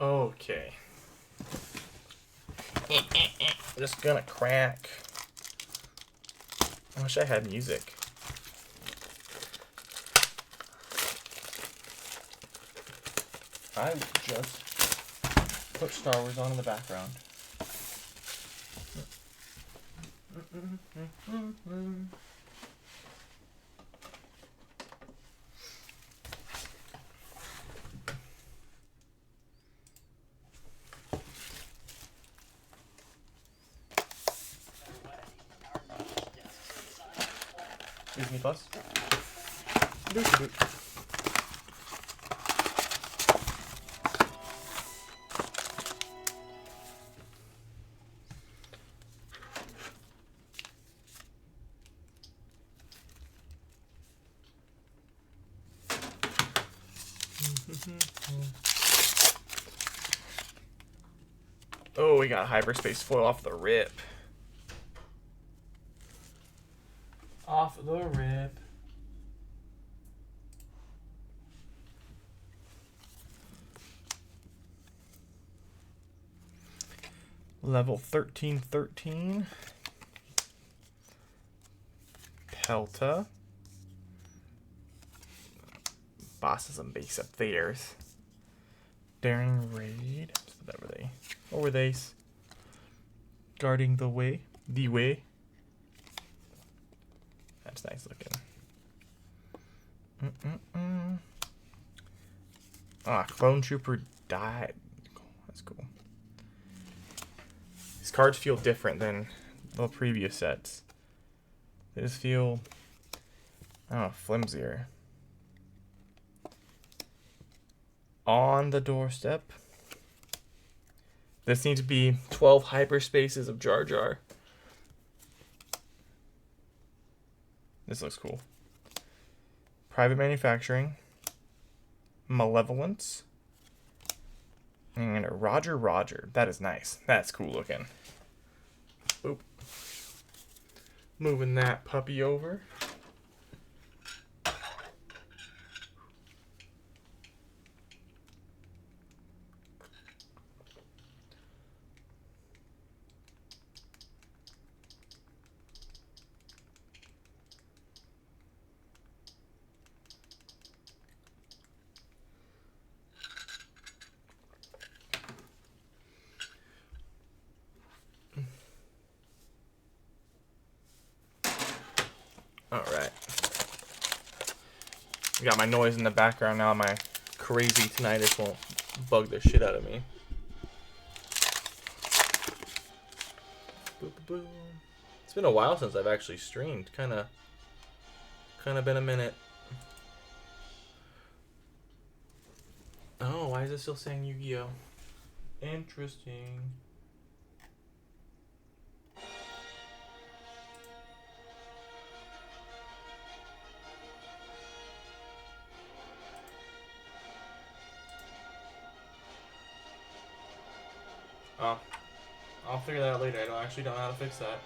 Okay. Just gonna crack. I wish I had music. I just put Star Wars on in the background. Disney Plus. Oh, we got hyperspace foil off the rip. Off the rip. Level 1313. Pelta. Bosses and base up theirs. Daring Raid. Over these. Guarding the way. The way. That's nice looking. Ah, Clone Trooper died. That's cool. These cards feel different than the previous sets. They just feel, I don't know, flimsier. On the doorstep. This needs to be 12 hyperspaces of Jar Jar. This looks cool. Private manufacturing. Malevolence. And Roger Roger. That is nice. That's cool looking. Boop. Moving that puppy over. Alright. Got my noise in the background now. My crazy tinnitus won't bug the shit out of me. Boop, boop, boop. It's been a while since I've actually streamed. Kinda been a minute. Oh, why is it still saying Yu-Gi-Oh? Interesting. Oh, I'll figure that out later. I actually don't know how to fix that.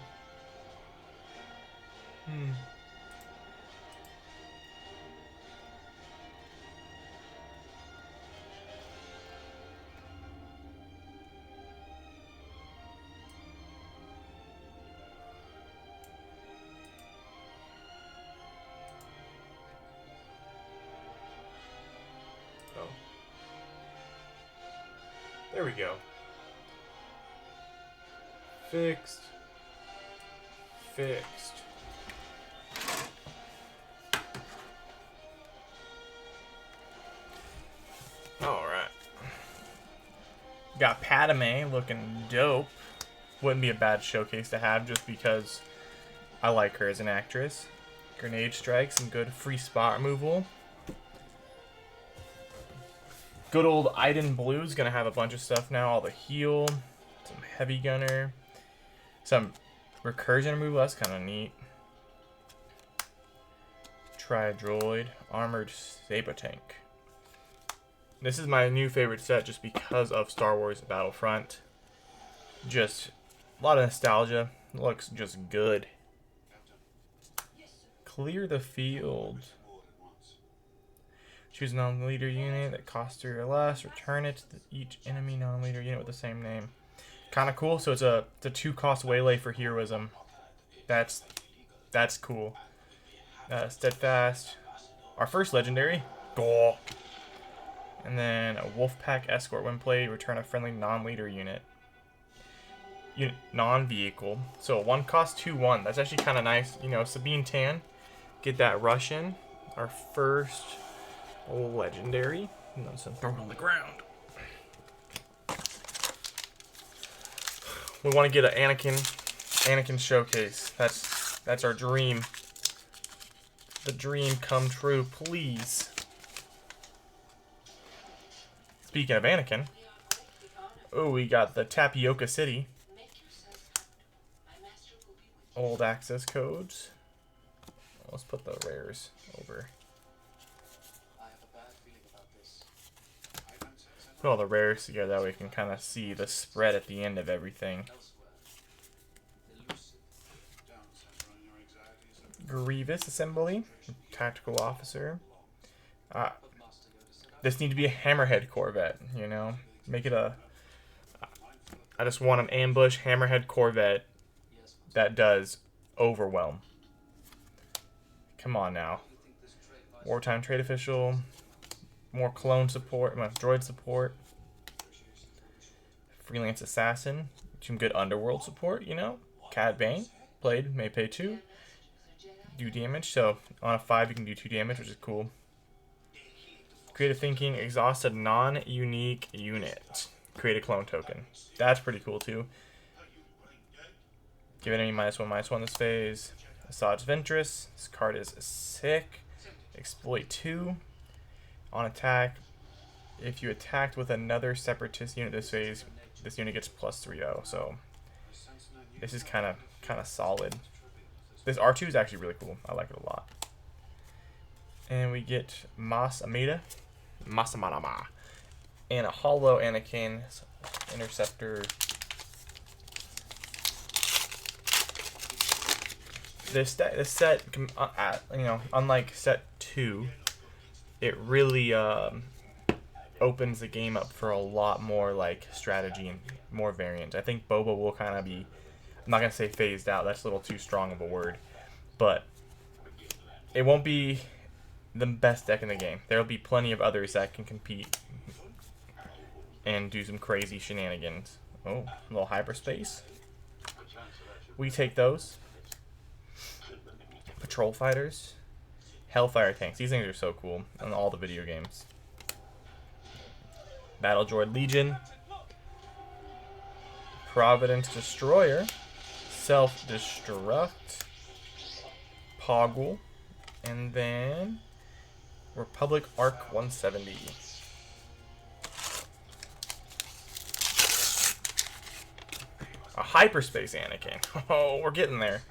Oh. There we go. Fixed. Fixed. Alright. Got Padme looking dope. Wouldn't be a bad showcase to have just because I like her as an actress. Grenade strikes and good free spot removal. Good old Iden Blue's gonna have a bunch of stuff now. All the heal, some heavy gunner. Some recursion removal, that's kind of neat. Tri-droid, armored saber tank. This is my new favorite set just because of Star Wars Battlefront. Just a lot of nostalgia. It looks just good. Clear the field. Choose a non-leader unit that costs 3 or less. Return it to each enemy non-leader unit with the same name. Kind of cool. So it's a 2-cost waylay for heroism. That's cool. Steadfast. Our first legendary. Goal. And then a Wolfpack Escort. When played, return a friendly non-leader unit. Non-vehicle. So a 1-cost 2/1. That's actually kind of nice. You know, Sabine Tan. Get that rush in. Our first legendary. And then some thrown on the ground. We want to get an Anakin showcase. That's our dream. The dream come true, please. Speaking of Anakin, oh, we got the Tapioca City. Old access codes. Let's put the rares over. Put all the rares together, that way we can kind of see the spread at the end of everything. Grievous Assembly, Tactical Officer. This needs to be a Hammerhead Corvette, you know? Make it a... I just want an ambush Hammerhead Corvette that does overwhelm. Come on now. Wartime Trade Official. More clone support, more droid support. Freelance Assassin. Some good underworld support, you know? Cad Bane. Played, may pay 2. Do damage, so on a 5 you can do 2 damage, which is cool. Creative Thinking, exhaust a non-unique unit. Create a clone token. That's pretty cool too. Give enemy -1/-1 this phase. Asajj Ventress. This card is sick. Exploit 2. On attack, if you attacked with another separatist unit this phase, this unit gets +3/0. So this is kind of solid. This R2 is actually really cool. I like it a lot. And we get Masamada, and a Hollow Anakin Interceptor. This set, you know, unlike set 2, it really opens the game up for a lot more like strategy and more variants. I think Boba will kind of be, I'm not gonna say phased out. That's a little too strong of a word, but it won't be the best deck in the game. There'll be plenty of others that can compete and do some crazy shenanigans. Oh, a little hyperspace. We take those. Patrol fighters. Hellfire tanks. These things are so cool in all the video games. Battle Droid Legion. Providence Destroyer. Self-Destruct. Poggle. And then Republic Arc 170. A hyperspace Anakin. Oh, we're getting there.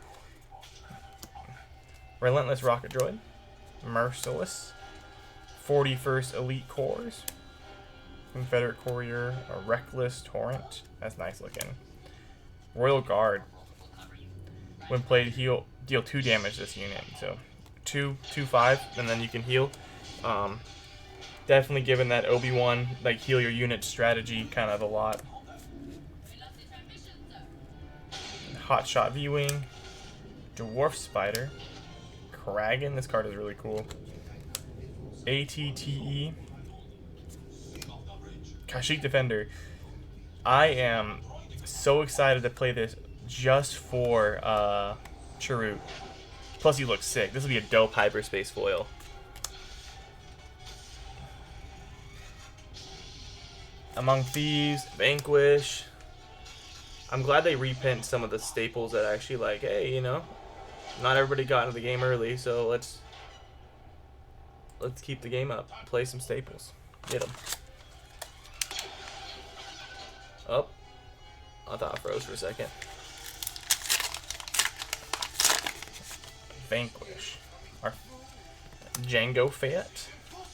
Relentless Rocket Droid. Merciless. 41st Elite Corps. Confederate Courier. A Reckless Torrent. That's nice looking. Royal Guard. When played, deal 2 damage this unit. So 2/5, and then you can heal. Definitely given that Obi-Wan like heal your unit strategy kind of a lot. Hotshot V-Wing. Dwarf Spider. Kragan, this card is really cool. ATTE. Kashyyyk Defender. I am so excited to play this just for Chirrut. Plus he looks sick. This will be a dope hyperspace foil. Among Thieves, Vanquish. I'm glad they reprint some of the staples that actually like, hey, you know, not everybody got into the game early, so let's keep the game up. Play some staples. Get them. Oh, I thought I froze for a second. Vanquish. Our Jango Fett.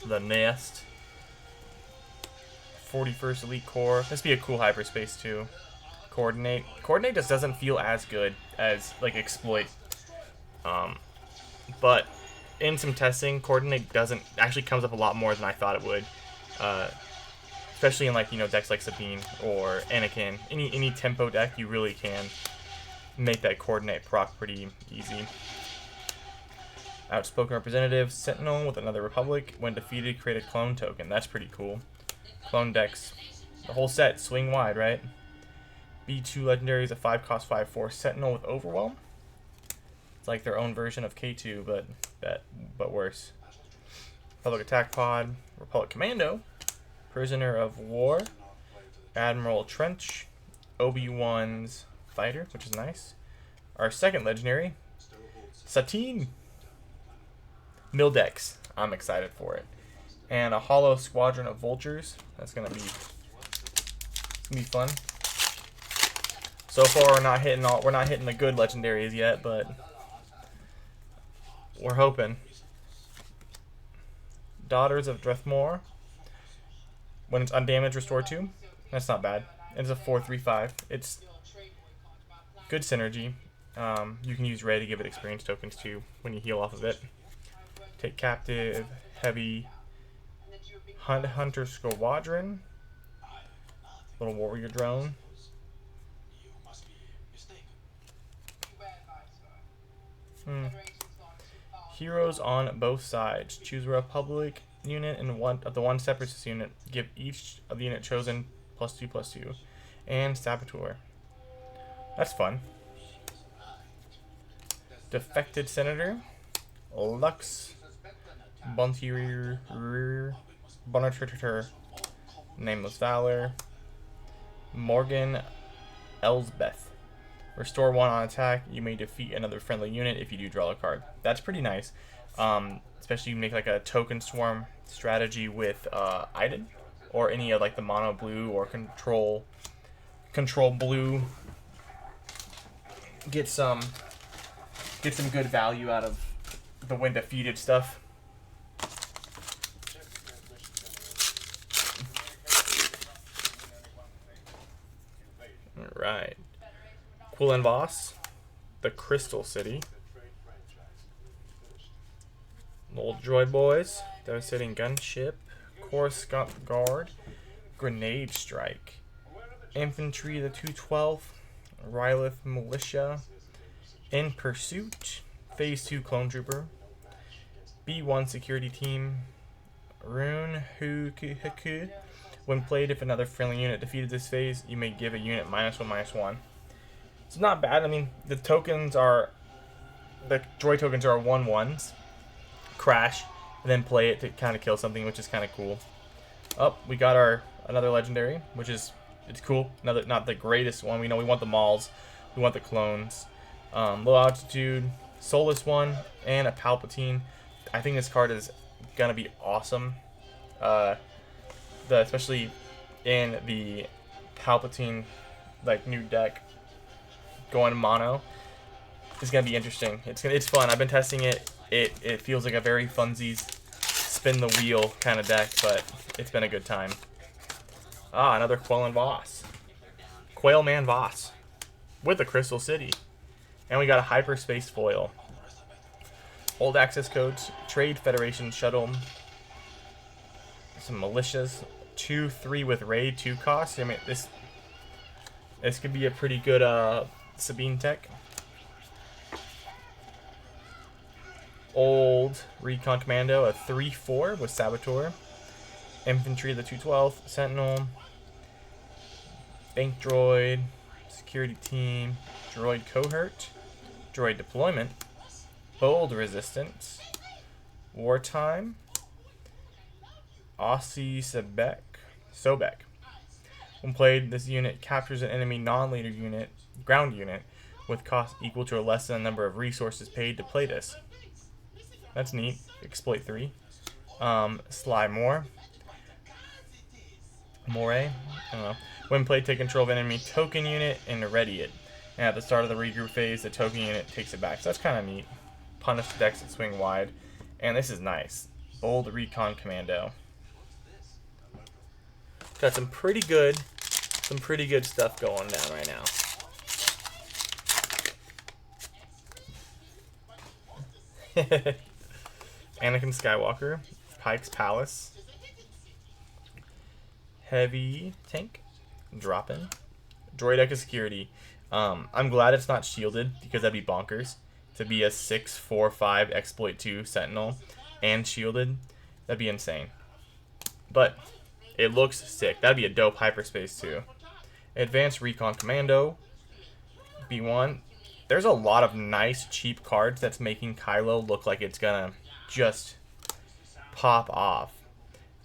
The Nest. 41st Elite Corps. This would be a cool hyperspace too. Coordinate. Coordinate just doesn't feel as good as like Exploit. But in some testing, coordinate doesn't actually comes up a lot more than I thought it would. Especially in like, you know, decks like Sabine or Anakin. Any tempo deck, you really can make that coordinate proc pretty easy. Outspoken Representative, Sentinel with another Republic. When defeated, create a clone token. That's pretty cool. Clone decks. The whole set, swing wide, right? B2 Legendary is a 5-cost 5/4 Sentinel with Overwhelm. It's like their own version of K2, but worse. Republic Attack Pod, Republic Commando, Prisoner of War, Admiral Trench, Obi-Wan's Fighter, which is nice. Our second Legendary, Satine. Mill decks. I'm excited for it. And a Hollow Squadron of Vultures. That's gonna be fun. So far, we're not hitting the good legendaries yet, but we're hoping. Daughters of Drethmore. When it's undamaged, restore 2. That's not bad. It's a 4/3/5. It's good synergy. You can use red to give it experience tokens too when you heal off of it. Take captive, heavy, hunter squadron, little warrior drone. Heroes on both sides. Choose a Republic unit and one Separatist unit. Give each of the unit chosen +2/+2. And Saboteur. That's fun. Defected Senator. Lux. Buntier. Bonatritor. Nameless Valor. Morgan Elsbeth. Restore 1 on attack. You may defeat another friendly unit if you do draw a card. That's pretty nice. Especially you make like a token swarm strategy with Iden or any of like the mono blue or control blue. Get some good value out of the when defeated stuff. Alright. Quillen Voss, the Crystal City. Old Droid Boys, Devastating Gunship, Coruscant Guard, Grenade Strike, Infantry the 212, Rylith Militia, In Pursuit, Phase 2 Clone Trooper, B1 Security Team, Rune Huku. When played, if another friendly unit defeated this phase, you may give a unit -1/-1. It's not bad. I mean, the droid tokens are 1/1s. Crash, and then play it to kind of kill something, which is kind of cool. Oh, we got another legendary, which is it's cool. Not the greatest one. We know we want the Mauls, we want the clones. Low altitude, soulless one, and a Palpatine. I think this card is gonna be awesome. Especially in the Palpatine like new deck going mono. It's gonna be interesting. It's fun. I've been testing it. It feels like a very funsies, spin the wheel kind of deck, but it's been a good time. Another Quillen Voss. Quailman Voss with the Crystal City. And we got a Hyperspace Foil. Old access codes, Trade Federation Shuttle, some militias, 2/3 with raid, 2 costs. I mean, this could be a pretty good Sabine tech. Old Recon Commando, a 3/4 with Saboteur. Infantry, the 212, Sentinel, Bank Droid, Security Team, Droid Cohort, Droid Deployment, Bold Resistance, Wartime, Aussie Sobek. When played, this unit captures an enemy non-leader unit, ground unit, with cost equal to or less than the number of resources paid to play this. That's neat. Exploit 3. Sly Moore. I don't know. When played, take control of an enemy token unit and ready it. And at the start of the regroup phase, the token unit takes it back. So that's kind of neat. Punish decks that swing wide. And this is nice. Bold Recon Commando. Got some pretty good stuff going down right now. Anakin Skywalker, Pike's Palace, Heavy Tank, drop in, Droid Echo Security. I'm glad it's not shielded because that'd be bonkers to be a 6/4/5 exploit 2 Sentinel and shielded. That'd be insane. But it looks sick. That'd be a dope hyperspace too. Advanced Recon Commando, B1. There's a lot of nice cheap cards that's making Kylo look like it's gonna just pop off.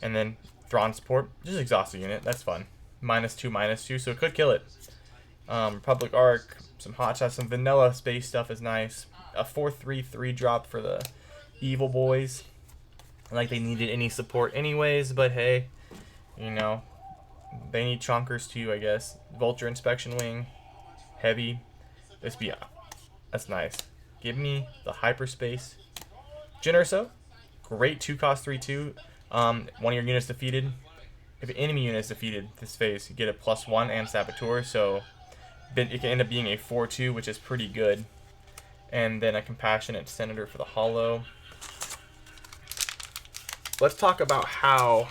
And then Thrawn support, just exhaust unit. That's fun. -2/-2, so it could kill it. Republic Arc, some hot shots, some vanilla space stuff is nice. A 4/3/3 drop for the evil boys. Like they needed any support anyways, but hey, you know, they need chonkers too, I guess. Vulture Inspection Wing, heavy. This be that's nice. Give me the hyperspace. Jyn Erso, great 2-cost 3/2. One of your units defeated. If an enemy unit is defeated this phase, you get a +1 and Saboteur, so then it can end up being a 4/2, which is pretty good. And then a Compassionate Senator for the Hollow. Let's talk about how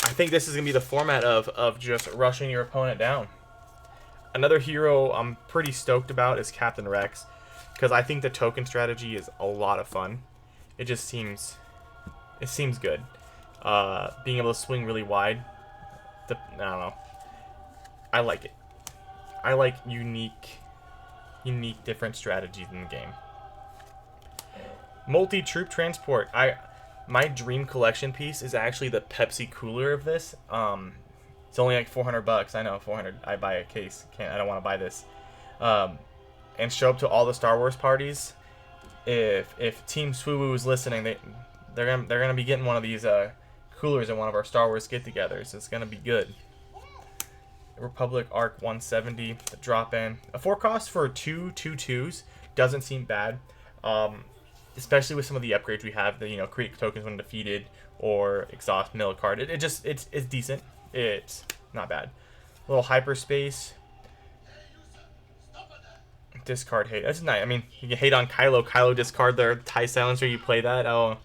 I think this is going to be the format of just rushing your opponent down. Another hero I'm pretty stoked about is Captain Rex, because I think the token strategy is a lot of fun. It just seems good. Being able to swing really wide, I don't know. I like it. I like unique different strategies in the game. Multi-troop transport. My dream collection piece is actually the Pepsi cooler of this. It's only like $400. I know, 400. I buy a case. I don't want to buy this. And show up to all the Star Wars parties. If Team Swoo is listening, they're gonna be getting one of these coolers at one of our Star Wars get-togethers. It's gonna be good. Republic Arc 170, the drop in. A 4-cost for 2/2/2s doesn't seem bad. Especially with some of the upgrades we have, the create tokens when defeated or exhaust mill card. It's decent. It's not bad. A little hyperspace. Discard hate. That's nice. I mean, you can hate on Kylo. Kylo discard their TIE Silencer. You play that. Oh,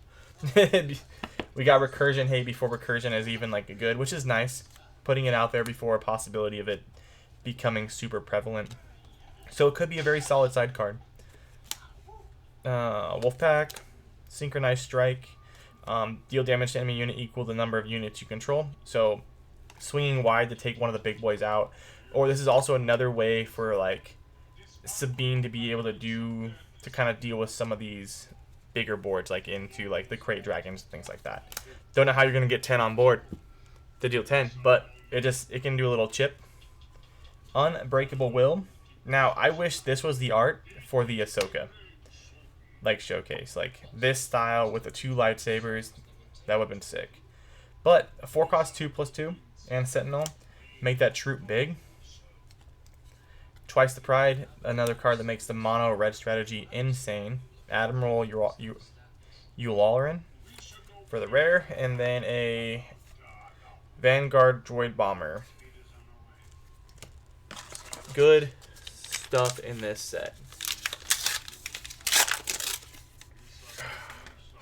we got recursion hate before recursion is even like a good, which is nice. Putting it out there before a possibility of it becoming super prevalent. So it could be a very solid side card. Wolfpack, Synchronized Strike, deal damage to enemy unit equal the number of units you control. So swinging wide to take one of the big boys out. Or this is also another way for like Sabine to be able to kind of deal with some of these bigger boards, like into like the Crate Dragons and things like that. Don't know how you're gonna get 10 on board to deal 10, but it can do a little chip. Unbreakable Will. Now I wish this was the art for the Ahsoka like showcase, like this style with the 2 lightsabers. That would have been sick. But a 4-cost 2/2 and Sentinel make that troop big. Twice the Pride, another card that makes the mono red strategy insane. Admiral Yularen for the rare, and then a Vanguard Droid Bomber. Good stuff in this set.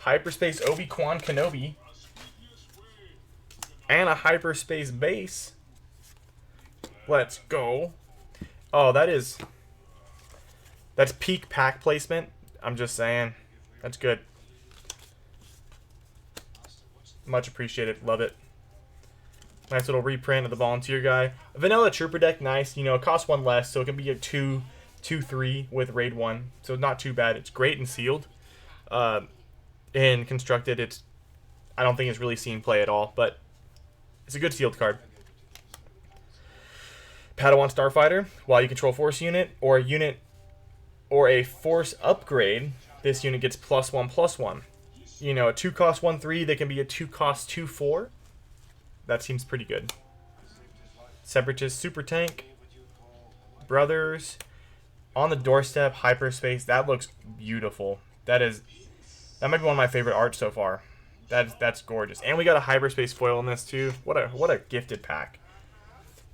Hyperspace Obi-Wan Kenobi. And a hyperspace base. Let's go. Oh, that's peak pack placement. I'm just saying. That's good. Much appreciated. Love it. Nice little reprint of the volunteer guy. Vanilla Trooper deck, nice. It costs 1 less, so it can be a 2/3 with raid 1. So not too bad. It's great and sealed. And constructed, I don't think it's really seen play at all, but it's a good sealed card. Padawan Starfighter. While you control Force unit or a Force upgrade, this unit gets +1/+1. A 2-cost 1/3 that can be a 2-cost 2/4. That seems pretty good. Separatist Super Tank. Brothers. On the Doorstep, hyperspace. That looks beautiful. That might be one of my favorite art so far. That's gorgeous. And we got a hyperspace foil in this too. What a gifted pack.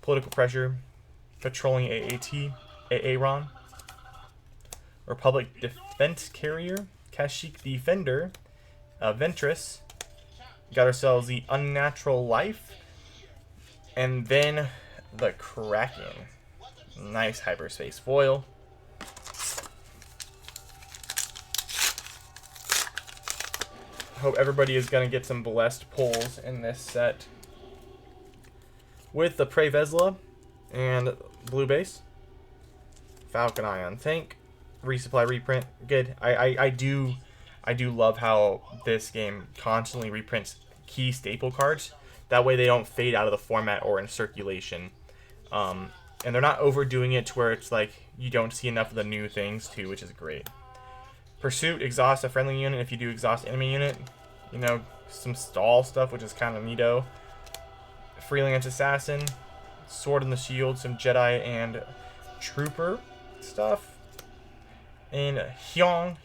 Political Pressure. Patrolling AAT. Aaron. Republic Defense Carrier. Kashyyyk Defender, Ventress. Got ourselves the Unnatural Life, and then the Kraken. Nice hyperspace foil. Hope everybody is going to get some blessed pulls in this set. With the Prey Vesla and blue base. Falcon Ion Tank. Resupply reprint. Good. I do love how this game constantly reprints key staple cards. That way they don't fade out of the format or in circulation. And they're not overdoing it to where it's like you don't see enough of the new things too, which is great. Pursuit, exhaust a friendly unit. If you do exhaust enemy unit, you know, some stall stuff, which is kind of neato. Freelance Assassin, Sword in the Shield, some Jedi and Trooper stuff. And Hyang.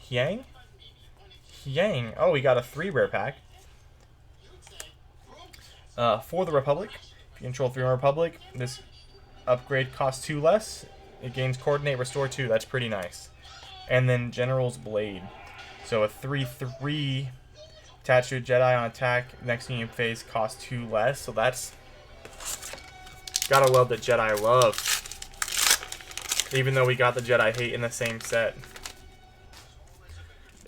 Oh, we got a 3 rare pack. For the Republic. If you control 3 Republic, this upgrade costs 2 less. It gains Coordinate, Restore 2. That's pretty nice. And then General's Blade. So a 3/3 attached to a Jedi on attack. Next union phase costs 2 less. So that's... Gotta love the Jedi love. Even though we got the Jedi hate in the same set.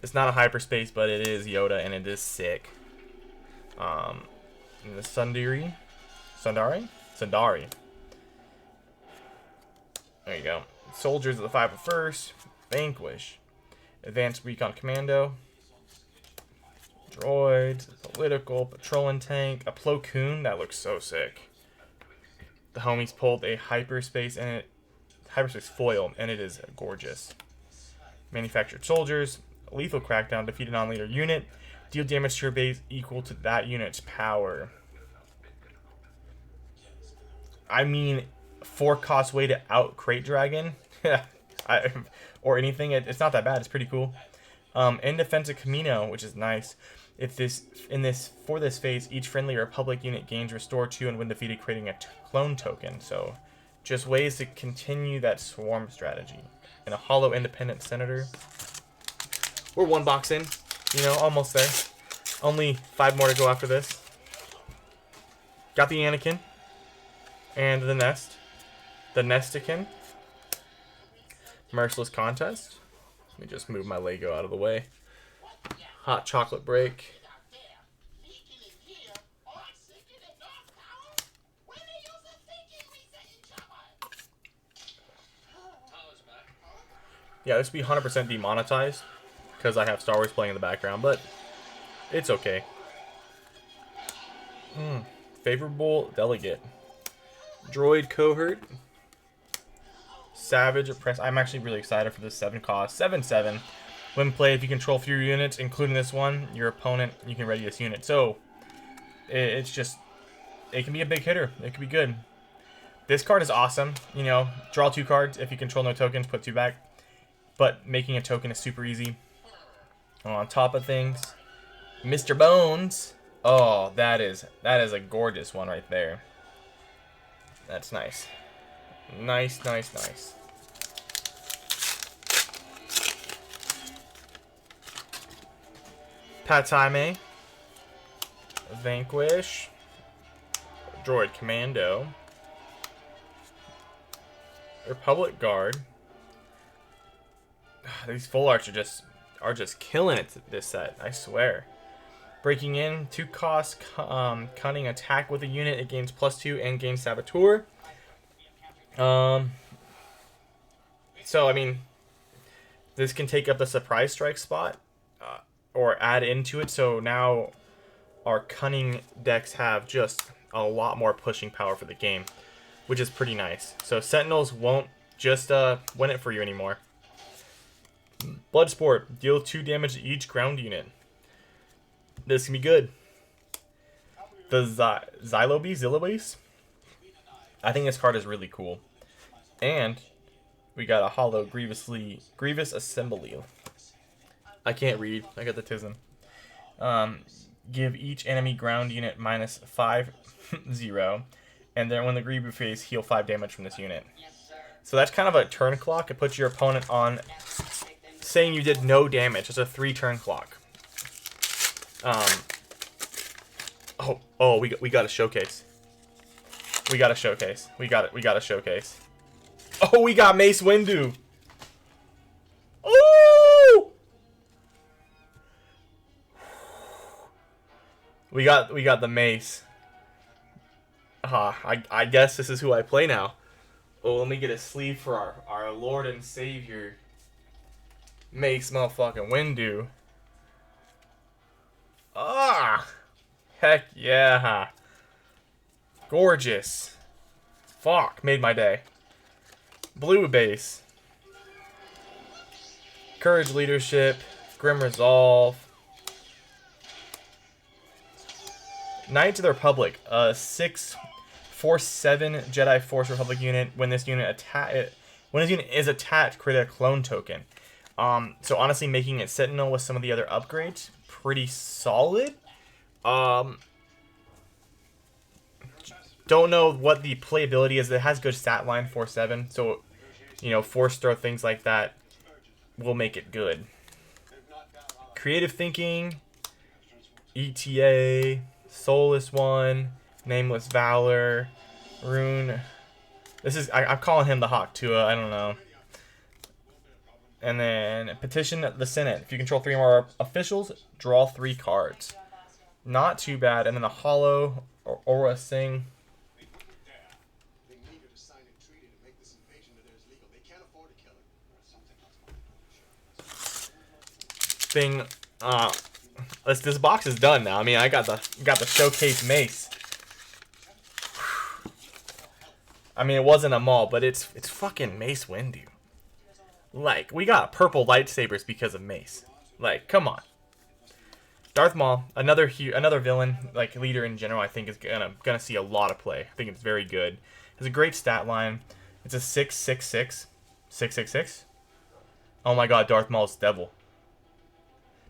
It's not a hyperspace, but it is Yoda, and it is sick. And the Sundari. There you go. Soldiers of the 501st. Vanquish. Advanced Recon Commando. Droids. Political. Patrolling Tank. A Plo Koon. That looks so sick. The homies pulled a hyperspace foil, and it is gorgeous. Manufactured soldiers. Lethal Crackdown. Defeat a non-leader unit. Deal damage to your base equal to that unit's power. I mean, 4-cost way to out Crate Dragon. Or anything. It's not that bad. It's pretty cool. In Defensive Camino, which is nice. For this phase, each friendly Republic unit gains Restore 2 and when defeated, creating a clone token. So, just ways to continue that swarm strategy. And a Hollow Independent Senator. We're 1 box in. You know, almost there. Only 5 more to go after this. Got the Anakin. And the Nest. The Nestican. Merciless Contest. Let me just move my Lego out of the way. Hot Chocolate Break. Yeah, this would be 100% demonetized because I have Star Wars playing in the background, but it's okay. Favorable Delegate. Droid Cohort. Savage Oppress. I'm actually really excited for this 7-cost. 7/7. When played, if you control fewer units, including this one, your opponent, you can ready this unit. So, it's just, it can be a big hitter. It can be good. This card is awesome. You know, draw 2 cards. If you control no tokens, put 2 back. But making a token is super easy. On top of things, Mr. Bones. Oh, that is a gorgeous one right there. That's nice. Nice. Patime. Vanquish. Droid Commando. Republic Guard. These full arts are just killing it this set, I swear. Breaking in, 2 cost, cunning attack with a unit. It gains +2 and gains Saboteur. So I mean, this can take up the Surprise Strike spot, or add into it. So now our cunning decks have just a lot more pushing power for the game, which is pretty nice. So Sentinels won't just win it for you anymore. Bloodsport, deal 2 damage to each ground unit. This can be good. The Zilobase? I think this card is really cool. And we got a Hollow Grievous Assembly. I can't read. I got the tism. Give each enemy ground unit -5/0. And then when the Grievous phase, heal 5 damage from this unit. So that's kind of a turn clock. It puts your opponent on saying you did no damage. It's a 3-turn clock. We got a showcase. We got a showcase. We got a showcase. Oh, we got Mace Windu. Ooh! We got the Mace. I guess this is who I play now. Oh, let me get a sleeve for our Lord and Savior, Mace motherfucking Windu. Heck yeah. Gorgeous. Fuck, made my day. Blue base. Courage, leadership, grim resolve. Knights of the Republic, 6-4-7 Jedi Force Republic unit. When this unit is attacked, create a clone token. So honestly, making it Sentinel with some of the other upgrades, pretty solid. Don't know what the playability is. It has good stat line, 4-7. So, you know, force throw, things like that will make it good. Creative thinking, ETA, Soulless One, Nameless Valor, Rune. This is I'm calling him the Hawk Tua. I don't know. And then petition the Senate. If you control 3 more officials, draw 3 cards. Not too bad. And then a Hollow Aura Sing. Thing. This box is done now. I mean, I got the showcase Mace. I mean, it wasn't a Maul, but it's fucking Mace Windu. Like, we got purple lightsabers because of Mace. Like, come on. Darth Maul, another villain, like leader in general, I think is gonna see a lot of play. I think it's very good. It's a great stat line. It's a 6-6-6. 6-6-6. Oh my god, Darth Maul's devil.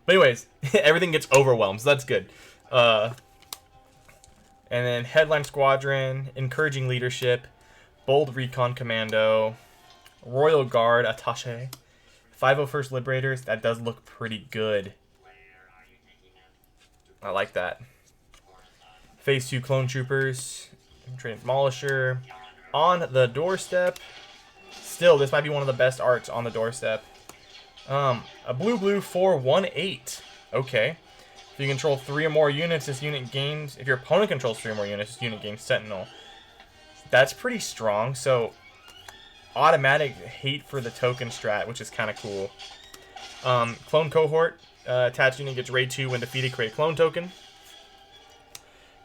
But anyways, everything gets overwhelmed, so that's good. And then Headline Squadron, Encouraging Leadership, Bold Recon Commando, Royal Guard Attaché, 501st Liberators. That does look pretty good. I like that. Phase 2 Clone Troopers, Train Demolisher, On the Doorstep. Still, this might be one of the best arts on the doorstep. A blue 4-1-8. Okay. If you control 3 or more units, this unit gains. If your opponent controls 3 or more units, this unit gains Sentinel. That's pretty strong. So, automatic hate for the token strat, which is kind of cool. Clone Cohort. Attached unit gets raid 2 when defeated. Create a clone token.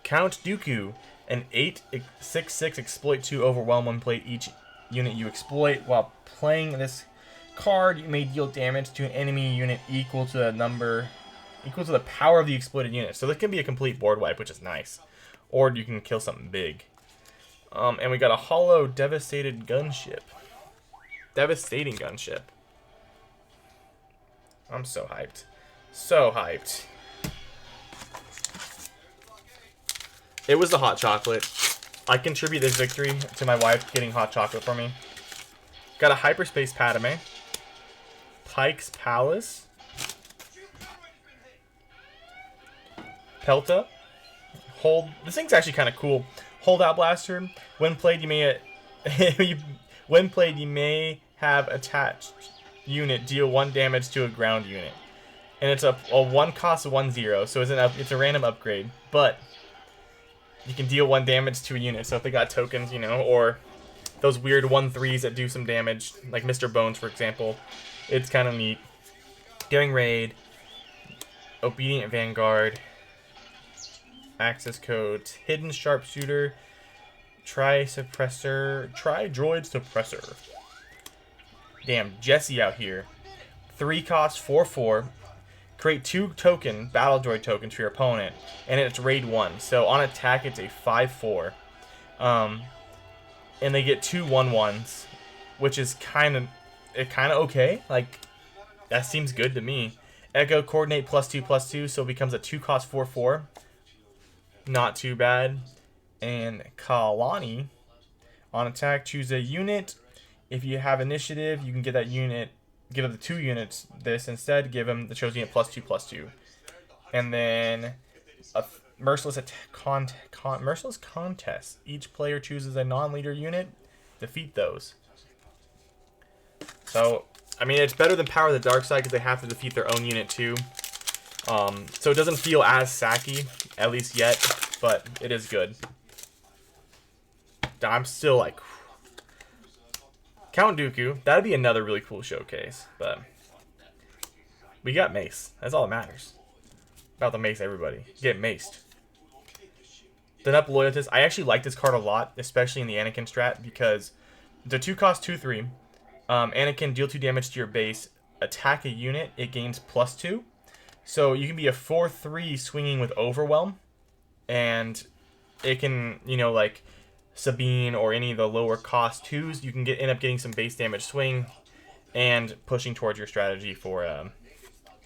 Count Dooku. An 8-6-6 exploit 2 overwhelm when play each unit you exploit. While playing this card, you may deal damage to an enemy unit equal to the power of the exploited unit. So this can be a complete board wipe, which is nice. Or you can kill something big. And we got a hollow devastating gunship. Devastating gunship. I'm so hyped. So hyped. It was the hot chocolate. I contribute this victory to my wife getting hot chocolate for me. Got a hyperspace Padme. Pike's Palace. Pelta. Hold. This thing's actually kind of cool. Holdout Blaster. When played, you may have attached unit deal 1 damage to a ground unit, and it's a 1 cost 1-0, so it's a random upgrade. But you can deal 1 damage to a unit. So if they got tokens, you know, or those weird 1-3s that do some damage, like Mr. Bones, for example, it's kind of neat. Daring Raid. Obedient Vanguard. Access codes, Hidden Sharpshooter, Tri-Droid Suppressor. Damn, Jesse out here. 3 cost 4-4. Create 2 token battle droid tokens for your opponent, and it's raid 1. So on attack, it's a 5-4. And they get 2 1-1s, which is kind of okay. Like, that seems good to me. Echo Coordinate +2/+2, so it becomes a 2 cost 4-4. Not too bad. And Kalani, on attack, choose a unit. If you have initiative, you can get that unit give him the 2 units this. Instead, give him the chosen unit +2/+2. And then a merciless merciless contest. Each player chooses a non-leader unit. Defeat those. So, I mean, it's better than Power of the Dark Side because they have to defeat their own unit too. So it doesn't feel as sacky, at least yet, but it is good. I'm still like... Count Dooku, that'd be another really cool showcase, but... We got Mace. That's all that matters. About to mace everybody. Get maced. Then up Loyalist. I actually like this card a lot, especially in the Anakin strat, because the 2-cost 2/3. Anakin, deal 2 damage to your base. Attack a unit, it gains +2. So you can be a 4/3 swinging with Overwhelm, and it can, you know, like Sabine or any of the lower cost 2s, you can end up getting some base damage swing and pushing towards your strategy for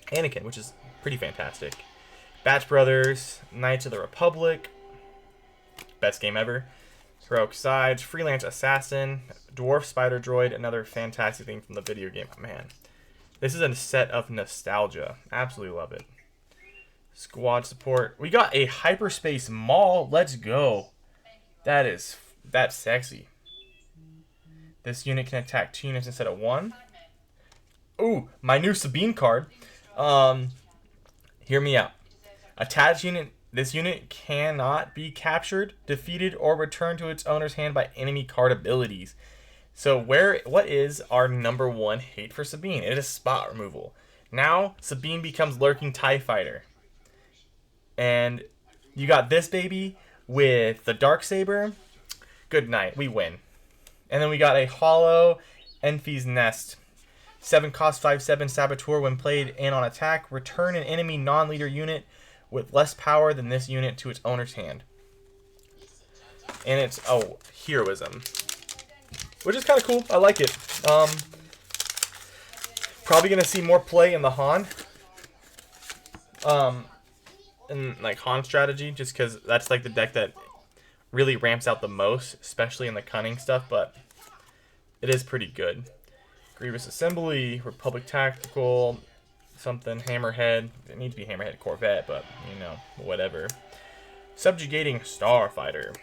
Anakin, which is pretty fantastic. Batch Brothers, Knights of the Republic, best game ever. Heroic Sides, Freelance Assassin, Dwarf Spider Droid, another fantastic thing from the video game. Man, this is a set of nostalgia. Absolutely love it. Squad Support. We got a Hyperspace Maul. Let's go. That's sexy. This unit can attack 2 units instead of 1. Ooh, my new Sabine card. Hear me out. Attached unit. This unit cannot be captured, defeated, or returned to its owner's hand by enemy card abilities. So what is our #1 hate for Sabine? It is spot removal. Now Sabine becomes Lurking TIE Fighter. And you got this baby with the Darksaber. Good night. We win. And then we got a Hollow Enfy's Nest. 7-cost 5/7 Saboteur. When played and on attack, return an enemy non-leader unit with less power than this unit to its owner's hand. And it's, heroism. Which is kind of cool. I like it. Probably going to see more play in the Han. In like Han strategy, just because that's like the deck that really ramps out the most, especially in the cunning stuff, but it is pretty good. Grievous Assembly, Republic Tactical, something, Hammerhead. It needs to be Hammerhead Corvette, but, you know, whatever. Subjugating Starfighter.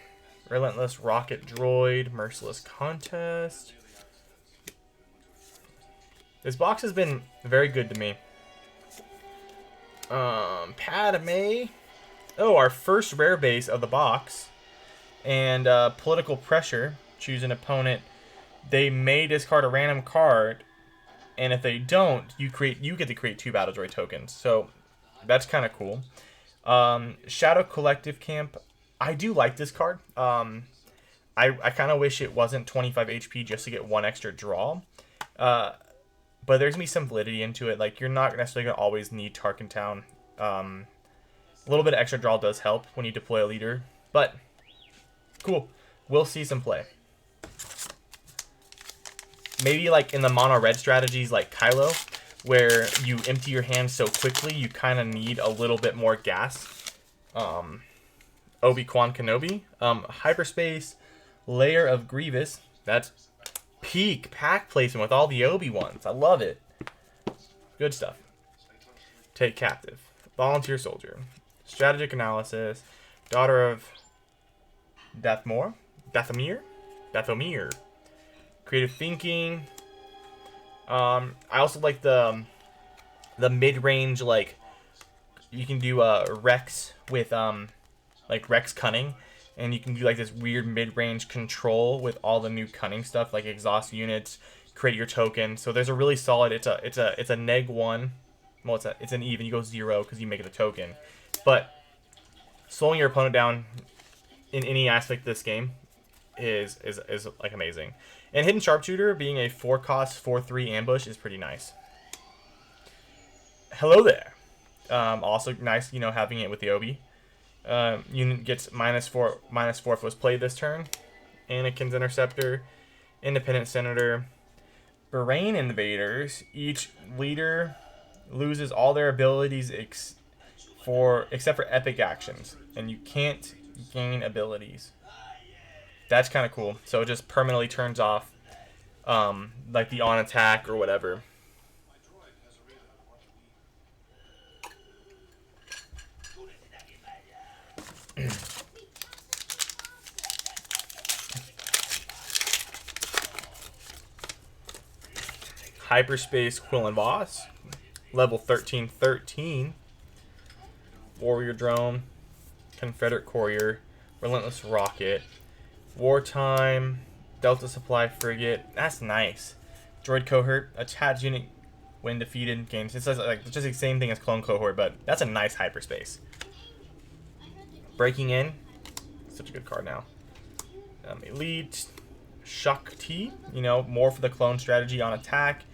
Relentless Rocket Droid. Merciless Contest. This box has been very good to me. Padme. Oh, our first rare base of the box. And Political Pressure. Choose an opponent. They may discard a random card, and if they don't, you get to create 2 Battle Droid tokens. So that's kind of cool. Shadow Collective Camp. I do like this card. I kind of wish it wasn't 25 HP just to get 1 extra draw. But there's going to be some validity into it. Like, you're not necessarily going to always need Tarkin Town. A little bit of extra draw does help when you deploy a leader. But, cool. We'll see some play. Maybe like in the mono red strategies like Kylo, where you empty your hand so quickly, you kind of need a little bit more gas. Obi-Wan Kenobi. Hyperspace, Layer of Grievous. That's peak pack placement with all the Obi-Wans. I love it. Good stuff. Take Captive. Volunteer Soldier. Strategic Analysis. Daughter of Dathomir. Creative Thinking. I also like the mid-range, like, you can do Rex with like Rex Cunning, and you can do like this weird mid-range control with all the new cunning stuff, like exhaust units, create your token. So there's a really solid, it's a neg-1. Well, it's an even, you go 0 because you make it a token. But slowing your opponent down in any aspect of this game is like amazing. And Hidden Sharpshooter, being a 4-cost 4/3 ambush, is pretty nice. Hello there. Also nice, you know, having it with the Obi. Unit gets -4 if it was played this turn. Anakin's Interceptor, Independent Senator, Bahrain Invaders. Each leader loses all their abilities except for epic actions, and you can't gain abilities. That's kind of cool. So it just permanently turns off, like the on attack or whatever. Hyperspace Quill Voss, level 1313. Warrior Drone, Confederate Courier, Relentless Rocket, Wartime, Delta Supply Frigate. That's nice. Droid Cohort, attached unit when defeated gains. It says like just the same thing as Clone Cohort, but that's a nice hyperspace. Breaking In, such a good card now. Elite, Shakti, you know, more for the clone strategy on attack.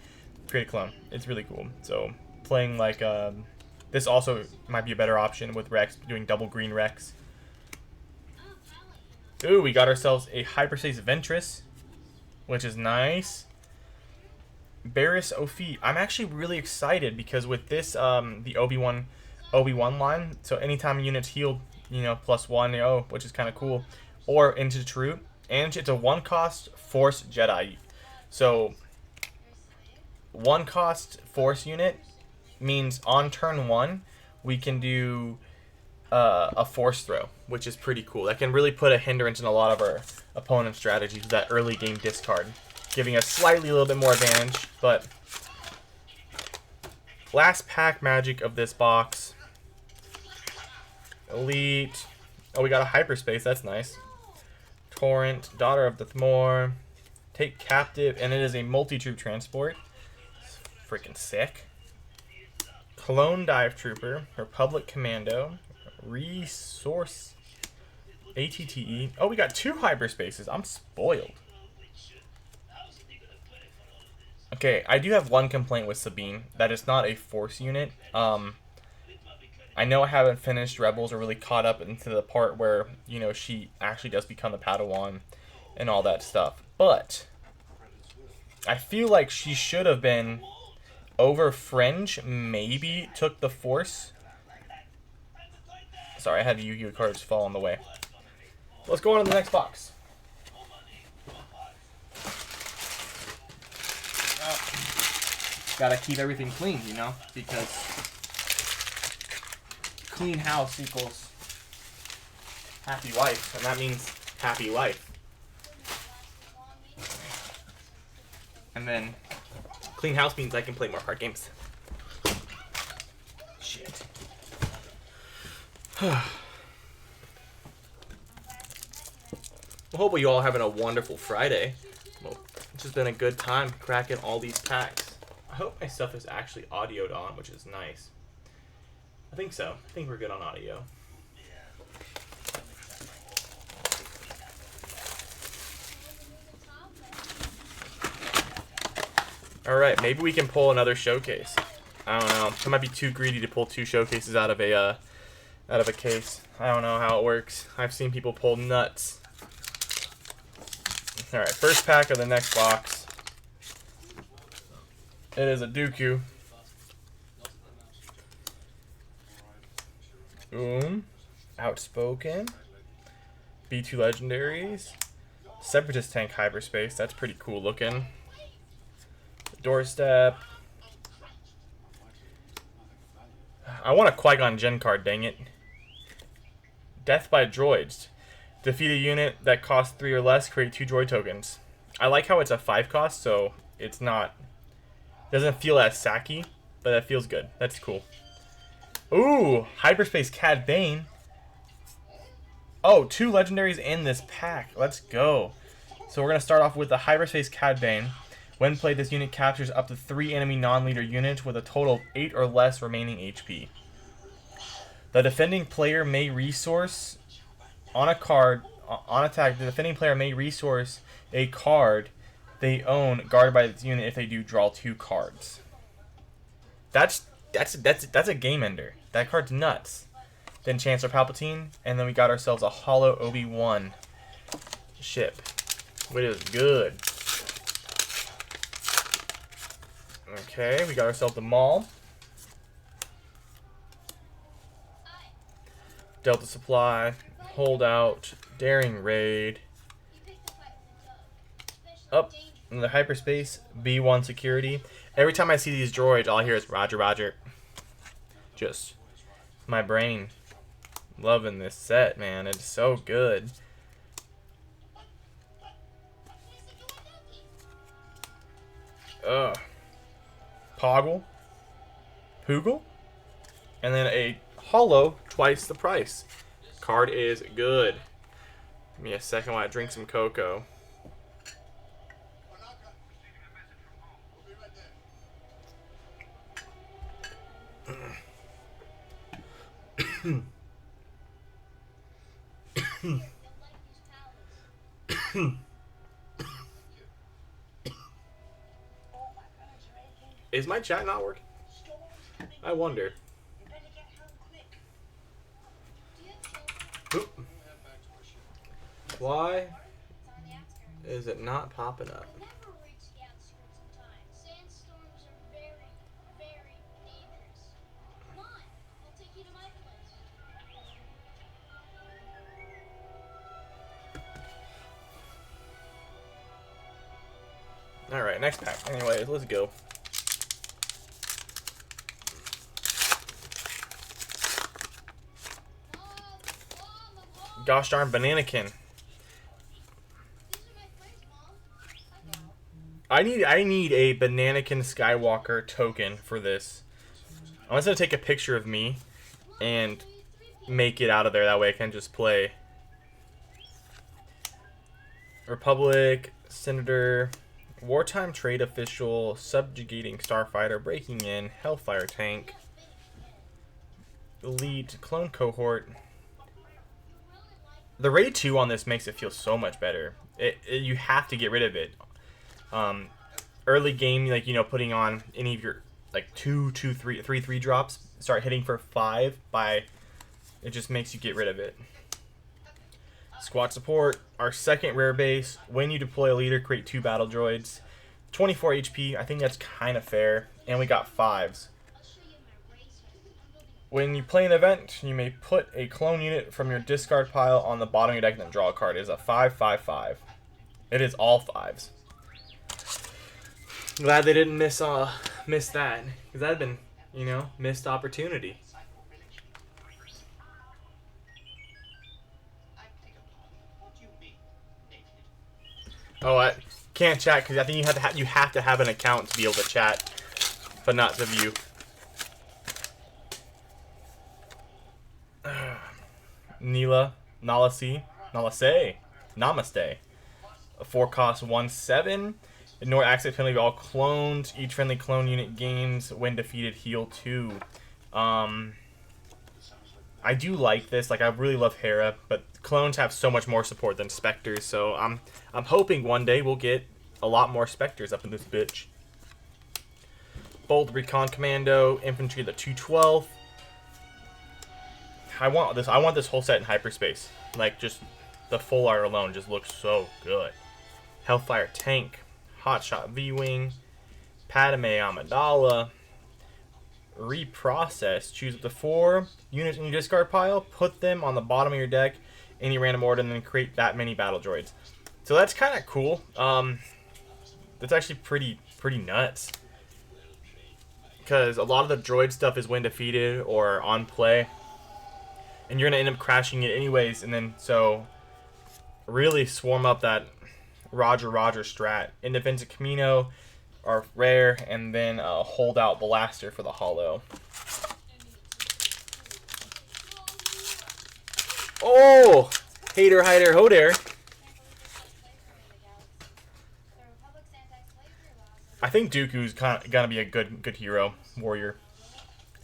Create a clone. It's really cool. So playing like this also might be a better option with Rex, doing double green Rex. Ooh, we got ourselves a Hyperspace Ventress, which is nice. Barriss Ophi. I'm actually really excited because with this, the Obi-Wan line, so anytime a unit's healed, you know, +1, which is kind of cool, or into Troop, and it's a 1-cost Force Jedi. So 1-cost Force unit means on turn 1 we can do a Force throw, which is pretty cool. That can really put a hindrance in a lot of our opponent's strategies, that early game discard, giving us a little bit more advantage. But last pack magic of this box. Elite. Oh, we got a Hyperspace. That's nice. Torrent, Daughter of the Thmor. Take Captive, and it is a multi-troop transport. It's freaking sick. Clone Dive Trooper, Republic Commando, Resource, ATTE. Oh, we got 2 hyperspaces. I'm spoiled. Okay, I do have one complaint with Sabine. That is not a Force unit. I know I haven't finished Rebels or really caught up into the part where, you know, she actually does become the Padawan and all that stuff. But I feel like she should have been over Fringe, maybe took the Force. Sorry, I had the Yu-Gi-Oh cards fall on the way. Let's go on to the next box. Gotta keep everything clean, you know, because clean house equals happy wife, and that means happy life. And then clean house means I can play more card games. Shit. Well, hopefully you all having a wonderful Friday. Well, it's just been a good time cracking all these packs. I hope my stuff is actually audioed on, which is nice. I think so. I think we're good on audio. Alright, maybe we can pull another showcase. I don't know. I might be too greedy to pull 2 showcases out of a case. I don't know how it works. I've seen people pull nuts. Alright, first pack of the next box. It is a Dooku. Boom. Outspoken. B2 Legendaries. Separatist Tank Hyperspace. That's pretty cool looking. Doorstep. I want a Qui-Gon Jinn card, dang it. Death by Droids. Defeat a unit that costs 3 or less, create 2 droid tokens. I like how it's a 5 cost, so it's not... doesn't feel as sacky, but that feels good. That's cool. Ooh, Hyperspace Cad Bane. Oh, 2 legendaries in this pack. Let's go. So we're going to start off with the Hyperspace Cad Bane. When played, this unit captures up to 3 enemy non-leader units with a total of 8 or less remaining HP. The defending player may resource on a card on attack. The defending player may resource a card they own guarded by this unit if they do draw 2 cards. That's a game ender. That card's nuts. Then Chancellor Palpatine, and then we got ourselves a Hollow Obi-Wan ship, which is good. Okay, we got ourselves the Maul, Delta Supply, Holdout, Daring Raid. Up in the Hyperspace, B1 Security. Every time I see these droids, all I hear is Roger, Roger. Just my brain loving this set, man. It's so good. Ugh. Poggle, Poogle, and then a holo twice the price. Card is good. Give me a second while I drink some cocoa. Is my chat not working? I wonder. Oop. Why is it not popping up? Alright, next pack. Anyways, let's go. Gosh darn Bananakin. I need a Bananakin Skywalker token for this. I'm just gonna take a picture of me and make it out of there. That way I can just play. Republic, Senator, Wartime Trade Official, Subjugating Starfighter, Breaking In, Hellfire Tank, Elite, Clone Cohort. The raid 2 on this makes it feel so much better. You have to get rid of it. Early game, like, you know, putting on any of your like 3 drops, start hitting for 5 by, it just makes you get rid of it. Squad support, our second rare base. When you deploy a leader, create 2 battle droids. 24 HP, I think that's kind of fair. And we got 5s. When you play an event, you may put a clone unit from your discard pile on the bottom of your deck and then draw a card. It is a 5/5/5. It is all 5s. Glad they didn't miss that. Because that'd been, you know, missed opportunity. Oh, I can't chat because I think you have to have an account to be able to chat, but not to view. Namaste. A 4-cost 1/7. Ignore access penalty of all clones. Each friendly clone unit gains when defeated heal 2. I do like this. Like, I really love Hera, but clones have so much more support than Spectres, so I'm hoping one day we'll get a lot more Spectres up in this bitch. Bold Recon Commando, Infantry the 212th. I want this whole set in hyperspace. Like, just the full art alone just looks so good. Hellfire Tank, Hotshot V-Wing, Padme Amidala. Reprocess. Choose up to 4 units in your discard pile, put them on the bottom of your deck, any random order, and then create that many battle droids. So that's kind of cool. That's actually pretty nuts. Because a lot of the droid stuff is when defeated or on play. And you're going to end up crashing it anyways. And then, so, really swarm up that Roger strat. Indefensive Camino are rare, and then hold out Blaster for the holo. Oh! Hater, hider, ho there. I think Dooku's gonna be a good hero, warrior,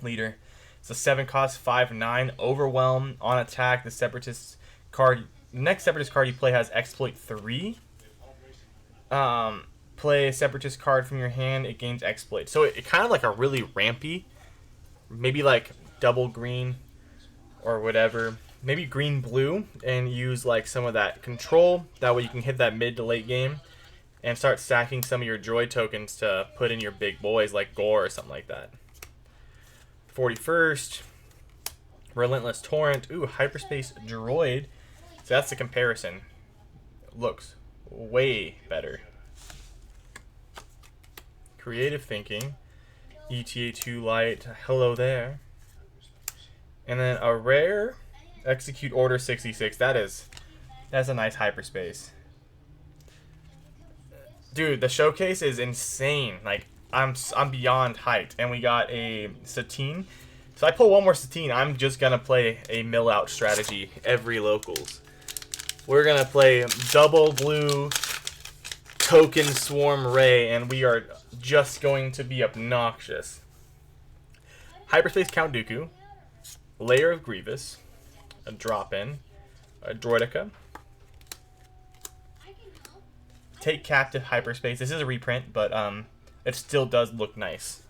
leader. It's a 7-cost 5/9 overwhelm on attack. The Separatist card, the next Separatist card you play has exploit 3. Play a Separatist card from your hand, it gains exploit. So it kind of like a really rampy, maybe like double green or whatever. Maybe green blue and use like some of that control. That way you can hit that mid to late game and start stacking some of your droid tokens to put in your big boys like Gore or something like that. 41st, Relentless Torrent. Ooh, Hyperspace Droid. So that's the comparison. Looks way better. Creative Thinking. ETA 2 Light. Hello there. And then a rare Execute Order 66. That's a nice hyperspace. Dude, the showcase is insane. Like, I'm beyond hyped. And we got a Satine. So I pull one more Satine. I'm just gonna play a mill out strategy every locals. We're gonna play double blue token swarm ray, and we are just going to be obnoxious. Hyperspace Count Dooku, Layer of Grievous, a drop in, a Droidica. Take Captive Hyperspace. This is a reprint, but it still does look nice.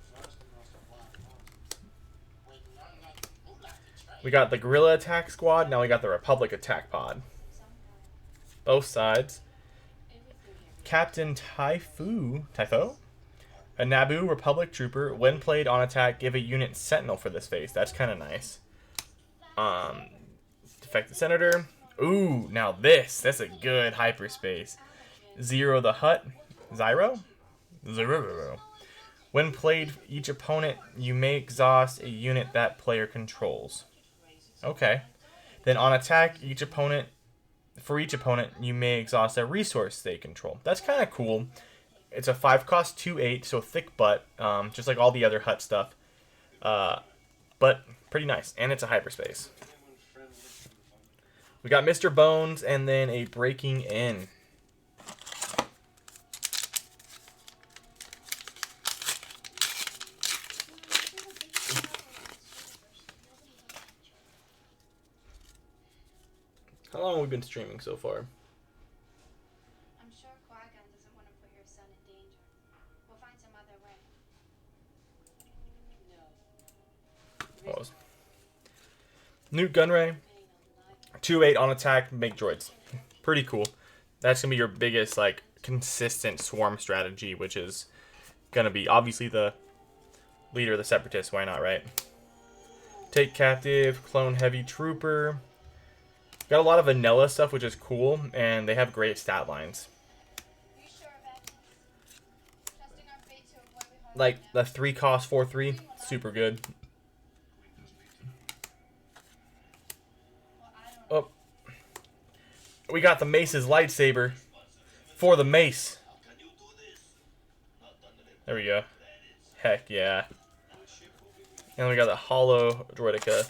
We got the Guerrilla Attack Squad. Now we got the Republic Attack Pod. Both sides. Captain Typho, a Naboo Republic Trooper. When played on attack, give a unit Sentinel for this phase. That's kind of nice. Defected Senator. Ooh, now that's a good hyperspace. Zero the Hutt. Zyro. When played, each opponent, you may exhaust a unit that player controls. Okay. Then on attack, for each opponent, you may exhaust a resource they control. That's kind of cool. It's a 5-cost 2/8, so thick butt, just like all the other Hutt stuff. But pretty nice, and it's a hyperspace. We got Mr. Bones, and then a Breaking In. How long have we been streaming so far? I'm sure Qui-Gon doesn't want to put your son in danger. We'll find some other way. Pause. Newt Gunray. 2/8 on attack, make droids. Pretty cool. That's going to be your biggest, like, consistent swarm strategy, which is going to be obviously the leader of the Separatists. Why not, right? Take Captive, Clone Heavy Trooper. Got a lot of vanilla stuff, which is cool, and they have great stat lines. Like the 3-cost 4/3, super good. Oh, we got the Mace's lightsaber for the Mace. There we go. Heck yeah. And we got the Hollow Droidica.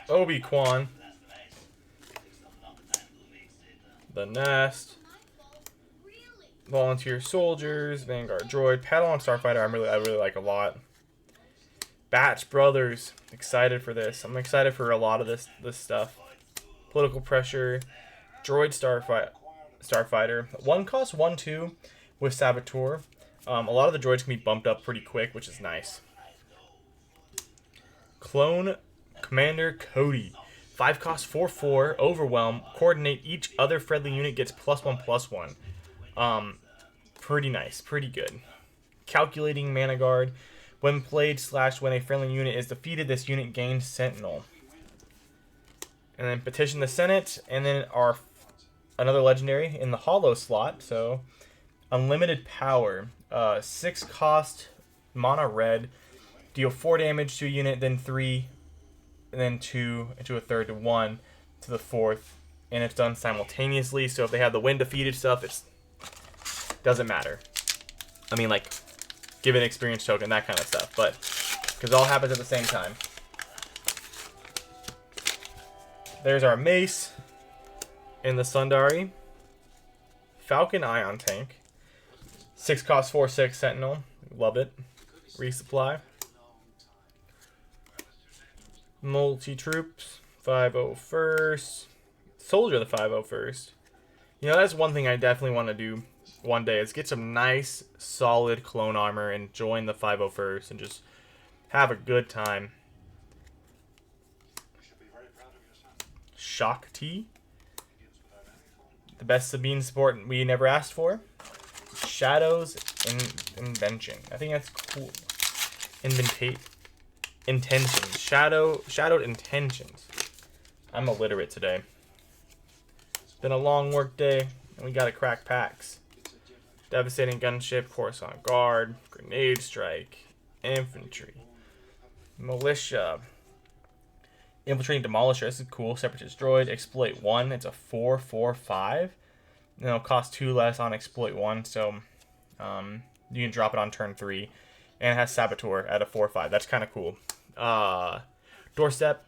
Obi-Kwan. The Nest. Volunteer Soldiers. Vanguard Droid. Padawan Starfighter I really like a lot. Batch Brothers. Excited for this. I'm excited for a lot of this stuff. Political Pressure. Droid Starfighter. 1-cost 1/2 with Saboteur. A lot of the droids can be bumped up pretty quick, which is nice. Clone Commander Cody. 5-cost 4/4. Overwhelm. Coordinate. Each other friendly unit gets +1/+1. Pretty nice. Pretty good. Calculating Mana Guard. When played / when a friendly unit is defeated, this unit gains Sentinel. And then Petition the Senate. And then another legendary in the Hollow slot. So, Unlimited Power. 6-cost Mana Red. Deal 4 damage to a unit, then 3, and then 2 to a third to 1 to the 4th. And it's done simultaneously. So if they have the win defeated stuff, it doesn't matter. I mean, like, give an experience token, that kind of stuff. But, because it all happens at the same time. There's our Mace in the Sundari. Falcon Ion Tank. 6-cost 4/6 Sentinel. Love it. Resupply. Multi-troops. 501st. Soldier of the 501st. You know, that's one thing I definitely want to do one day, is get some nice, solid clone armor and join the 501st and just have a good time. Shock T. The best Sabine support we never asked for. Shadows Invention. I think that's cool. Intentions. Shadowed Intentions. I'm illiterate today. It's been a long work day, and we gotta crack packs. Devastating Gunship, Coruscant Guard, Grenade Strike, Infantry, Militia, Infiltrating Demolisher. This is cool. Separatist Droid. Exploit 1. It's a 4/4/5. And it'll cost 2 less on Exploit 1. So you can drop it on turn 3. And it has Saboteur at a 4/5. That's kind of cool. Doorstep.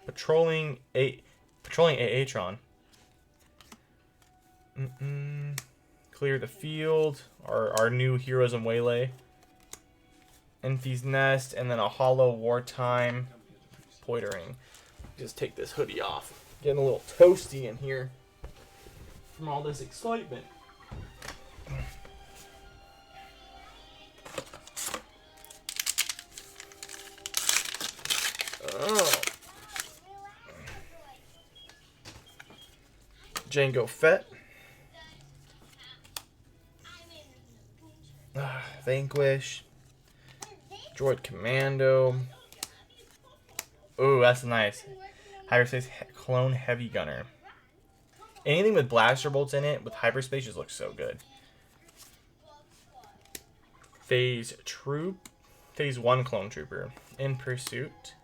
Patrolling Aatron. Clear the field. Our new Heroes in Waylay. Enfy's Nest, and then a Hollow Wartime Poitering. Just take this hoodie off. Getting a little toasty in here from all this excitement. Oh. Jango Fett. Vanquish. Droid Commando. Ooh, that's nice. Hyperspace Clone Heavy Gunner. Anything with blaster bolts in it with hyperspace just looks so good. Phase Troop. Phase 1 Clone Trooper. In Pursuit.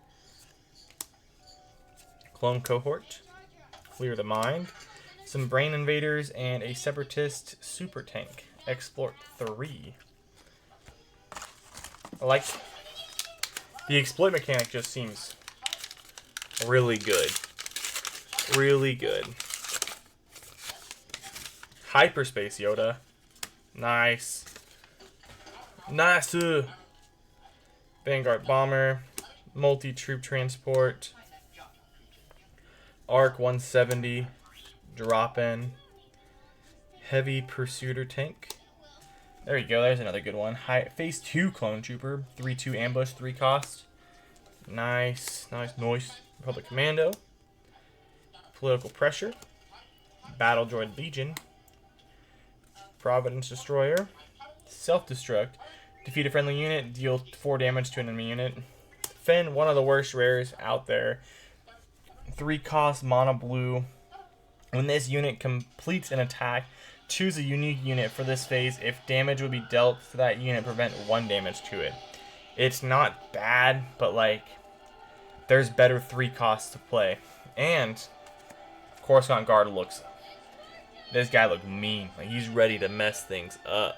Clone Cohort. Clear the Mind. Some Brain Invaders and a Separatist Super Tank. Export 3. I like the exploit mechanic. Just seems really good. Really good. Hyperspace Yoda. Nice. Nice. Vanguard Bomber. Multi-troop transport. Arc 170. Drop-in. Heavy Pursuiter Tank. There you go. There's another good one. Phase 2 Clone Trooper. 3/2 Ambush. 3 cost. Nice. Nice. Noise. Republic Commando. Political Pressure. Battle Droid Legion. Providence Destroyer. Self-Destruct. Defeat a friendly unit. Deal 4 damage to an enemy unit. Finn, one of the worst rares out there. 3 cost Mono Blue. When this unit completes an attack, choose a unique unit for this phase. If damage would be dealt to that unit, prevent 1 damage to it. It's not bad, but like, there's better 3 costs to play. And Coruscant Guard looks, this guy looks mean. Like, he's ready to mess things up.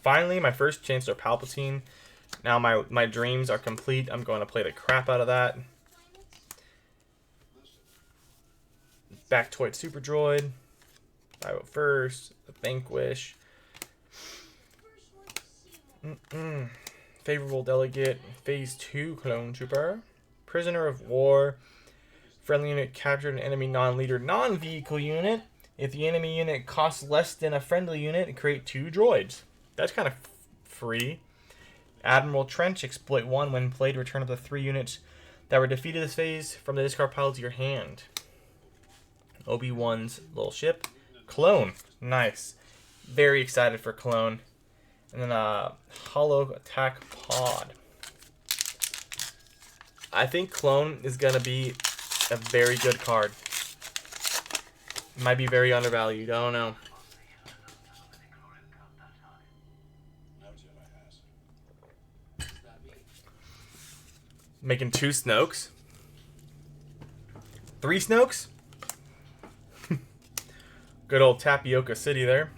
Finally, my first Chancellor Palpatine. Now my dreams are complete. I'm going to play the crap out of that. Bactoid Super Droid. I vote first. The Vanquish. Favorable Delegate. Phase 2 Clone Trooper. Prisoner of War. Friendly unit captured an enemy non-leader non-vehicle unit. If the enemy unit costs less than a friendly unit, create 2 droids. That's kind of free. Admiral Trench, exploit 1. When played, return up to 3 units that were defeated this phase from the discard pile to your hand. Obi-Wan's little ship. Clone. Nice. Very excited for Clone. And then Hollow Attack Pod. I think Clone is going to be a very good card. Might be very undervalued. I don't know. Making 2 Snokes. 3 Snokes? Good old Tapioca City there.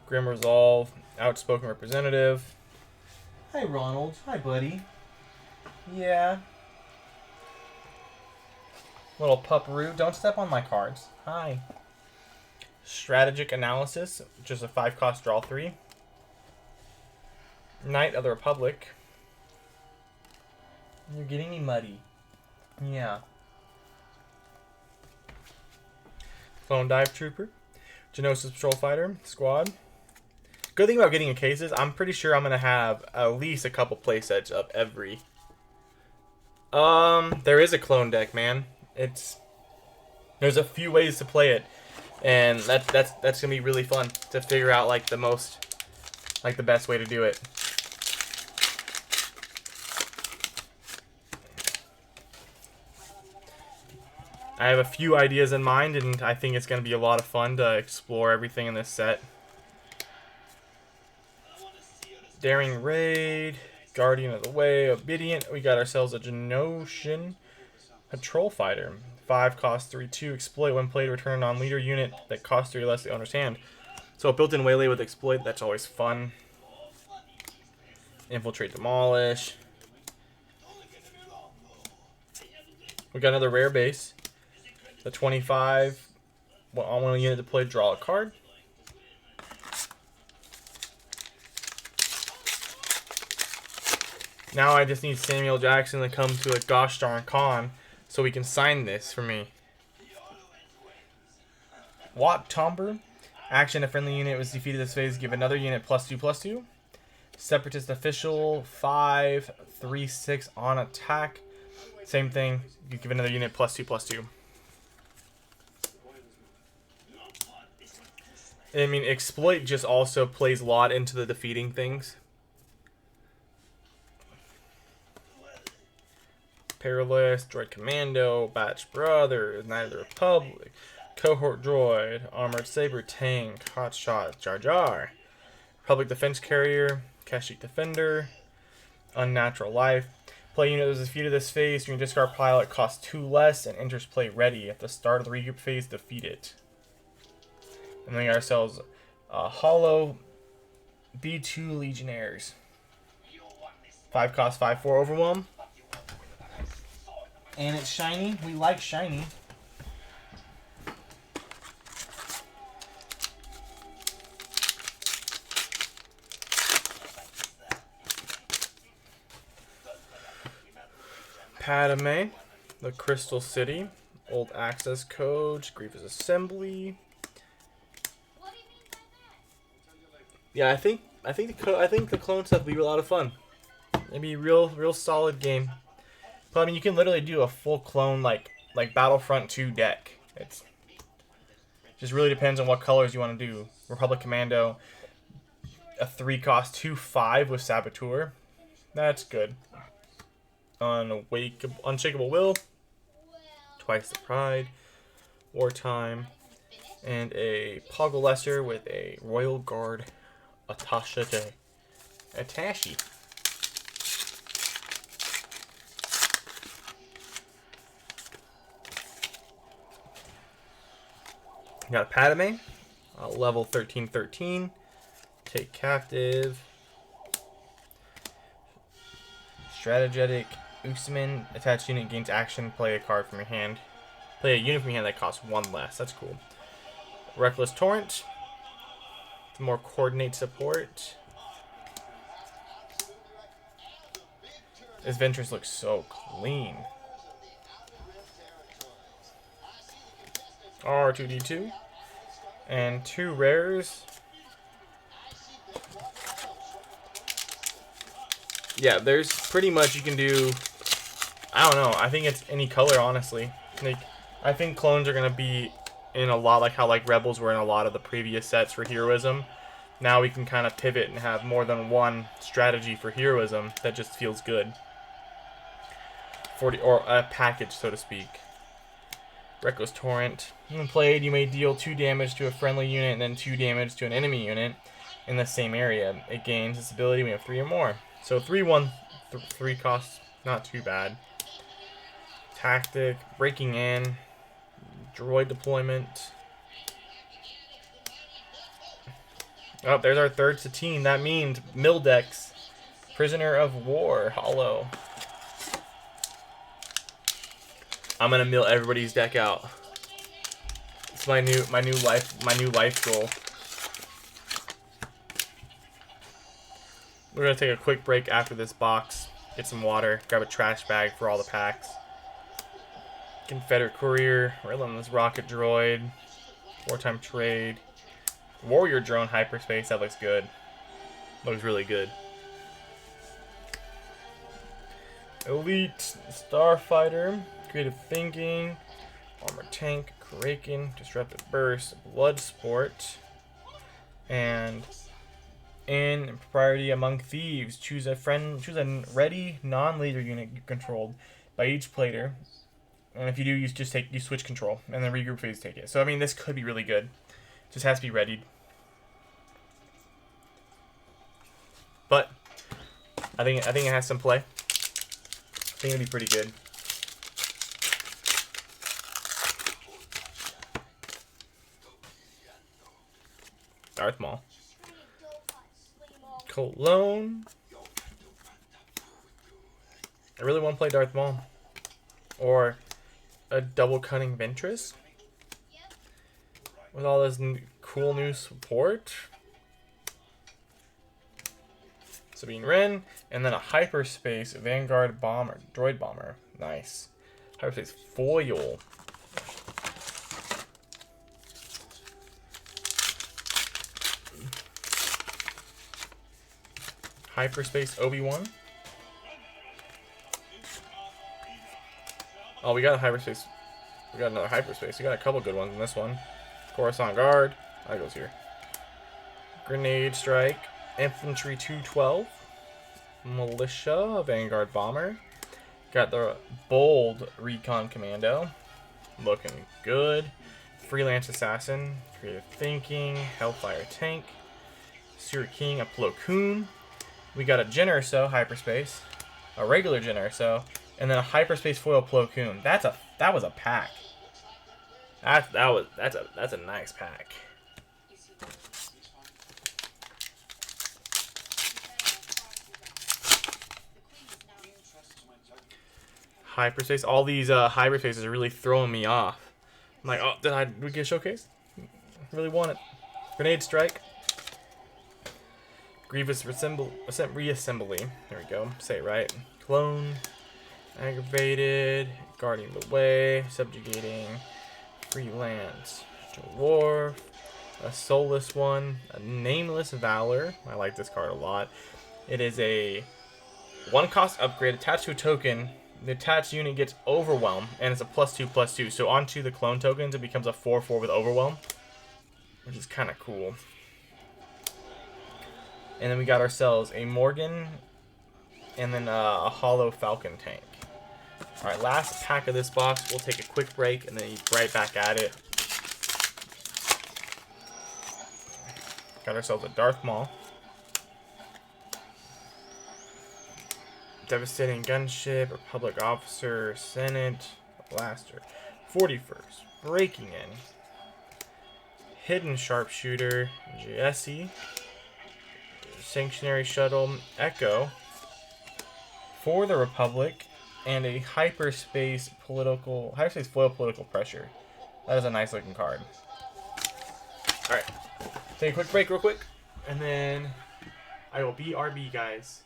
Grim Resolve. Outspoken Representative. Hi, Ronald. Hi, buddy. Yeah. Little Pupperoo. Don't step on my cards. Hi. Strategic Analysis. Just a 5 cost draw 3. Knight of the Republic. You're getting me muddy. Yeah. Clone Dive Trooper. Geonosis Patrol Fighter. Squad. Good thing about getting in cases, I'm pretty sure I'm going to have at least a couple playsets of every. There is a clone deck, man. There's a few ways to play it. And that's going to be really fun to figure out like the best way to do it. I have a few ideas in mind, and I think it's going to be a lot of fun to explore everything in this set. Daring Raid, Guardian of the Way, Obedient. We got ourselves a Genoshan Patrol Fighter. 5 cost 3/2. Exploit when played. Return a non-leader unit that costs 3 less the owner's hand. So built-in Waylay with Exploit. That's always fun. Infiltrate, Demolish. We got another rare base. The 25. On one unit deployed, draw a card. Now I just need Samuel Jackson to come to a gosh darn con so we can sign this for me. Wat Tomber. Action, a friendly unit was defeated this phase. Give another unit +2/+2. Separatist Official. 5/3/6 on attack. Same thing. You give another unit +2/+2. I mean, Exploit just also plays a lot into the defeating things. Perilous, Droid Commando, Batch Brothers, Knight of the Republic, Cohort Droid, Armored Saber Tank, Hotshot, Jar Jar, Republic Defense Carrier, Kashyyyk Defender, Unnatural Life. Play unit that was defeated this phase. You can discard pilot, costs 2 less, and enters play ready. At the start of the regroup phase, defeat it. And then we got ourselves Hollow B2 Legionnaires. 5 cost 5/4 Overwhelm. And it's shiny. We like shiny. Padme, the Crystal City, Old Access Codes, Grievous Assembly. What do you mean by that? Yeah, I think the clone stuff will be a lot of fun. It'd be a real solid game. But I mean, you can literally do a full clone like Battlefront 2 deck. It's just really depends on what colors you want to do. Republic Commando, a 3 cost 2/5 with Saboteur. That's good. Unshakable Will, Twice the Pride, Wartime, and a Poggle Lesser with a Royal Guard Attaché. Got Padme, level 13/13. Take captive. Strategetic Usman. Attached unit gains action. Play a card from your hand. Play a unit from your hand that costs 1 less. That's cool. Reckless Torrent. More coordinate support. This Ventress looks so clean. R2D2. And 2 rares. Yeah, there's pretty much you can do. I don't know. I think it's any color, honestly. Like, I think clones are gonna be in a lot like how Rebels were in a lot of the previous sets for heroism. Now we can kind of pivot and have more than one strategy for heroism that just feels good. Or a package, so to speak. Reckless Torrent. When played, you may deal 2 damage to a friendly unit and then 2 damage to an enemy unit in the same area. It gains this ability when you have 3 or more. So 3 costs, not too bad. Tactic, Breaking In, Droid Deployment. Oh, there's our 3rd Satine. That means Mildex, Prisoner of War, Hollow. I'm gonna mill everybody's deck out. It's my new life goal. We're gonna take a quick break after this box, get some water, grab a trash bag for all the packs. Confederate Courier, Relentless Rocket Droid, Wartime Trade, Warrior Drone Hyperspace. That looks good. Looks really good. Elite Starfighter, Creative Thinking, Armored Tank, Kraken, Disruptive Burst, Bloodsport, and in Propriety Among Thieves, choose a ready non-leader unit controlled by each player. And if you do, you switch control, and then regroup phase take it. So I mean, this could be really good. Just has to be readied. But I think it has some play. I think it'll be pretty good. Darth Maul. Cologne. I really want to play Darth Maul. Or a double cutting Ventress. With all this cool new support. Sabine Wren. And then a Hyperspace Vanguard Bomber. Droid Bomber. Nice. Hyperspace Foil. Hyperspace Obi-Wan. Oh, we got a hyperspace. We got another hyperspace. We got a couple good ones in this one. Coruscant Guard. That goes here. Grenade Strike. Infantry 212. Militia. Vanguard Bomber. Got the Bold Recon Commando. Looking good. Freelance Assassin. Creative Thinking. Hellfire Tank. Seer King. A Plo Koon. We got a Jyn Erso hyperspace, a regular Jyn Erso, and then a hyperspace foil Plo Koon. That was a pack. That's a nice pack. Hyperspace. All these hyperspaces are really throwing me off. I'm like, oh, did we get a showcase? Really want it. Grenade Strike. Grievous Reassembly. There we go. Say it right. Clone. Aggravated. Guarding the Way. Subjugating. Freelance. Dwarf. A Soulless one. A Nameless Valor. I like this card a lot. It is a 1-cost upgrade attached to a token. The attached unit gets Overwhelm, and it's a +2/+2. So onto the clone tokens, it becomes a 4/4 with Overwhelm, which is kind of cool. And then we got ourselves a Morgan, and then a Hollow Falcon tank. Alright, last pack of this box. We'll take a quick break, and then right back at it. Got ourselves a Darth Maul. Devastating Gunship, Republic Officer, Senate, Blaster. 41st, Breaking In. Hidden Sharpshooter, Jesse. Sanctuary Shuttle, Echo, for the Republic, and a hyperspace foil political pressure. That is a nice looking card. Alright, take a quick break real quick, and then I will BRB, guys.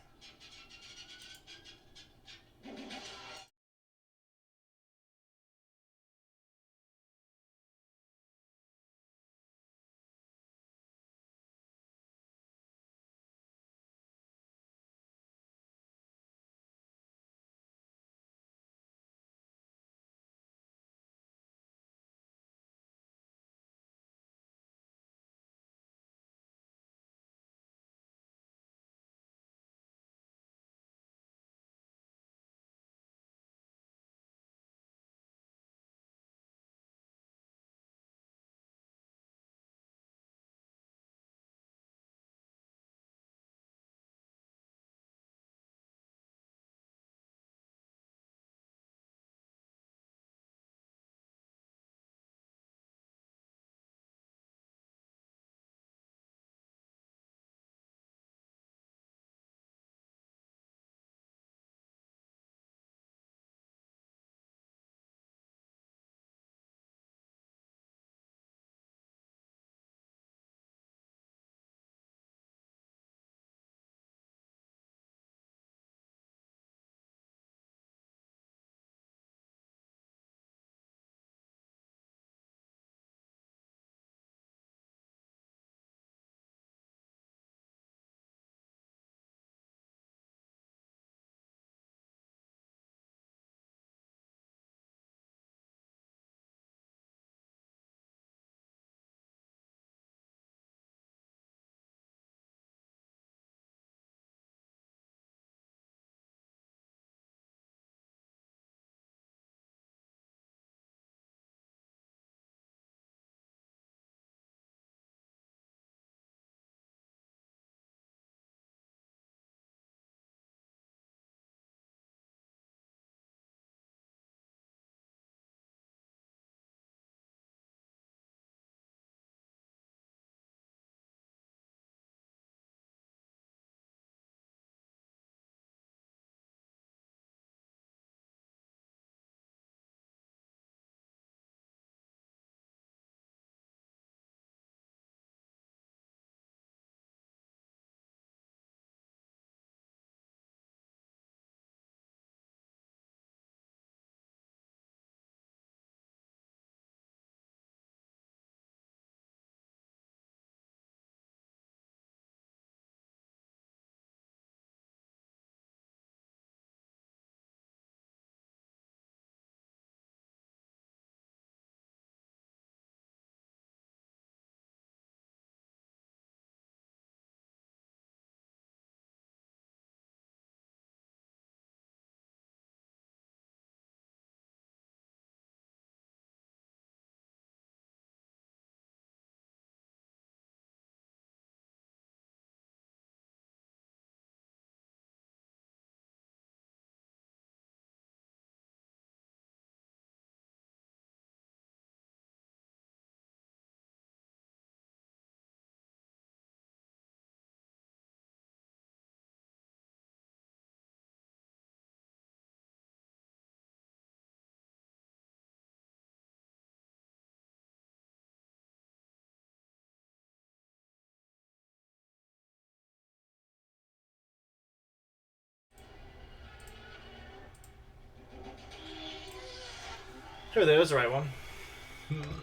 Here, there's the right one.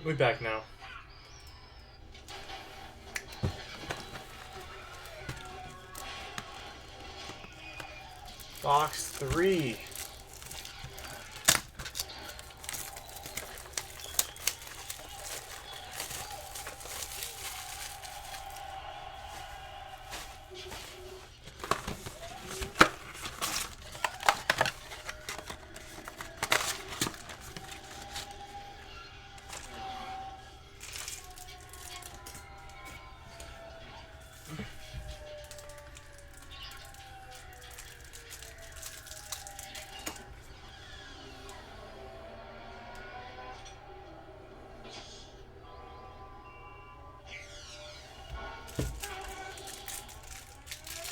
We're back now. Box 3.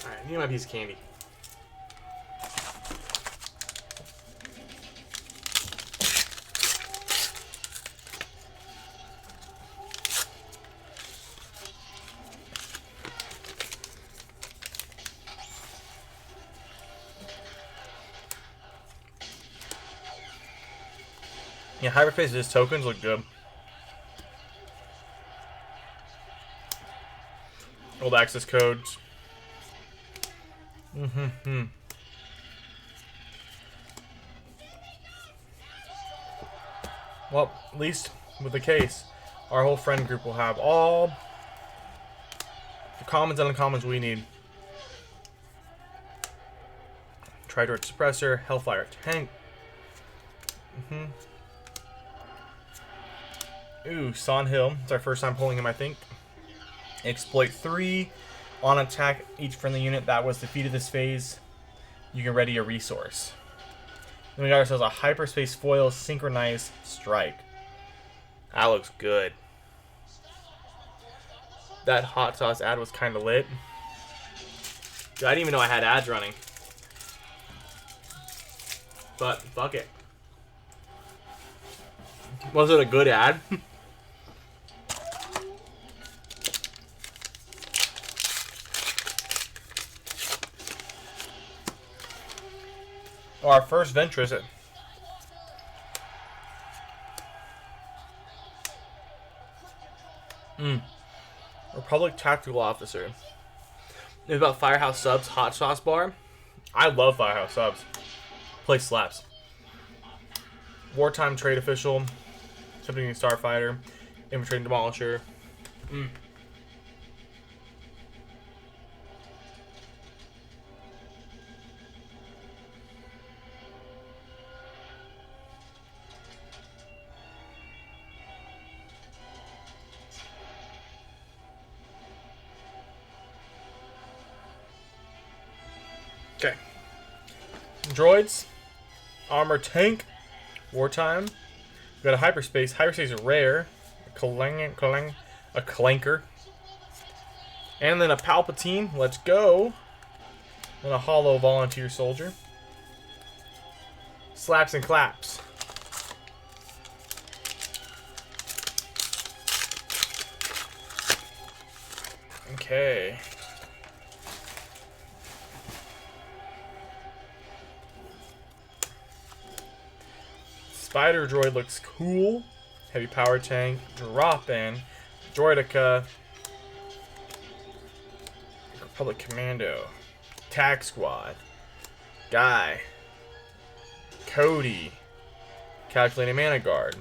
Alright, need my piece of candy. Yeah, hyperface's tokens look good. Old access codes. Well, at least with the case, our whole friend group will have all the commons and uncommons we need. Tridort Suppressor, Hellfire Tank. Ooh, Son Hill. It's our first time pulling him, I think. Exploit 3. On attack, each friendly unit that was defeated this phase, you can ready a resource. Then we got ourselves a Hyperspace Foil Synchronized Strike. That looks good. That hot sauce ad was kind of lit. Dude, I didn't even know I had ads running. But, fuck it. Was it a good ad? Our first Ventress. Republic Tactical Officer. It's about Firehouse Subs Hot Sauce Bar. I love Firehouse Subs. Place slaps. Wartime Trade Official. Submitting Starfighter. Infiltrating Demolisher. Okay. Droids. Armor Tank. Wartime. We got a Hyperspace. Hyperspace is rare. A Clanker. And then a Palpatine. Let's go. And a Hollow Volunteer Soldier. Slaps and claps. Okay. Spider Droid looks cool. Heavy Power Tank. Drop in. Droidica. Republic Commando. Tag Squad. Guy. Cody. Calculating Mana Guard.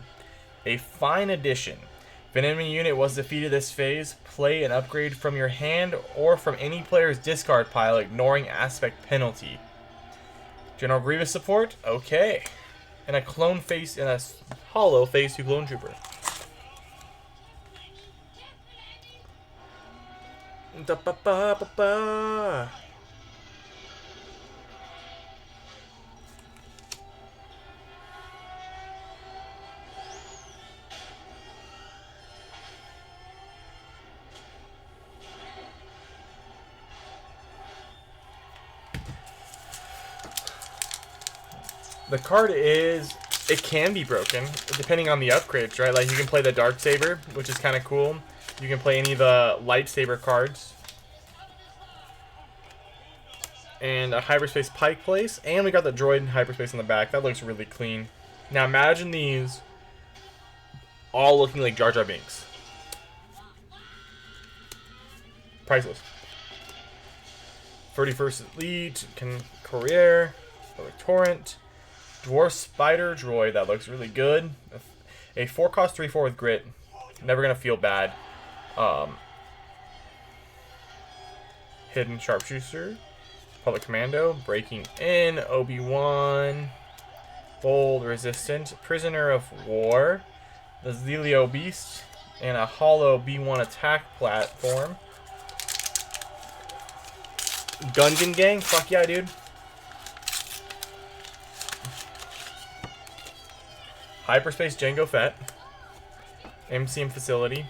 A fine addition. If an enemy unit was defeated this phase, play an upgrade from your hand or from any player's discard pile, ignoring aspect penalty. General Grievous support? Okay. And a clone face and a hollow phase 2 clone trooper. Da ba ba ba ba. The card is, it can be broken, depending on the upgrades, right? Like, you can play the Darksaber, which is kind of cool. You can play any of the Lightsaber cards. And a Hyperspace Pike Place. And we got the Droid and Hyperspace in the back. That looks really clean. Now, imagine these all looking like Jar Jar Binks. Priceless. 31st Elite, Courier, Torrent, Dwarf Spider Droid, that looks really good. A 4-cost 3/4 with grit. Never gonna feel bad. Hidden Sharpshooter, Public Commando, Breaking In, Obi-Wan, Bold Resistant, Prisoner of War, the Zelio Beast, and a Hollow B1 attack platform. Gungan Gang, fuck yeah, dude. Hyperspace Jango Fett, MCM Facility,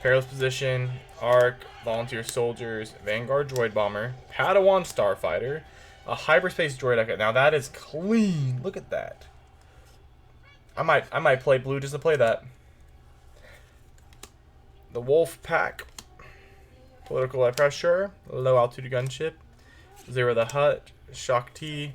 Perilous Position, Arc, Volunteer Soldiers, Vanguard Droid Bomber, Padawan Starfighter, a Hyperspace Droid. Now that is clean. Look at that. I might play blue just to play that. The Wolf Pack, Political Pressure, Low Altitude Gunship, Zero the Hutt, Shock T.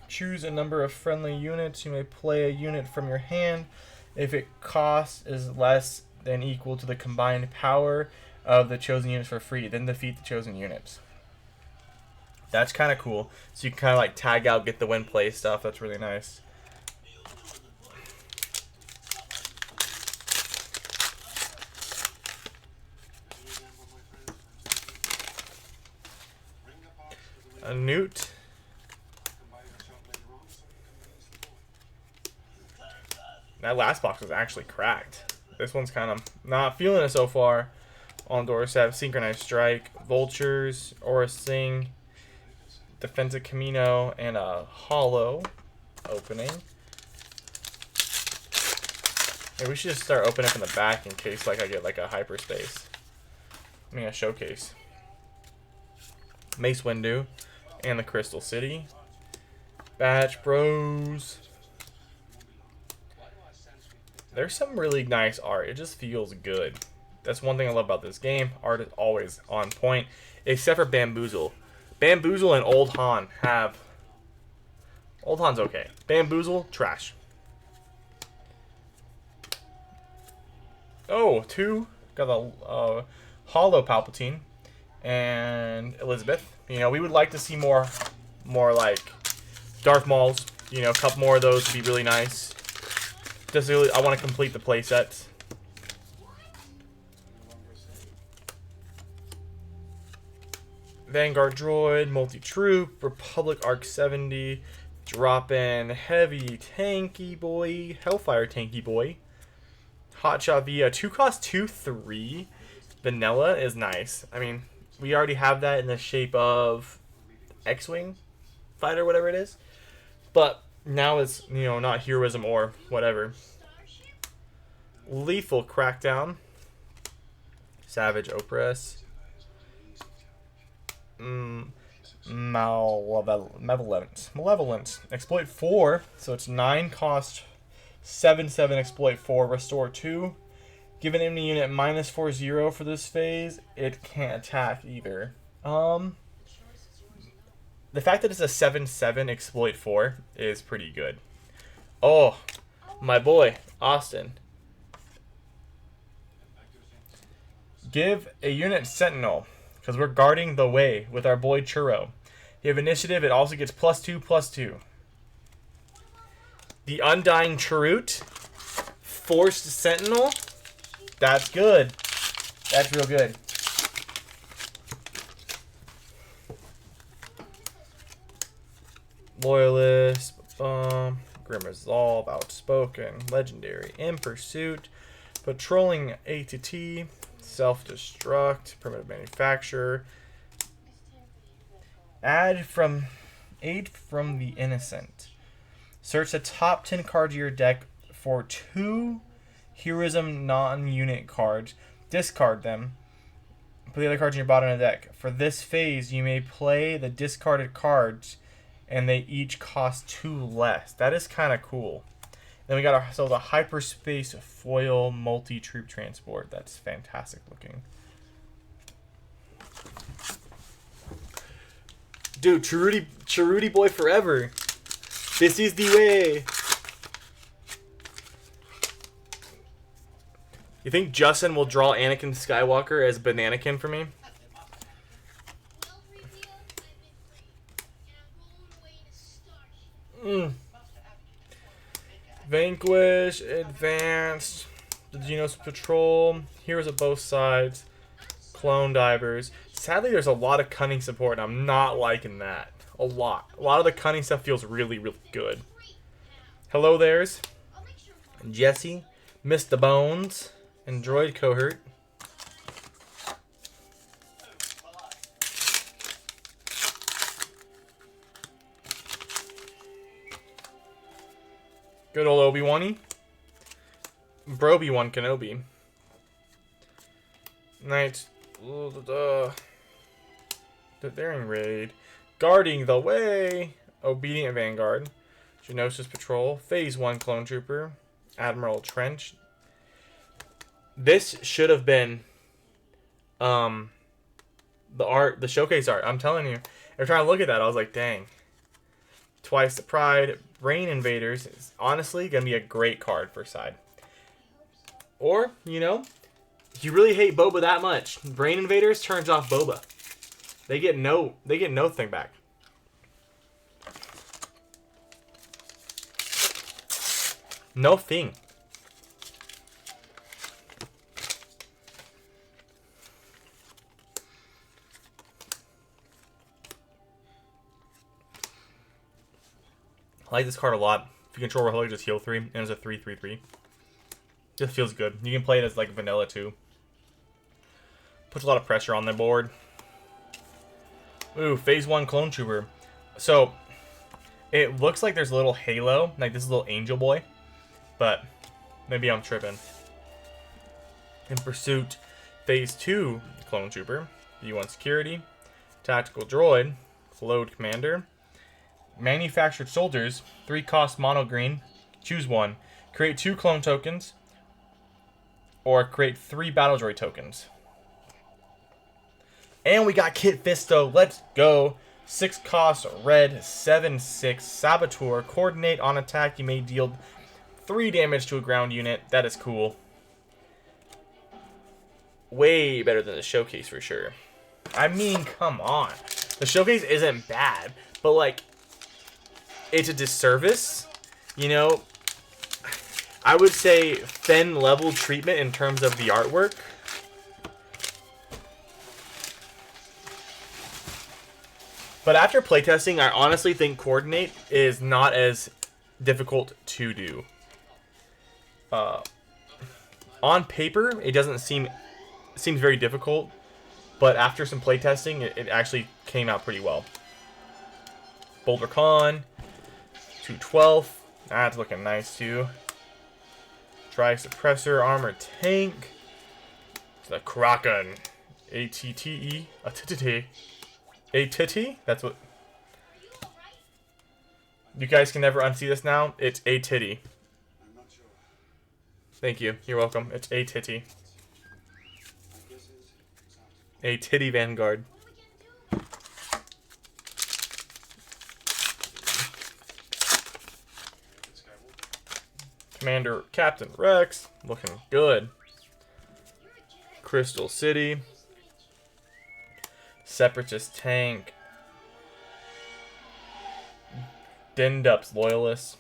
Choose a number of friendly units. You may play a unit from your hand if it costs is less than equal to the combined power of the chosen units for free. Then defeat the chosen units. That's kind of cool. So you can kind of like tag out, get the win play stuff. That's really nice. A Newt. That last box was actually cracked. This one's kind of not feeling it so far. On doorstep, Synchronized Strike, Vultures, Aura Sing, Defensive Camino, and a Hollow opening. Maybe we should just start opening up in the back in case like I get like a hyperspace. I mean a showcase. Mace Windu and the Crystal City. Batch Bros. There's some really nice art. It just feels good. That's one thing I love about this game. Art is always on point, except for Bamboozle. Bamboozle and Old Han have... Old Han's okay. Bamboozle, trash. Oh, two. Got the Hollow Palpatine and Elizabeth. You know, we would like to see more like Darth Mauls. You know, a couple more of those would be really nice. Just really, I want to complete the play sets. Vanguard Droid, Multi-Troop, Republic Arc 70, drop in Heavy Tanky Boy, Hellfire Tanky Boy, Hotshot Via, 2-cost 2/3. Vanilla is nice. I mean, we already have that in the shape of X-Wing fighter, whatever it is. But now it's, you know, not heroism or whatever. Lethal Crackdown, Savage Opress, Malevolent, Exploit 4, so it's 9-cost, 7/7 Exploit 4, Restore 2. Give an enemy unit -4/0 for this phase. It can't attack either. The fact that it's a 7/7 Exploit 4 is pretty good. Oh, my boy, Austin. Give a unit Sentinel, because we're guarding the way with our boy Churro. You have initiative, it also gets +2/+2. The Undying Chirrut, Forced Sentinel, that's good. That's real good. Loyalist, Grim Resolve, Outspoken, Legendary, In Pursuit, Patrolling A to T, Self-Destruct, Primitive Manufacturer, Aid from the Innocent. Search the top 10 cards of your deck for 2 Heroism non-unit cards. Discard them. Put the other cards in your bottom of the deck. For this phase, you may play the discarded cards, and they each cost 2 less. That is kind of cool. Then we got ourselves a Hyperspace Foil Multi-Troop Transport. That's fantastic looking. Dude, Chirrut boy forever. This is the way. You think Justin will draw Anakin Skywalker as Bananakin for me? Vanquish, Advanced, the Genos Patrol, Heroes of Both Sides, Clone Divers. Sadly, there's a lot of cunning support, and I'm not liking that. A lot. A lot of the cunning stuff feels really, really good. Hello there's Jesse, Mr. Bones, and Droid Cohort. Good old Obi-Wan-y. Broby-Wan Kenobi. Knights. The Daring Raid. Guarding the Way. Obedient Vanguard. Geonosis Patrol. Phase 1 Clone Trooper. Admiral Trench. This should have been the showcase art. I'm telling you. Every time I look at that, I was like, dang. Twice the Pride. Brain Invaders is honestly going to be a great card for side. Or, you know, if you really hate Boba that much, Brain Invaders turns off Boba. They get no thing back. No thing. I like this card a lot. If you control Republic, just heal 3, and it's a 3/3/3. Just feels good. You can play it as like vanilla too. Puts a lot of pressure on the board. Ooh, Phase 1 Clone Trooper. So, it looks like there's a little halo, like this little angel boy. But, maybe I'm tripping. In Pursuit, Phase 2 Clone Trooper. U1 Security. Tactical Droid. Load Commander. Manufactured Soldiers, 3 cost mono green. Choose one. Create 2 clone tokens. Or create 3 battle droid tokens. And we got Kit Fisto. Let's go. 6 cost red, 7/6 Saboteur. Coordinate on attack. You may deal 3 damage to a ground unit. That is cool. Way better than the showcase for sure. I mean, come on. The showcase isn't bad, but like, it's a disservice, you know. I would say Fen level treatment in terms of the artwork. But after playtesting, I honestly think Coordinate is not as difficult to do. On paper, it doesn't seems very difficult, but after some playtesting, it actually came out pretty well. Boulder Con. 212. That's looking nice too. Dry Suppressor, Armored Tank. The Kraken. ATTE. ATT? That's what. You guys can never unsee this now. It's a titty. Thank you. You're welcome. It's a titty. A titty Vanguard. Commander Captain Rex, looking good. Crystal City. Separatist Tank. Dindup's Loyalist.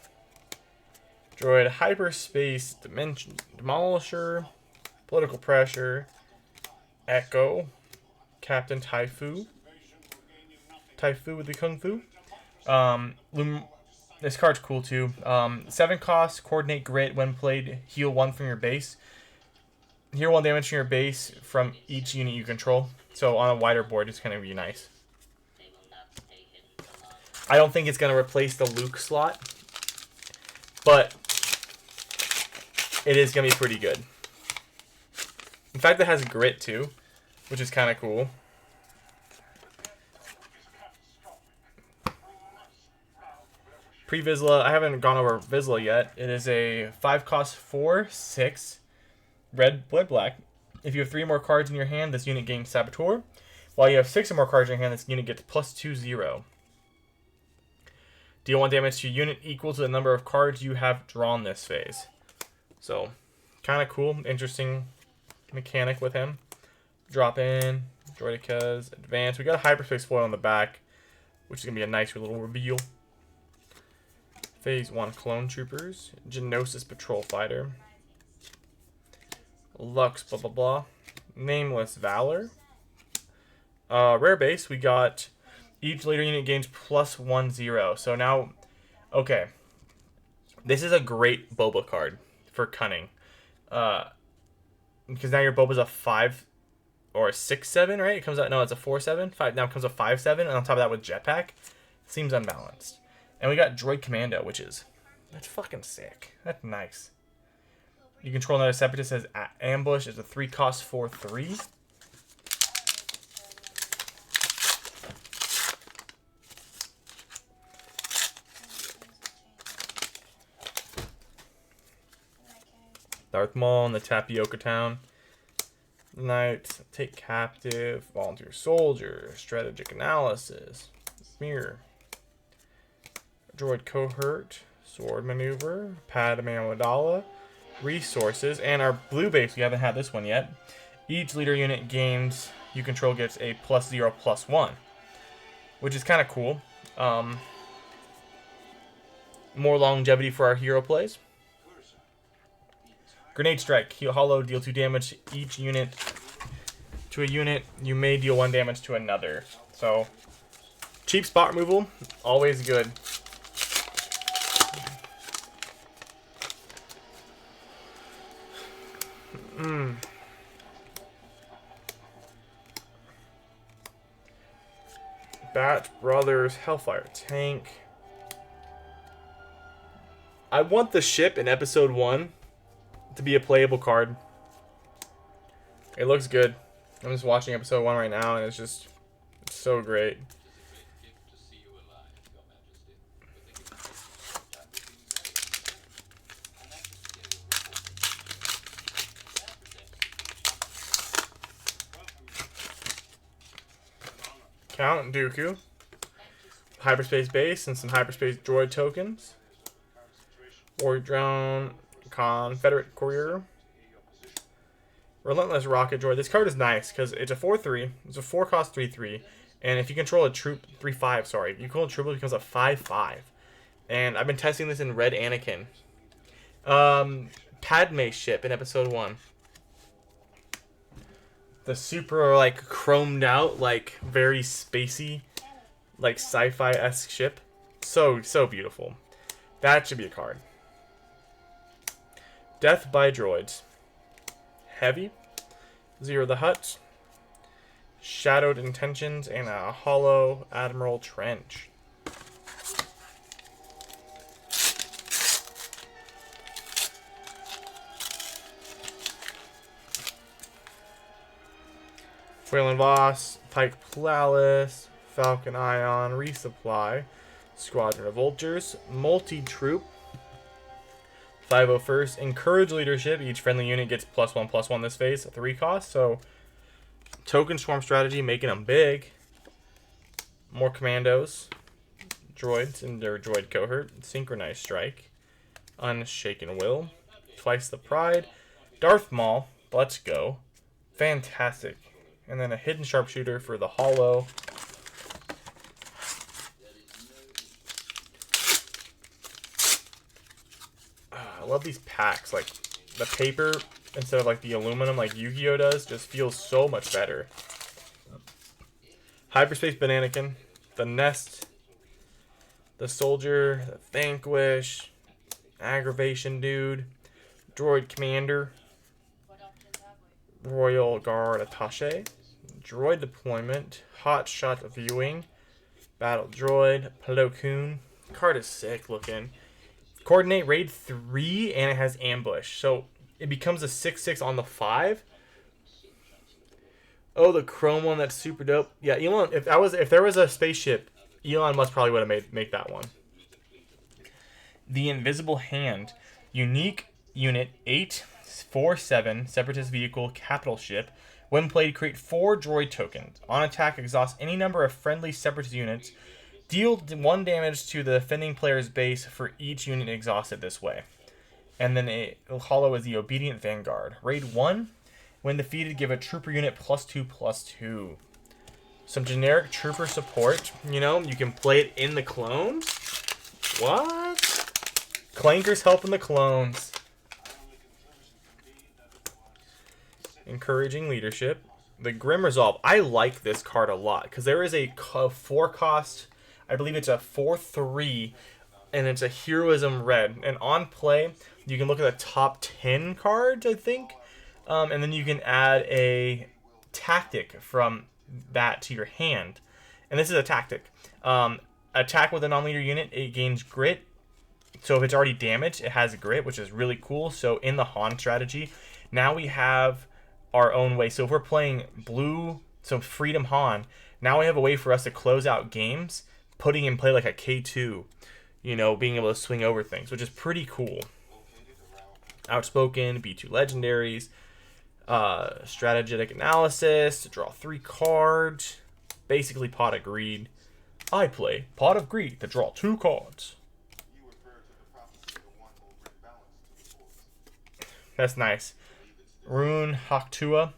Droid Hyperspace Dimension Demolisher. Political Pressure. Echo. Captain Taifu. Taifu with the Kung Fu. This card's cool too. 7 cost, Coordinate Grit. When played, heal 1 from your base. Heal 1 damage from your base from each unit you control. So on a wider board, it's going to be nice. I don't think it's going to replace the Luke slot, but it is going to be pretty good. In fact, it has Grit too, which is kind of cool. Pre-Vizsla, I haven't gone over Vizsla yet. It is a 5 cost 4/6 red, blood, black. If you have 3 more cards in your hand, this unit gains Saboteur. While you have 6 or more cards in your hand, this unit gets +2/0. Deal 1 damage to a unit equal to the number of cards you have drawn this phase. So, kind of cool, interesting mechanic with him. Drop in, Droidekas, advance. We got a hyperspace foil on the back, which is going to be a nice little reveal. Phase 1 Clone Troopers, Geonosis Patrol Fighter, Lux blah blah blah, Nameless Valor. Rare base, we got each leader unit gains +1/0. So now, okay, this is a great Boba card for Cunning. Because now your Boba's a 5 or a 6/7, right? It comes out, no, it's a 4/7. Now it comes a 5/7, and on top of that with Jetpack, seems unbalanced. And we got Droid Commando, that's fucking sick. That's nice. You control another Separatist as ambush. It's a 3-cost 4/3. Darth Maul in the Tapioca Town. Knight, take captive, volunteer soldier, strategic analysis, mirror, droid cohort, sword maneuver, Padme Amidala, resources, and our blue base, we haven't had this one yet. Each leader unit gains you control gets a +0/+1, which is kind of cool. More longevity for our hero plays. Grenade Strike. Hollow, deal 2 damage each unit to a unit. You may deal 1 damage to another. So, cheap spot removal, always good. Batch Brothers, Hellfire Tank. I want the ship in episode 1 to be a playable card. It looks good. I'm just watching episode 1 right now, and it's so great. Count Dooku, hyperspace base, and some hyperspace droid tokens. War drone, Confederate courier, relentless rocket droid. This card is nice because it's a 4/3. It's a 4-cost 3/3, and if you control a troop 3/5, sorry, you control a troop, it becomes a 5/5. And I've been testing this in Red Anakin. Padme ship in episode 1. The super like chromed out, like very spacey, like sci-fi-esque ship. So beautiful. That should be a card. Death by Droids. Heavy. Zero the Hutt. Shadowed Intentions, and a Hollow Admiral Trench. Whalen Voss, Pike Palace, Falcon Ion, Resupply, Squadron of Vultures, Multi-Troop, 501st, Encourage Leadership. Each friendly unit gets +1/+1 this phase, 3 cost. So, Token Swarm Strategy, making them big. More Commandos, Droids in their Droid Cohort, Synchronized Strike, Unshaken Will, Twice the Pride, Darth Maul, let's go. Fantastic. And then a Hidden Sharpshooter for the Hollow. I love these packs. Like, the paper, instead of like the aluminum like Yu-Gi-Oh does, just feels so much better. Hyperspace Bananakin, the Nest, the Soldier, the Vanquish, Aggravation Dude, Droid Commander, Royal Guard Attaché, Droid Deployment, Hot Shot Viewing, Battle Droid, Plo Koon. Card is sick looking. Coordinate Raid 3, and it has Ambush. So it becomes a 6/6 on the 5. Oh, the chrome one, that's super dope. Yeah, Elon, if there was a spaceship, Elon Musk probably would have made that one. The Invisible Hand. Unique unit 8/4/7 Separatist Vehicle Capital Ship. When played, create 4 droid tokens. On attack, exhaust any number of friendly Separatist units. Deal 1 damage to the defending player's base for each unit exhausted this way. And then a hollow is the Obedient Vanguard. Raid 1. When defeated, give a trooper unit +2/+2. Some generic trooper support. You know, you can play it in the clones. What? Clanker's helping the clones. Encouraging leadership. The Grim Resolve. I like this card a lot because there is a 4-cost. I believe it's a 4/3, and it's a heroism red. And on play, you can look at the top 10 cards, I think, and then you can add a tactic from that to your hand. And this is a tactic. Attack with a non-leader unit, it gains grit. So if it's already damaged, it has grit, which is really cool. So in the Han strategy, now we have our own way. So if we're playing blue, so Freedom Han, now we have a way for us to close out games, putting in play like a K2, you know, being able to swing over things, which is pretty cool. Outspoken, B2 legendaries, strategic analysis, to draw 3 cards, basically Pot of Greed. I play Pot of Greed to draw 2 cards. That's nice. Rune Haktua,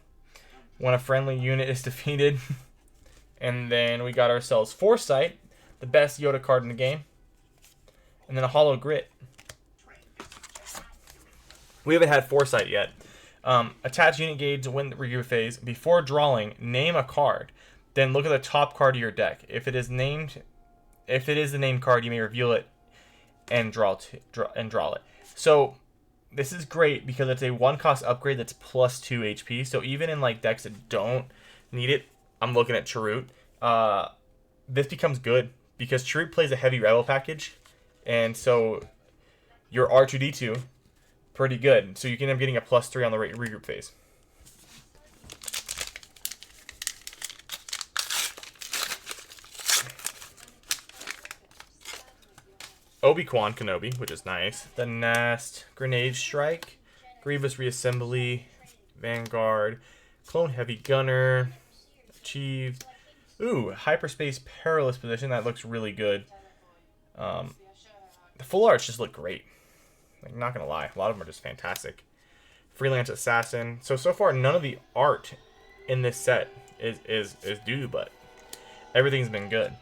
when a friendly unit is defeated. And then we got ourselves Foresight, the best Yoda card in the game. And then a Hollow Grit. We haven't had Foresight yet. Attach unit gauge when the review phase. Before drawing, name a card. Then look at the top card of your deck. If it is the named card, you may reveal it and draw it. So this is great because it's a 1-cost upgrade that's +2 HP. So even in like decks that don't need it, I'm looking at Chirrut. This becomes good because Chirrut plays a heavy rebel package, and so your R2D2 pretty good. So you can end up getting a +3 on the regroup phase. Obi-Wan Kenobi, which is nice. The Nast, Grenade Strike, Grievous Reassembly, Vanguard, Clone Heavy Gunner, Achieved. Ooh, Hyperspace Perilous Position, that looks really good. The full arts just look great. Like, not gonna lie, a lot of them are just fantastic. Freelance Assassin. So far, none of the art in this set is due, but everything's been good.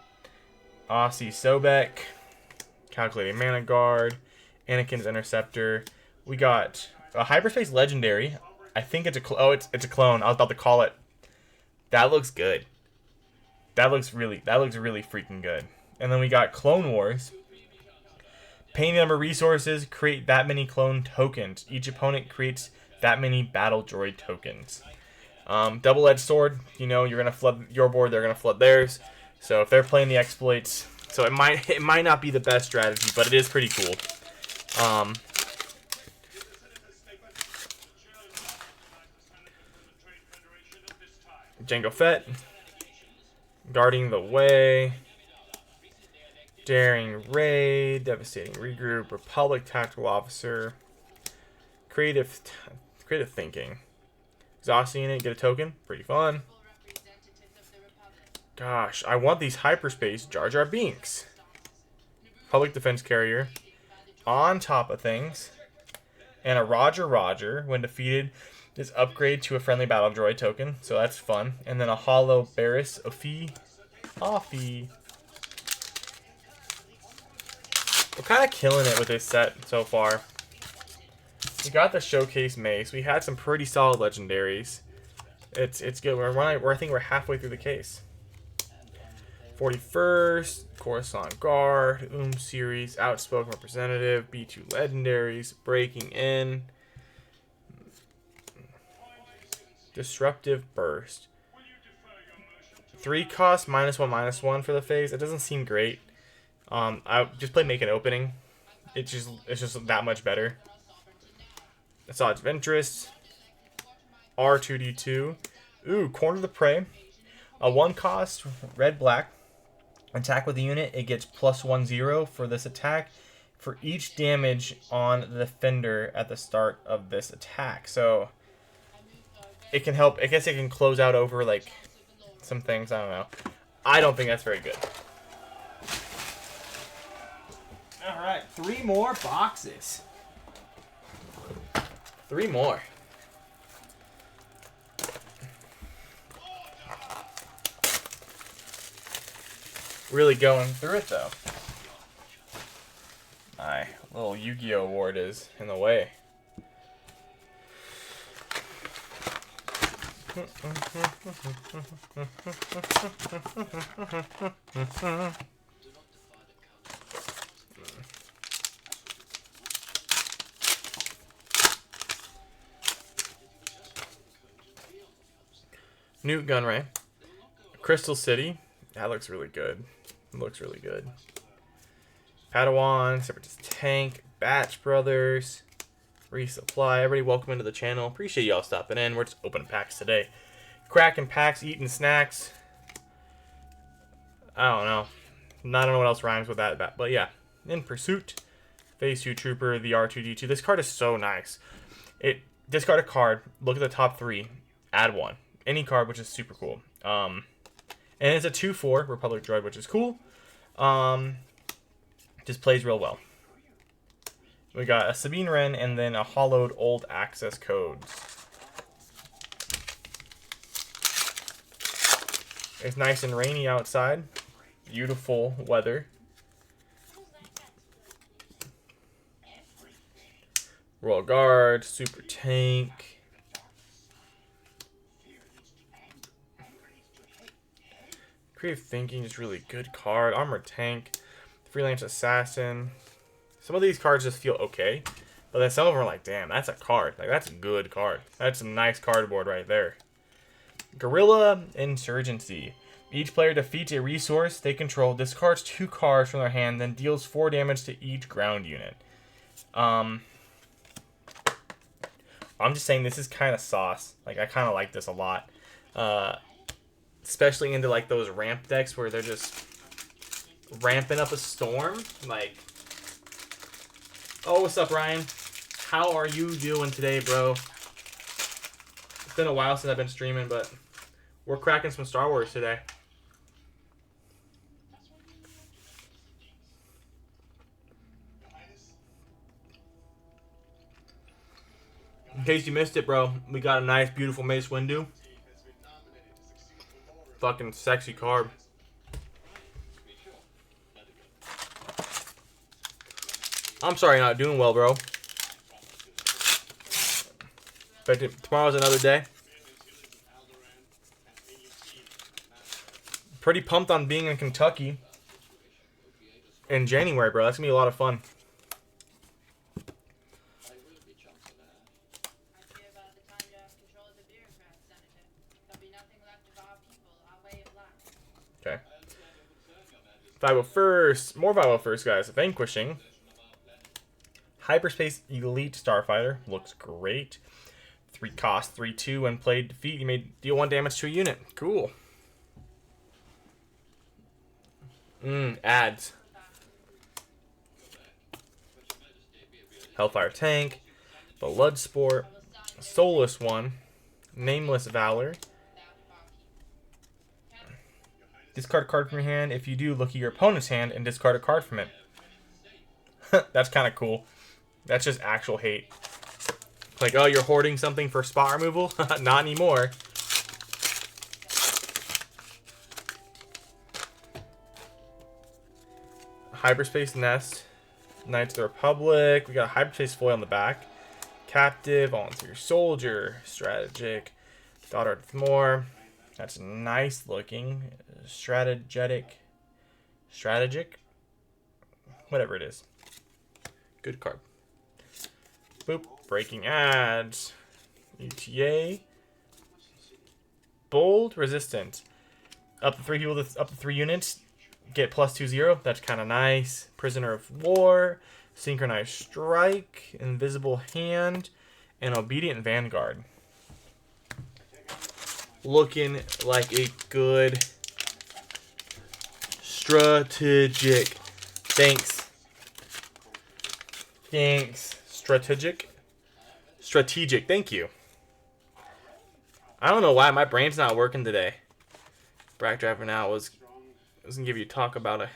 Aussie Sobek. Calculated Mana Guard, Anakin's Interceptor. We got a Hyperspace Legendary. I think it's it's a clone. I was about to call it. That looks good. That looks really freaking good. And then we got Clone Wars. Pay number resources, create that many clone tokens. Each opponent creates that many battle droid tokens. Double-edged sword. You know, you're gonna flood your board, they're gonna flood theirs. So if they're playing the exploits. So it might not be the best strategy, but it is pretty cool. Jango Fett, Guarding the Way, Daring Raid, Devastating Regroup, Republic Tactical Officer, Creative Thinking, Exhausting Unit, get a token, pretty fun. Gosh, I want these Hyperspace Jar Jar Binks. Public Defense Carrier. On top of things. And a Roger Roger. When defeated, is upgrade to a friendly battle droid token. So that's fun. And then a Hollow Barriss Offee. We're kind of killing it with this set so far. We got the Showcase Mace. We had some pretty solid legendaries. It's good. I think we're halfway through the case. 41st, Coruscant Guard, series, Outspoken Representative, B2 Legendaries, Breaking In, Disruptive Burst. 3 cost, -1/-1 for the phase. It doesn't seem great. I just play Make an Opening. It's just that much better. Assault of Interest, R2D2. Ooh, Corner the Prey. A 1-cost, red-black. Attack with the unit, it gets +1/0 for this attack for each damage on the defender at the start of this attack. So it can help. I guess it can close out over like some things. I don't know. I don't think that's very good. All right, 3 more boxes. 3 more. Really going through it though. My little Yu-Gi-Oh award is in the way. Newt Gunray. Crystal City. That looks really good. It looks really good. Padawan, Separatist Tank, Batch Brothers, Resupply. Everybody, welcome into the channel. Appreciate y'all stopping in. We're just opening packs today. Cracking packs, eating snacks. I don't know. I don't know what else rhymes with that. But yeah. In Pursuit. Phase 2 Trooper, the R2-D2. This card is so nice. Discard a card. Look at the top 3. Add 1. Any card, which is super cool. And it's a 2/4 Republic Droid, which is cool. Just plays real well. We got a Sabine Wren and then a hollowed old access codes. It's nice and rainy outside. Beautiful weather. Royal Guard, Super Tank. Creative Thinking is really good card. Armored Tank. Freelance Assassin. Some of these cards just feel okay. But then some of them are like, damn, that's a card. Like, that's a good card. That's a nice cardboard right there. Guerrilla Insurgency. Each player defeats a resource they control, discards 2 cards from their hand, then deals 4 damage to each ground unit. I'm just saying this is kind of sauce. Like, I kind of like this a lot. Especially into, like, those ramp decks where they're just ramping up a storm. Like, oh, what's up, Ryan? How are you doing today, bro? It's been a while since I've been streaming, but we're cracking some Star Wars today. In case you missed it, bro, we got a nice, beautiful Mace Windu. Fucking sexy card. I'm sorry you're not doing well, bro. But tomorrow's another day. Pretty pumped on being in Kentucky in January, bro. That's gonna be a lot of fun. Okay. 501st. More 501st, guys. Vanquishing. Hyperspace Elite Starfighter. Looks great. 3 cost, 3/2. When played defeat, you may deal 1 damage to a unit. Cool. Ads. Hellfire Tank. Bloodsport. Soulless One. Nameless Valor. Discard a card from your hand. If you do, look at your opponent's hand and discard a card from it. That's kind of cool. That's just actual hate. Like, oh, you're hoarding something for spot removal? Not anymore. Hyperspace Nest. Knights of the Republic. We got a Hyperspace Foil on the back. Captive. Volunteer Soldier. Strategic. Daughter of More. That's nice looking. Strategic. Whatever it is. Good card. Boop. Breaking ads. UTA. Bold. Resistant. Up to 3 people, up to 3 units. Get +2/0. That's kind of nice. Prisoner of War. Synchronized Strike. Invisible Hand. And Obedient Vanguard. Looking like a good strategic. Thanks. Strategic. Thank you. I don't know why my brain's not working today. Brack Driver now was gonna give you talk about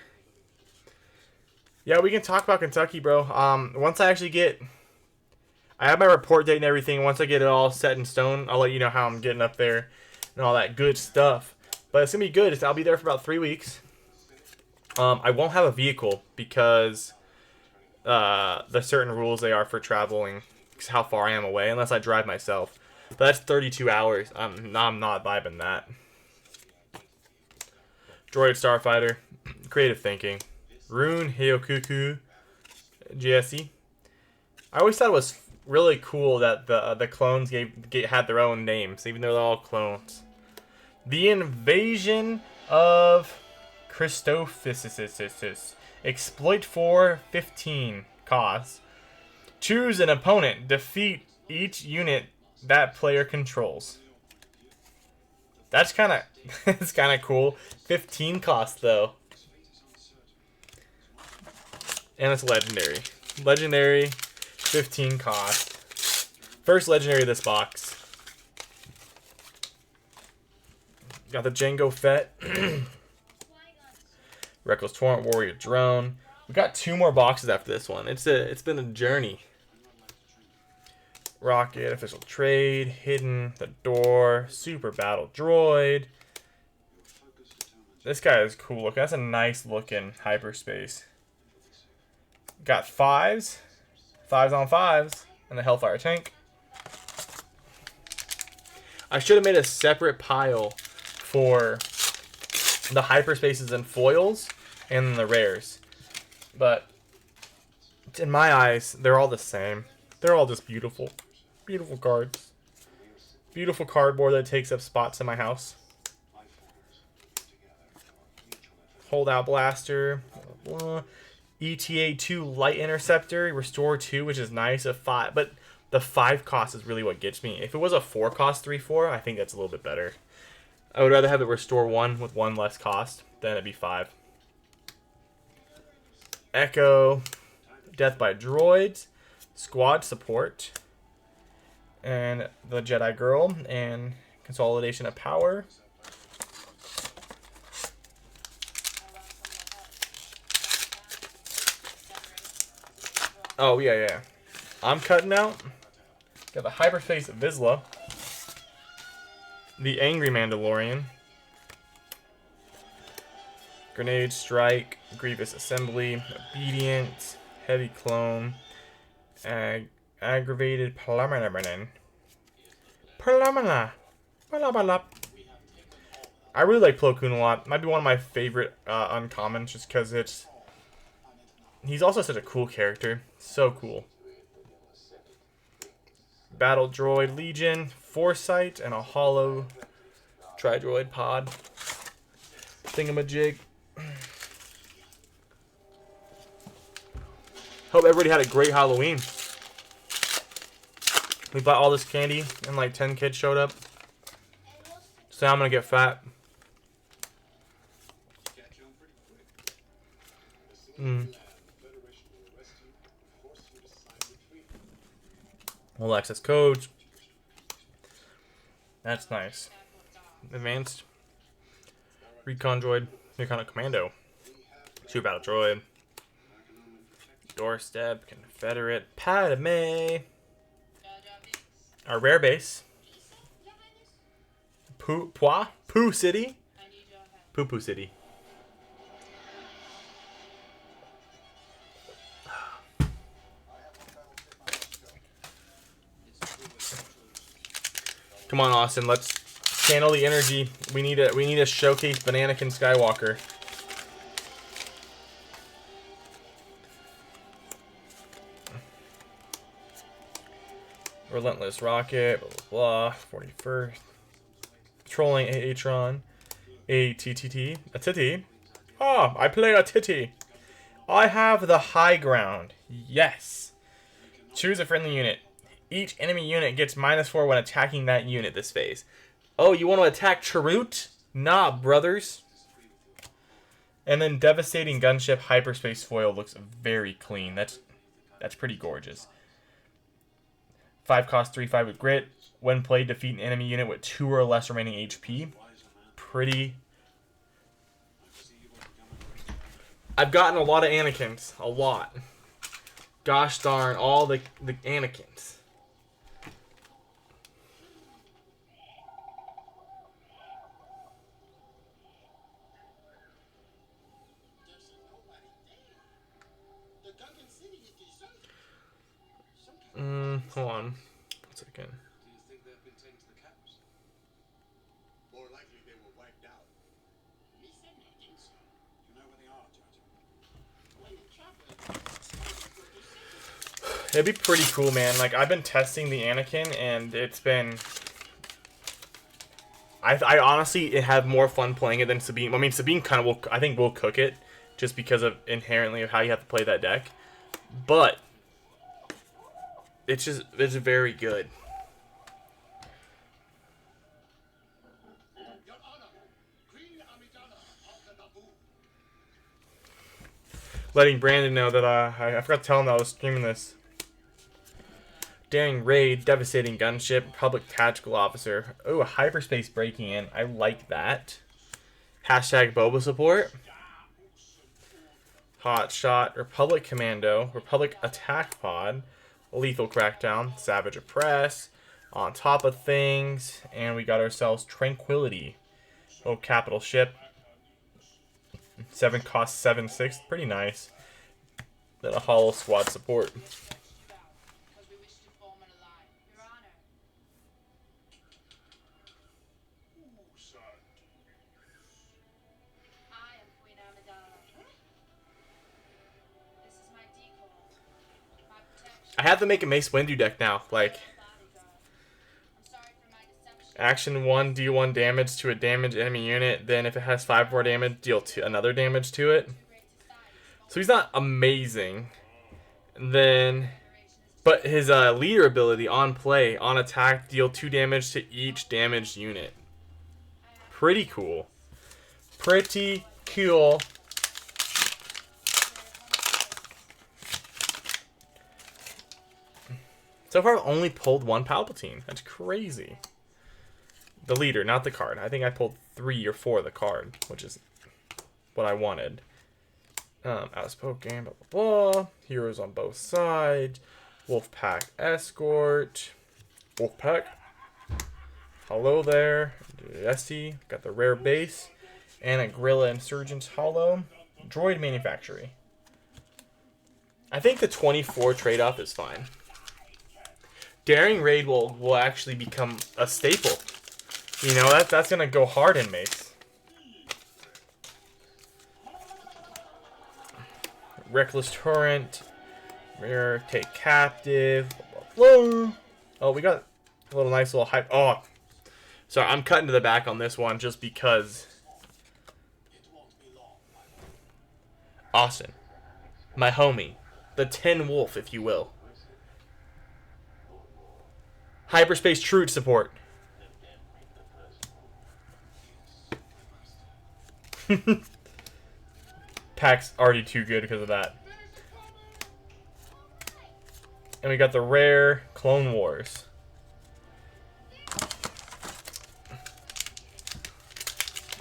Yeah, we can talk about Kentucky, bro. Once I actually get... I have my report date and everything. Once I get it all set in stone, I'll let you know how I'm getting up there and all that good stuff. But it's going to be good. I'll be there for about 3 weeks. I won't have a vehicle because the certain rules they are for traveling, how far I am away, unless I drive myself. But that's 32 hours. I'm not vibing that. Droid Starfighter. Creative Thinking. Rune Hyokuku GSE. I always thought it was really cool that the clones had their own names, even though they're all clones. The Invasion of Christophsis. Exploit for 15 costs. Choose an opponent. Defeat each unit that player controls. That's kind of it's kind of cool. 15 costs though. And it's legendary. Legendary, 15 cost. First legendary of this box. Got the Jango Fett. Reckless Torrent Warrior Drone. We got 2 more boxes after this one. It's been a journey. Rocket, Official Trade, Hidden, The Door, Super Battle Droid. This guy is cool looking. That's a nice looking hyperspace. Got 5s. 5s on 5s. And the Hellfire Tank. I should have made a separate pile for the hyperspaces and foils and the rares. But in my eyes, they're all the same. They're all just beautiful. Beautiful cards. Beautiful cardboard that takes up spots in my house. Holdout Blaster. Blah, blah. ETA 2 Light Interceptor. Restore 2, which is nice. A 5. But the 5 cost is really what gets me. If it was a 4 cost 3/4, I think that's a little bit better. I would rather have it restore 1 with 1 less cost than it'd be 5. Echo. Death by Droids. Squad Support. And the Jedi Girl. And Consolidation of Power. Oh, yeah. I'm cutting out. Got the Hyperspace Vizsla. The Angry Mandalorian. Grenade Strike. Grievous Assembly. Obedient. Heavy Clone. Aggravated Palamana. I really like Plo Koon a lot. Might be one of my favorite uncommons just because it's... He's also such a cool character. So cool. Battle Droid Legion, Foresight, and a hollow Tri-Droid pod. Thingamajig. Hope everybody had a great Halloween. We bought all this candy and like 10 kids showed up. So now I'm going to get fat. All access codes. That's nice. Advanced. Recon Droid. Recon Commando. Super Battle Droid. Doorstep. Confederate. Padme. Our rare base. Poo City. Poo City. Come on, Austin. Let's channel the energy. We need to showcase Anakin Skywalker. Relentless Rocket. Blah blah blah. 41st. Trolling Atron. A TTT. A titty. Ah, I play a titty. I have the high ground. Yes. Choose a friendly unit. Each enemy unit gets -4 when attacking that unit this phase. Oh, you want to attack Chirrut? Nah, brothers. And then Devastating Gunship Hyperspace Foil looks very clean. That's pretty gorgeous. 5 cost 3/5 with grit. When played, defeat an enemy unit with 2 or less remaining HP. Pretty I've gotten a lot of Anakins. A lot. Gosh darn, all the Anakins. Hold on. 1 second. Do you think they've been taken to the camps? More likely they were wiped out. You know where they are, Jojo. It'd be pretty cool, man. Like, I've been testing the Anakin, and it's been... I honestly have more fun playing it than Sabine. I mean, Sabine kind of will... I think will cook it, just because of inherently of how you have to play that deck. But... it's very good. Your Honor, Queen Amidala of the Naboo. Letting Brandon know that I forgot to tell him that I was streaming this. Daring raid, devastating gunship, Republic tactical officer. Oh, a hyperspace breaking in. I like that. Hashtag Boba support. Hot shot, Republic commando, Republic attack pod, lethal crackdown, savage oppress, on top of things, and we got ourselves tranquility. Oh, capital ship. 7 cost 7/6, pretty nice. Then a hollow squad support. Your Honor. I am Queen Amidala. This is my decoy. My protection. I have to make a Mace Windu deck now. Like, Bodyguard. I'm sorry for my deception. action 1, deal 1 damage to a damaged enemy unit. Then if it has 5 more damage, deal another damage to it. So he's not amazing. And then, but his leader ability on play, on attack, deal 2 damage to each damaged unit. Pretty cool. Pretty cool. So far, I've only pulled 1 Palpatine. That's crazy. The leader, not the card. I think I pulled 3 or 4 of the card, which is what I wanted. Outspoken, blah, blah, blah. Heroes on both sides. Wolfpack Escort. Wolfpack. Hello there. Jesse. Got the rare base. And a Guerrilla Insurgents Hollow. Droid Manufactory. I think the 24 trade-off is fine. Daring Raid will actually become a staple. You know, that's going to go hard in Mace. Reckless Torrent. Rare, take captive. Blah, blah, blah. Oh, we got a little nice little hype. Oh, sorry, I'm cutting to the back on this one just because. Austin, my homie, the Tin Wolf, if you will. Hyperspace Truth support. Pack's already too good because of that. And we got the rare Clone Wars.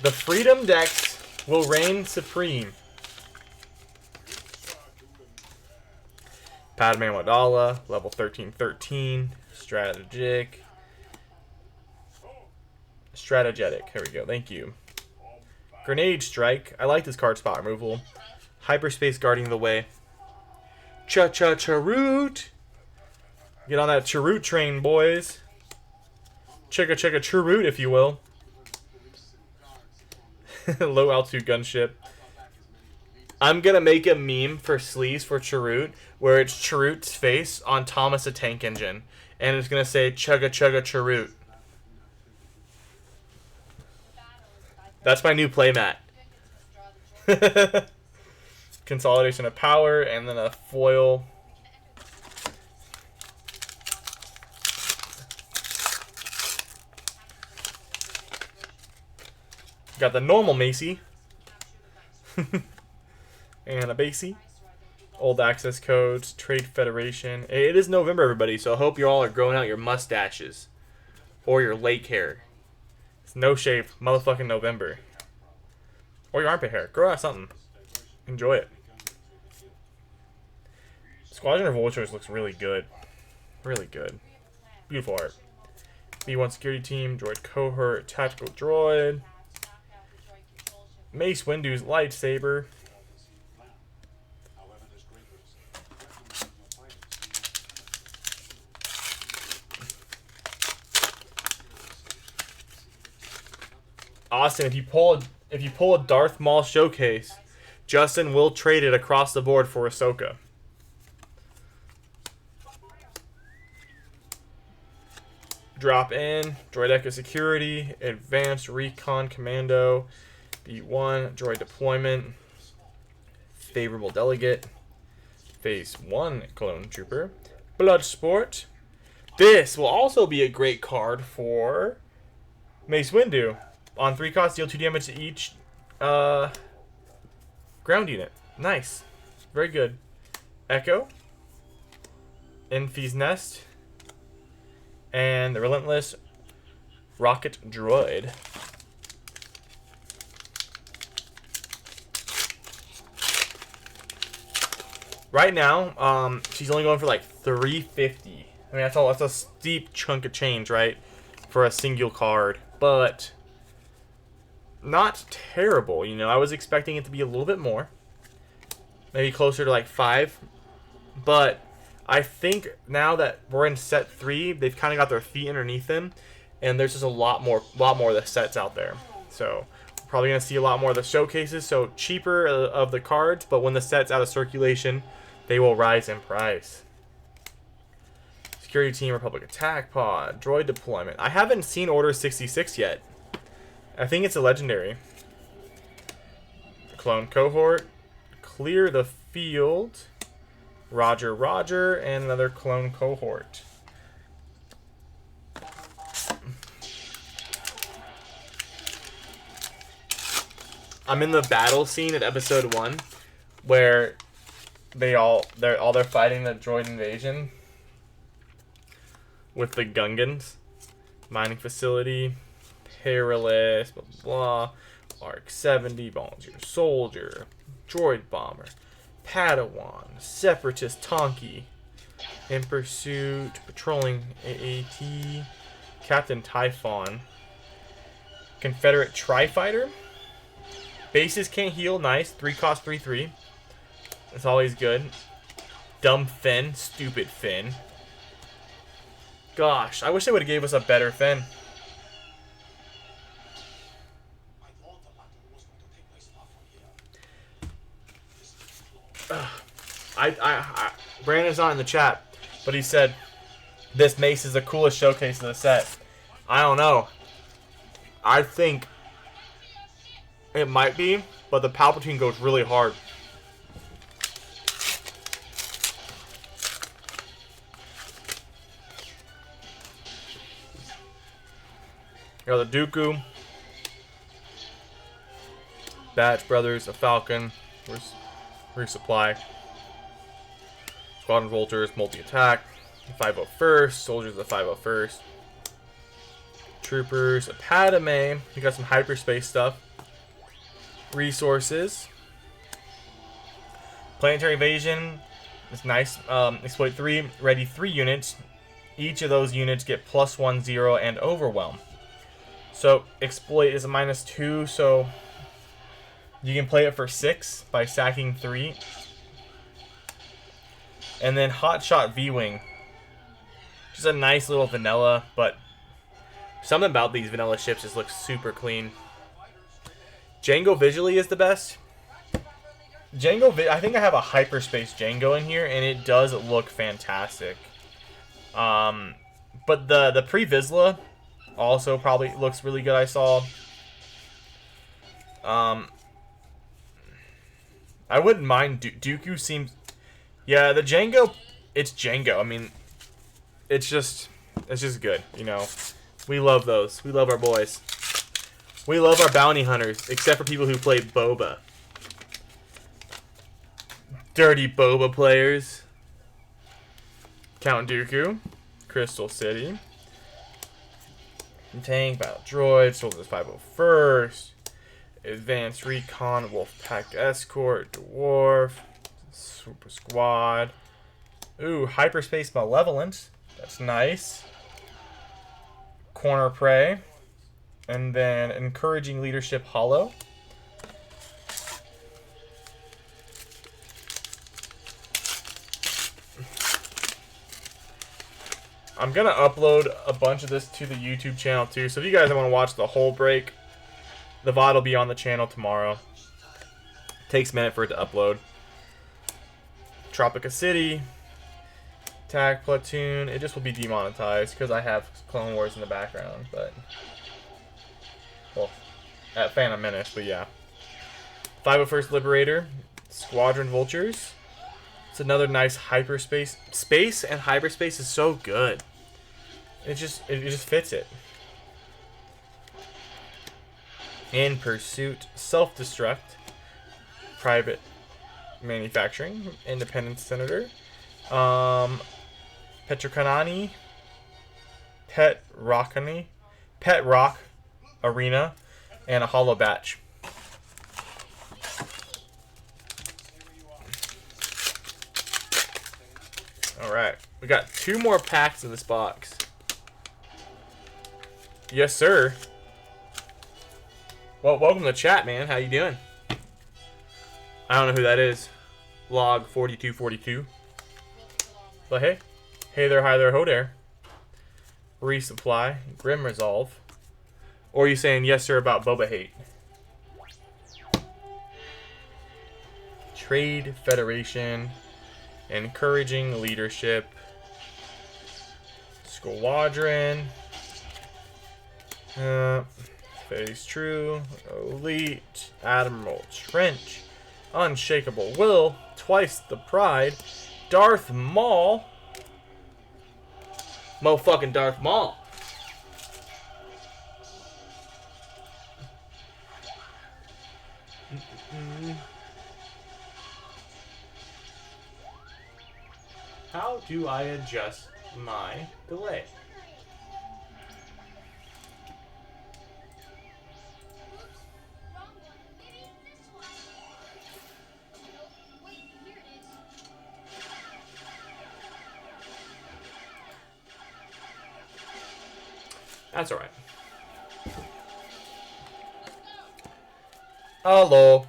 The Freedom decks will reign supreme. Padme Amidala, level 1313. Strategic. Strategetic. Here we go. Thank you. Grenade Strike. I like this card spot removal. Hyperspace Guarding the Way. Cha-cha-cha-root. Get on that Chirrut train, boys. Chicka-chicka Chirrut, if you will. Low altitude gunship. I'm gonna make a meme for sleeves for Chirrut where it's Chirrut's face on Thomas the Tank Engine. And it's gonna say chugga-chugga Chirrut. That's my new playmat. Consolidation of power, and then a foil. Got the normal Macy. And a Basie. Old access codes, Trade Federation. It is November, everybody, so I hope you all are growing out your mustaches. Or your lake hair. It's no shave, motherfucking November. Or your armpit hair. Grow out something. enjoy it. Squadron of Vultures looks really good. Really good. Beautiful art. B1 security team, droid cohort, tactical droid. Mace Windu's lightsaber. However, there's great risk. Austin, if you pull a Darth Maul showcase, Justin will trade it across the board for Ahsoka. Drop in, Droid Echo Security, Advanced Recon Commando, B1, Droid Deployment, Favorable Delegate, Phase 1 Clone Trooper, Bloodsport. This will also be a great card for Mace Windu. On 3 costs, deal 2 damage to each ground unit. Nice. Very good. Echo, Enfy's Nest, and the Relentless Rocket Droid. Right now, she's only going for like $350. I mean, that's a steep chunk of change, right, for a single card, but not terrible. You know, I was expecting it to be a little bit more, maybe closer to like 5, but I think now that we're in set 3, they've kind of got their feet underneath them, and there's just a lot more of the sets out there. So we're probably gonna see a lot more of the showcases. So cheaper of the cards, but when the set's out of circulation, they will rise in price. Security Team, Republic Attack Pod, Droid Deployment. I haven't seen Order 66 yet. I think it's a legendary. Clone Cohort, Clear the Field. Roger, Roger, and another Clone Cohort. I'm in the battle scene at episode 1, where they're fighting the droid invasion with the Gungans, mining facility, perilous, blah blah, Arc 70, volunteer soldier, droid bomber. Padawan, Separatist Tonki, in pursuit, patrolling AAT, Captain Typhon, Confederate Tri-Fighter, bases can't heal, nice, 3 cost 3/3, that's always good. Dumb Finn, stupid Finn. Gosh, I wish they would have gave us a better Finn. I thought the battle was going to take place far from here. Brandon's not in the chat, but he said this mace is the coolest showcase of the set. I don't know. I think it might be, but the Palpatine goes really hard. You got the Dooku, Batch Brothers, a Falcon, resupply. Squadron Vultures, multi-attack. 501st, Soldiers of the 501st. Troopers, a Padme. You got some hyperspace stuff. Resources. Planetary Invasion. It's nice. Exploit 3, ready 3 units. Each of those units get +1, 0, and Overwhelm. So, Exploit is a -2, so you can play it for 6 by sacking 3. And then Hotshot V-Wing. Just a nice little vanilla, but something about these vanilla ships just looks super clean. Jango visually is the best. I think I have a hyperspace Jango in here, and it does look fantastic. But the pre-Vizsla also probably looks really good, I saw. I wouldn't mind. Dooku seems... Yeah, the Jango, it's Jango. I mean, it's just good, you know. We love those. We love our boys. We love our bounty hunters, except for people who play Boba. Dirty Boba players. Count Dooku, Crystal City, Tank, Battle Droid, Soldiers 501st, Advanced Recon, Wolfpack Escort, Dwarf, Super Squad. Ooh, Hyperspace Malevolent. That's nice. Corner Prey. And then Encouraging Leadership Hollow. I'm going to upload a bunch of this to the YouTube channel too. So if you guys want to watch the whole break, the VOD will be on the channel tomorrow. Takes a minute for it to upload. Tropica City. Attack Platoon. It just will be demonetized because I have Clone Wars in the background. But, well, at Phantom Menace, but yeah. 501st Liberator. Squadron Vultures. It's another nice hyperspace. Space and hyperspace is so good. It just fits it. In Pursuit, Self-Destruct, Private Manufacturing, Independent Senator, Petrokanani, Pet Rock Arena, and a Hollow Batch. Alright, we got 2 more packs in this box. Yes, sir. Well, welcome to the chat, man. How you doing? I don't know who that is. Log 4242. But hey. Hey there, hi there, ho there. Resupply. Grim Resolve. Or are you saying yes, sir, about Boba Hate? Trade Federation. Encouraging Leadership. Squadron. Phase True. Elite. Admiral Trench. Unshakable Will. Twice the Pride. Darth Maul. Motherfucking Darth Maul. How do I adjust my delay? Wrong one. Maybe this one. Nope. Wait, here it is. That's alright. Hello.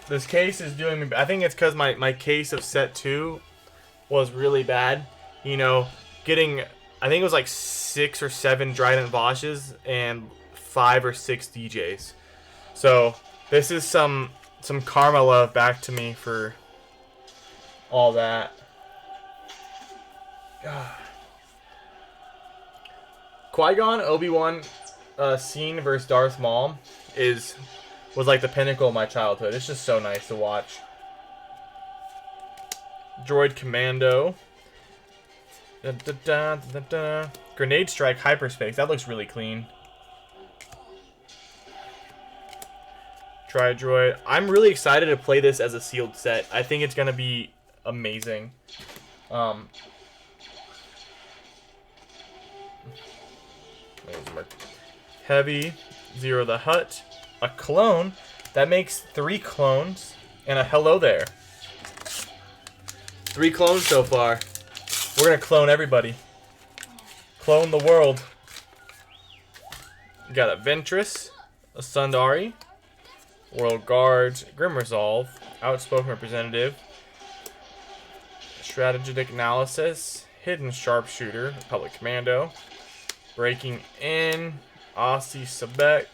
This case is doing me. I think it's because my case of set 2 was really bad. You know, getting, I think it was like 6 or 7 Trident Voshes and 5 or 6 DJs. So this is some karma love back to me for all that. Qui-Gon Obi-Wan scene versus Darth Maul was like the pinnacle of my childhood. It's just so nice to watch. Droid Commando. Dun, dun, dun, dun, dun. Grenade Strike Hyperspace. That looks really clean. Tri-Droid. I'm really excited to play this as a sealed set. I think it's going to be amazing. Heavy. Zero the Hutt. A clone. That makes 3 clones. And a hello there. 3 clones so far. We're going to clone everybody. Clone the world. We got a Ventress. A Sundari. World Guards. Grim Resolve. Outspoken Representative. Strategic Analysis. Hidden Sharpshooter. Public Commando. Breaking In. Aussie Sebek.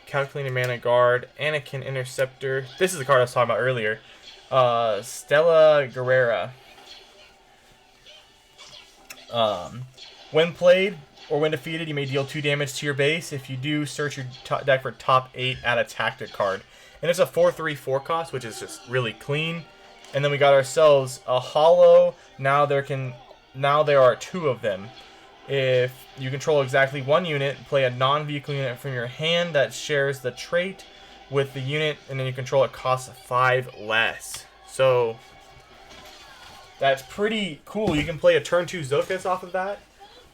Calculating Mana Guard. Anakin Interceptor. This is the card I was talking about earlier. Stella Guerrera. When played or when defeated, you may deal 2 damage to your base. If you do, search your deck for top 8, add a tactic card. And it's a 4/3/4 cost, which is just really clean. And then we got ourselves a hollow. Now there are 2 of them. If you control exactly 1 unit, play a non-vehicle unit from your hand that shares the trait with the unit, and then you control it costs 5 less. So That's pretty cool. You can play a turn 2 Zilkus off of that.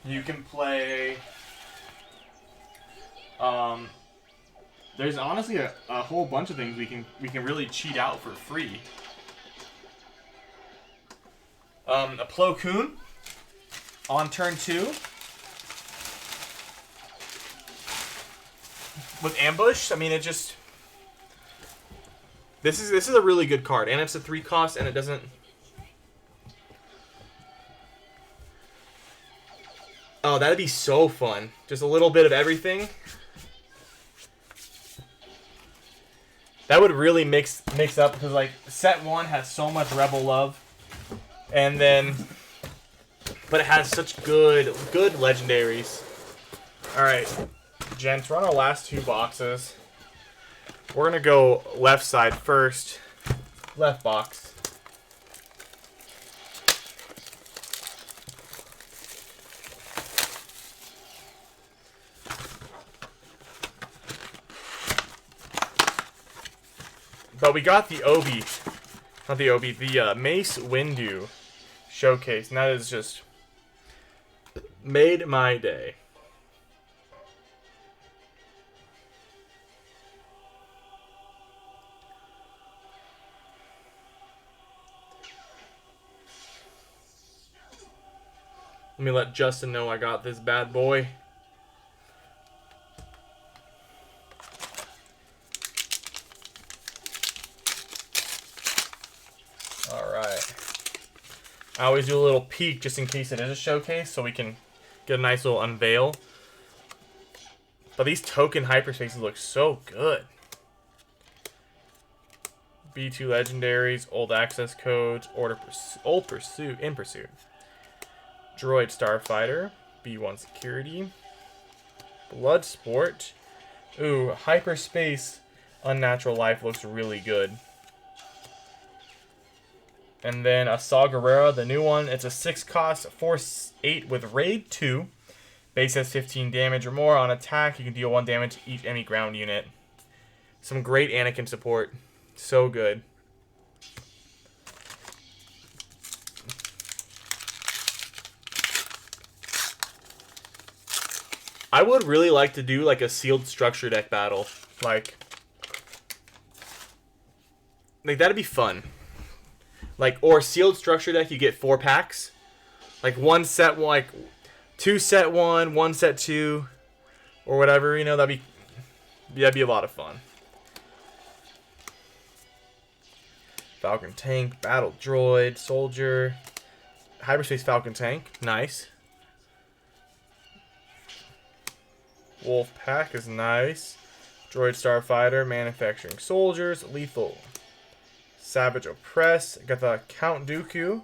You can play... there's honestly a whole bunch of things we can really cheat out for free. A Plo Koon on turn 2 with ambush. I mean, it just this is a really good card, and it's a 3 cost, and it doesn't. Oh, that'd be so fun. Just a little bit of everything. That would really mix up, because like set 1 has so much Rebel love, and then, but it has such good legendaries. All right, gents, we're on our last 2 boxes. We're gonna go left side first. Left box. But we got the Obi, not the Obi, the Mace Windu showcase, and that is just made my day. Let me let Justin know I got this bad boy. I always do a little peek just in case it is a showcase, so we can get a nice little unveil. But these token hyperspaces look so good. B2 legendaries, old access codes, old pursuit, in pursuit. Droid Starfighter, B1 security. Blood Sport. Ooh, hyperspace unnatural life looks really good. And then a Saw Gerrera, the new one. It's a 6 cost, 4/8 with Raid 2. Base has 15 damage or more. On attack, you can deal 1 damage to each enemy ground unit. Some great Anakin support. So good. I would really like to do like a sealed structure deck battle. Like that'd be fun. Like, or sealed structure deck, you get 4 packs. Like 1 set 1, like 2 set 1, 1 set 2, or whatever, you know, that'd be a lot of fun. Falcon Tank, Battle Droid, Soldier, Hyperspace Falcon Tank, nice. Wolf Pack is nice. Droid Starfighter, Manufacturing Soldiers, Lethal Savage Oppress. Got the Count Dooku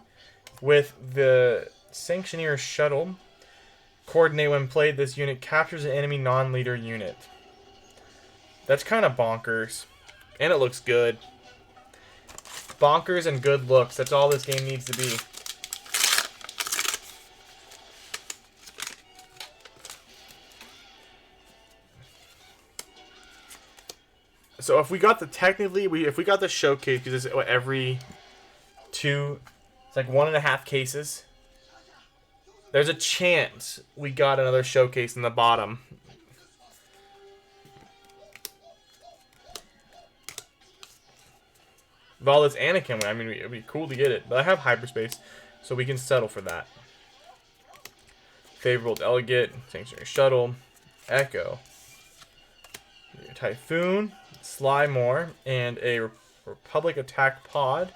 with the Sanctioneer Shuttle. Coordinate when played. This unit captures an enemy non-leader unit. That's kind of bonkers. And it looks good. Bonkers and good looks. That's all this game needs to be. So if we got the if we got the showcase, because it's every 2, it's like 1.5 cases. There's a chance we got another showcase in the bottom. With all this Anakin, I mean, it'd be cool to get it, but I have hyperspace, so we can settle for that. Favorable Delegate, Sanctuary Shuttle, Echo, Typhoon, Slymore, and a Republic Attack Pod.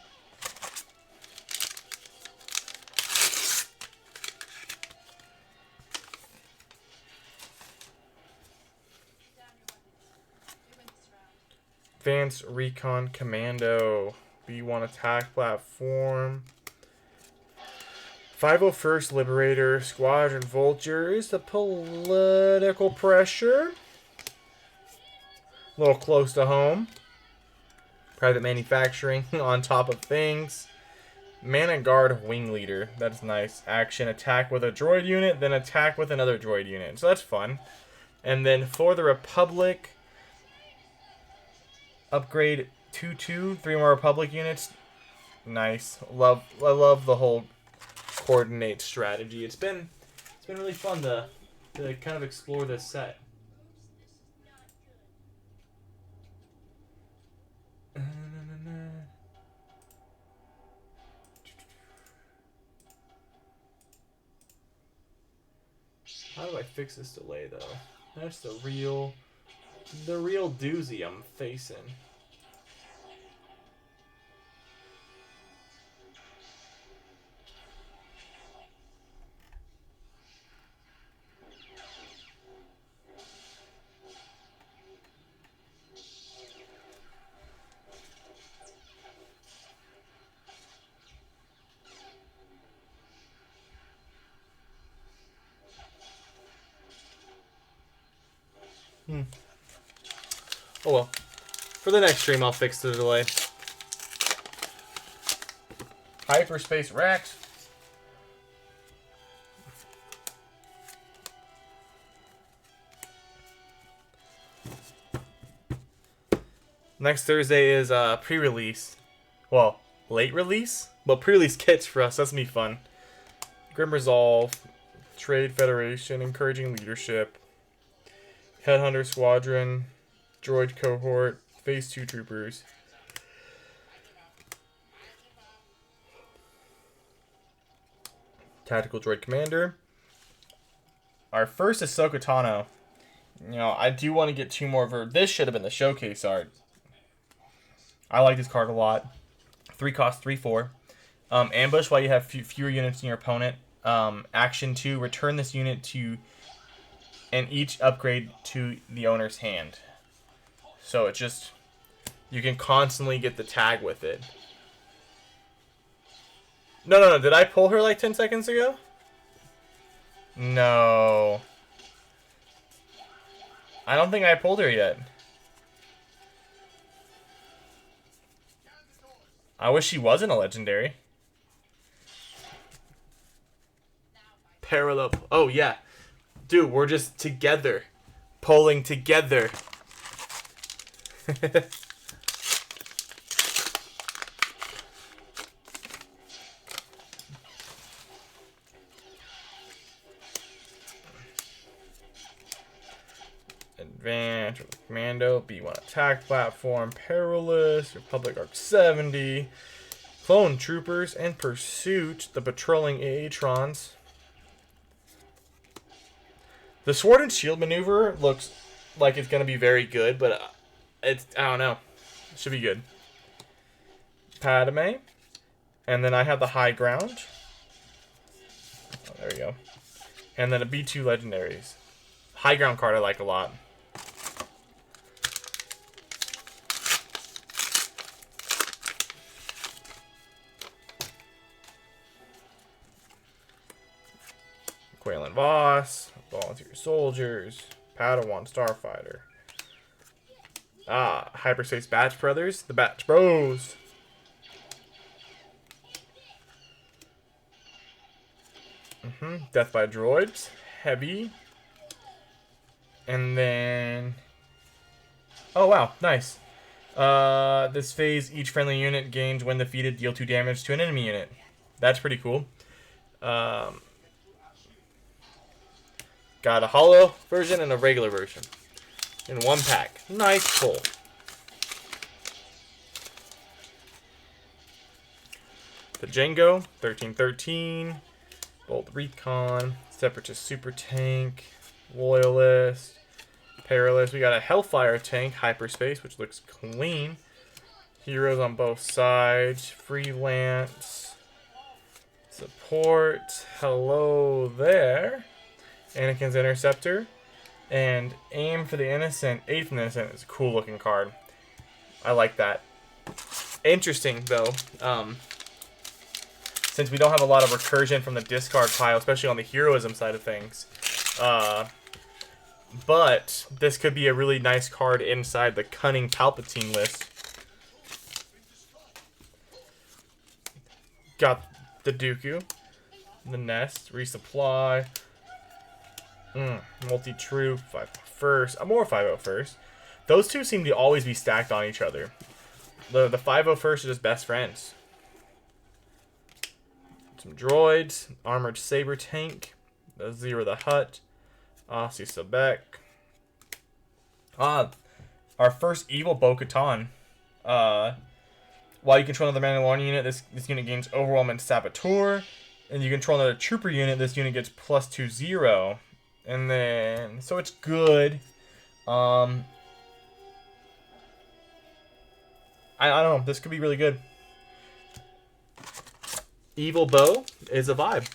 Advanced Recon Commando, B1 Attack Platform. 501st Liberator, Squadron Vultures, the political pressure. A little close to home. Private manufacturing on top of things. Mana Guard Wing Leader. That's nice. Action attack with a droid unit, then attack with another droid unit. So that's fun. And then for the Republic, upgrade 2/2, 3 more Republic units. Nice. I love the whole coordinate strategy. It's been really fun to kind of explore this set. How do I fix this delay though? That's the real doozy I'm facing. Oh well. For the next stream, I'll fix the delay. Hyperspace Rex. Next Thursday is pre-release. Well, late release? Well, pre-release kits for us. That's gonna be fun. Grim Resolve, Trade Federation, Encouraging Leadership, Headhunter Squadron, Droid Cohort, Phase 2 Troopers. Tactical Droid Commander. Our first Ahsoka Tano. You know, I do want to get 2 more of her. This should have been the showcase art. I like this card a lot. 3 cost, 3/4. Ambush while you have fewer units in your opponent. Action 2, return this unit to and each upgrade to the owner's hand. So it just, you can constantly get the tag with it. No. Did I pull her like 10 seconds ago? No. I don't think I pulled her yet. I wish she wasn't a legendary. Parallel. Oh, yeah. Dude, we're just together. Pulling together. Advance, Commando, B1 attack platform, Perilous, Republic Arc 70, Clone Troopers, and Pursuit, the patrolling Aatrons. The Sword and Shield maneuver looks like it's going to be very good, but it's, I don't know. It should be good. Padme. And then I have the High Ground. Oh, there we go. And then a B2 Legendaries. High Ground card I like a lot. Quaylen Voss, Volunteer Soldiers, Padawan Starfighter. Hyperspace Batch Brothers, the Batch Bros. Death by Droids, Heavy. And then, oh wow, nice. This phase, each friendly unit gains when defeated, deal 2 damage to an enemy unit. That's pretty cool. Got a holo version and a regular version in one pack. Nice pull. The Django, 1313, Bold Recon, Separatist Super Tank, Loyalist, Perilous. We got a Hellfire tank, Hyperspace, which looks clean. Heroes on both sides, Freelance, Support, hello there. Anakin's Interceptor, and Aim for the Innocent, 8th from the Innocent is a cool looking card. I like that. Interesting though, since we don't have a lot of recursion from the discard pile, especially on the heroism side of things. But this could be a really nice card inside the Cunning Palpatine list. Got the Dooku, the Nest, Resupply. Multi-troop, 501st, more 501st. Those two seem to always be stacked on each other. The 501st are just best friends. Some droids. Armored saber tank. The Zero the Hutt. Aussie Sebek. Our first evil Bo-Katan. While you control another Mandalorian unit, this unit gains Overwhelm and Saboteur. And you control another Trooper unit, this unit gets +2/0. And then, so it's good. I don't know, this could be really good. Evil Bo is a vibe.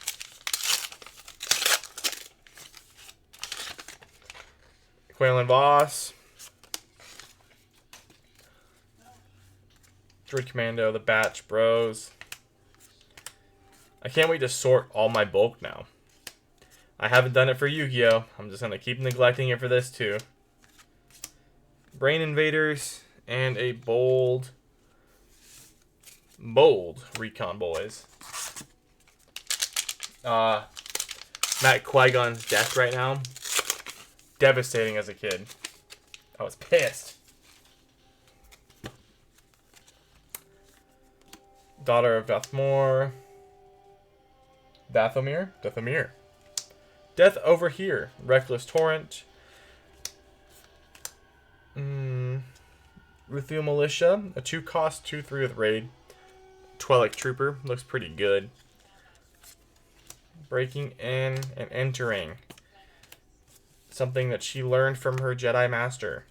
Quaylen Voss. Droid Commando, the Batch Bros. I can't wait to sort all my bulk now. I haven't done it for Yu-Gi-Oh! I'm just going to keep neglecting it for this too. Brain Invaders and a bold Recon Boys. Matt Qui-Gon's death right now. Devastating as a kid. I was pissed. Daughter of Dathomir. Dathomir. Death Over Here. Reckless Torrent. Ruthiel Militia. A 2-cost, 2/3 with raid. Twilight Trooper. Looks pretty good. Breaking in and entering. Something that she learned from her Jedi Master.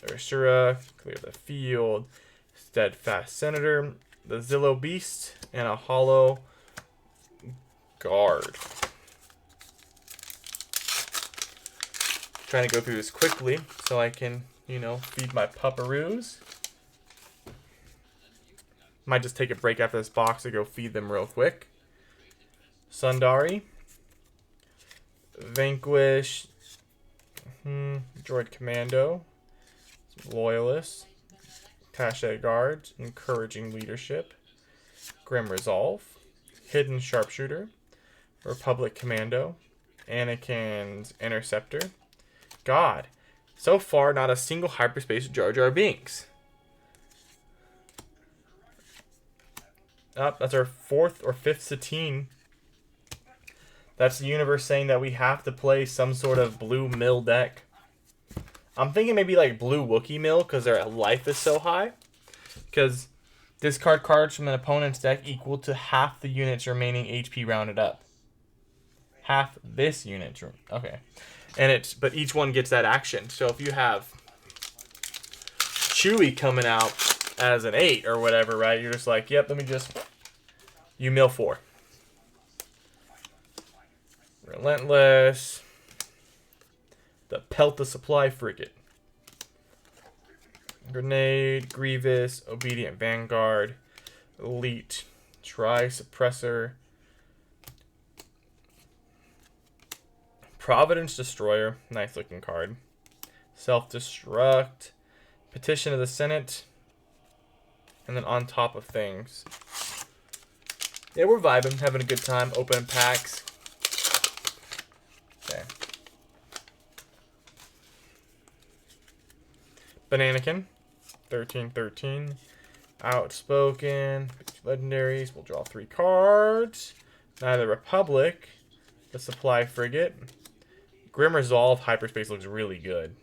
Ursura. Clear the Field. Steadfast Senator. The Zillow Beast. And a Hollow Guard. Trying to go through this quickly so I can, feed my pupperoos. Might just take a break after this box to go feed them real quick. Sundari. Vanquish. Droid Commando. Loyalists. Tache Guards. Encouraging Leadership. Grim Resolve. Hidden Sharpshooter. Republic Commando. Anakin's Interceptor. God. So far, not a single hyperspace Jar Jar Binks. That's our 4th or 5th Satine. That's the universe saying that we have to play some sort of blue mill deck. I'm thinking maybe like blue Wookiee mill because their life is so high. Because discard cards from an opponent's deck equal to half the unit's remaining HP rounded up. Half this unit's okay. And but each one gets that action. So if you have Chewie coming out as an 8 or whatever, right? You're just like, yep, you mill 4. Relentless. The Pelt the Supply Frigate. Grenade, Grievous, Obedient Vanguard, Elite, Tri-Suppressor, Providence Destroyer, nice looking card. Self-Destruct, Petition of the Senate, and then On Top of Things. Yeah, we're vibing, having a good time, opening packs. Okay. Bananakin, 13/13. Outspoken, legendaries. We'll draw 3 cards. Now the Republic, the Supply Frigate. Grim Resolve, Hyperspace looks really good.